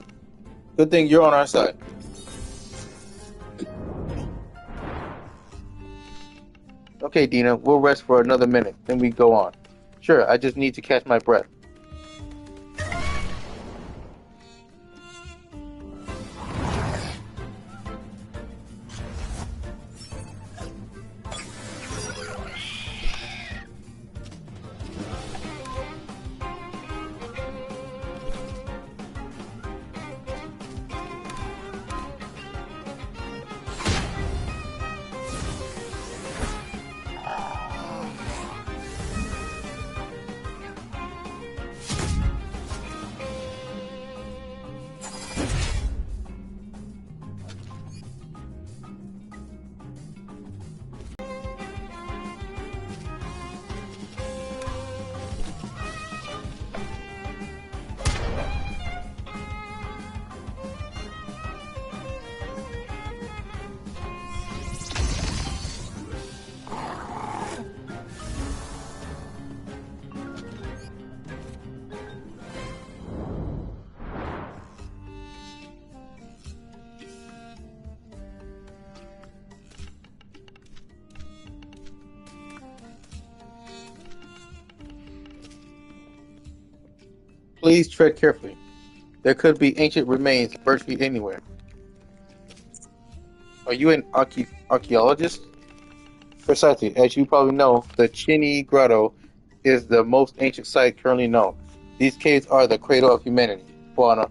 Good thing you're on our side. Okay, Dina, we'll rest for another minute, then we go on. Sure, I just need to catch my breath. Please tread carefully. There could be ancient remains virtually anywhere. Are you an archaeologist? Precisely. As you probably know, the Chini Grotto is the most ancient site currently known. These caves are the cradle of humanity. Fauna.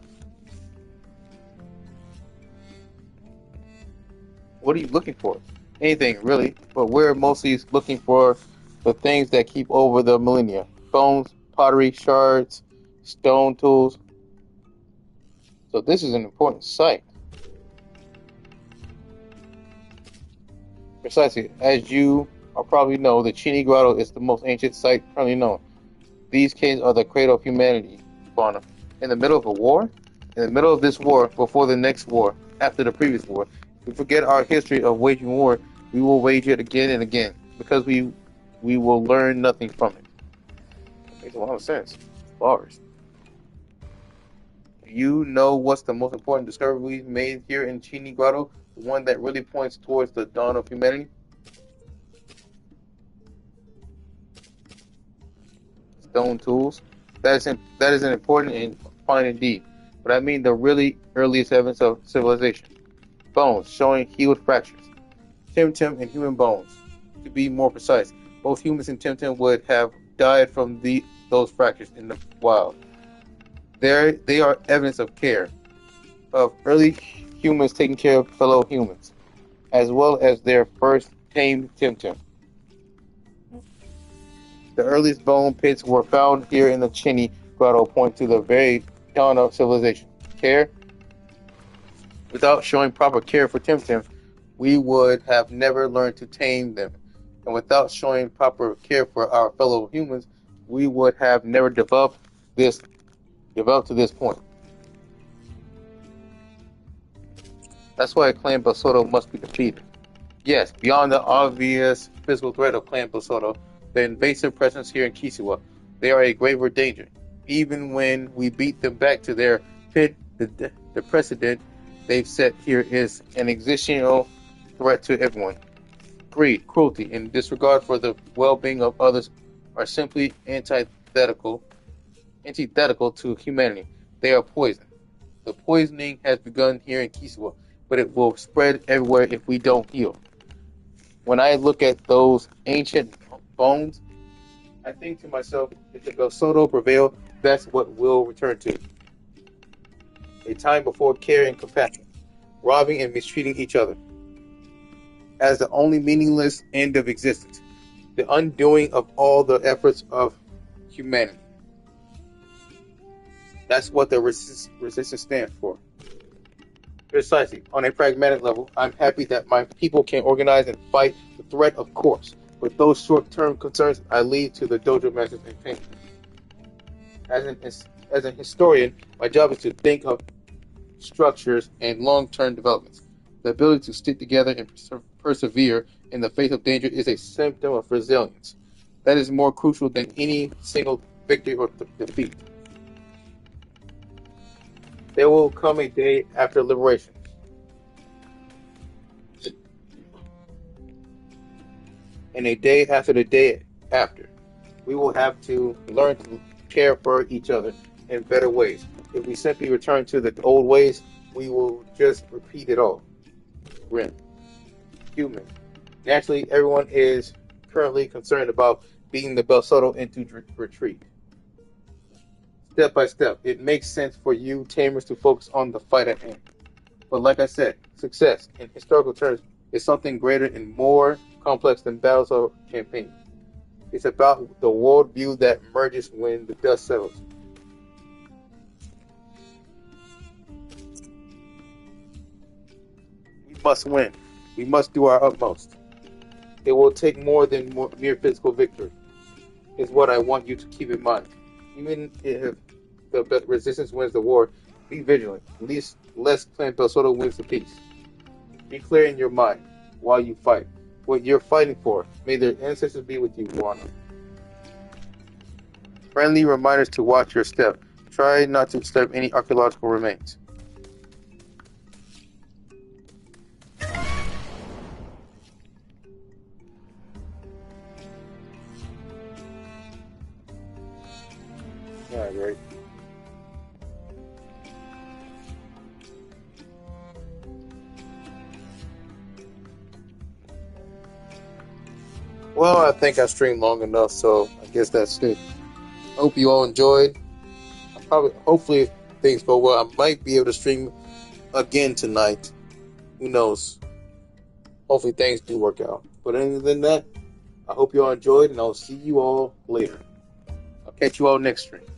What are you looking for? Anything, really, but we're mostly looking for the things that keep over the millennia. Bones, pottery, shards, stone tools. So this is an important site. Precisely. As you probably know, the Chini Grotto is the most ancient site currently known. These caves are the cradle of humanity, Fauna. In the middle of a war? In the middle of this war, before the next war, after the previous war, if we forget our history of waging war, we will wage it again and again, because we will learn nothing from it. Makes a lot of sense. Bars. Do you know what's the most important discovery we've made here in Chini Grotto? The one that really points towards the dawn of humanity? Stone tools. That is an important and fine indeed. But I mean the really earliest evidence of civilization. Bones showing healed fractures. Temtem and human bones. To be more precise, both humans and Temtem would have died from those fractures in the wild. They are evidence of care, of early humans taking care of fellow humans, as well as their first tamed Temtem. The earliest bone pits were found here in the Chini Grotto, point to the very dawn of civilization. Care? Without showing proper care for Temtem, we would have never learned to tame them. And without showing proper care for our fellow humans, we would have never developed to this point. That's why Clan Belsoto must be defeated. Yes, beyond the obvious physical threat of Clan Belsoto, the invasive presence here in Kisiwa, they are a graver danger. Even when we beat them back to their pit, the precedent they've set here is an existential threat to everyone. Greed, cruelty, and disregard for the well-being of others are simply antithetical to humanity. They are poison. The poisoning has begun here in Kisiwa, but it will spread everywhere if we don't heal. When I look at those ancient bones, I think to myself, if the Belsoto prevail, that's what we'll return to. A time before care and compassion, robbing and mistreating each other, as the only meaningless end of existence, the undoing of all the efforts of humanity. That's what the resistance stands for. Precisely. On a pragmatic level, I'm happy that my people can organize and fight the threat, of course. But those short-term concerns I leave to the dojo masters and painters. As an historian, my job is to think of structures and long-term developments. The ability to stick together and persevere in the face of danger is a symptom of resilience. That is more crucial than any single victory or defeat. There will come a day after liberation. And a day after the day after. We will have to learn to care for each other in better ways. If we simply return to the old ways, we will just repeat it all. Grim. Human. Naturally, everyone is currently concerned about beating the Belsoto into retreat. Step by step, it makes sense for you tamers to focus on the fight at hand. But like I said, success, in historical terms, is something greater and more complex than battles or campaigns. It's about the worldview that emerges when the dust settles. We must win. We must do our utmost. It will take more than mere physical victory, is what I want you to keep in mind. Even if the resistance wins the war, be vigilant. At least lest Clan Belsoto wins the peace. Be clear in your mind while you fight. What you're fighting for. May their ancestors be with you, Ronald. Friendly reminders to watch your step. Try not to disturb any archaeological remains. Yeah, great. Well, I think I streamed long enough, so I guess that's it. Hope you all enjoyed. Hopefully, things go well. I might be able to stream again tonight. Who knows? Hopefully, things do work out. But other than that, I hope you all enjoyed, and I'll see you all later. I'll catch you all next stream.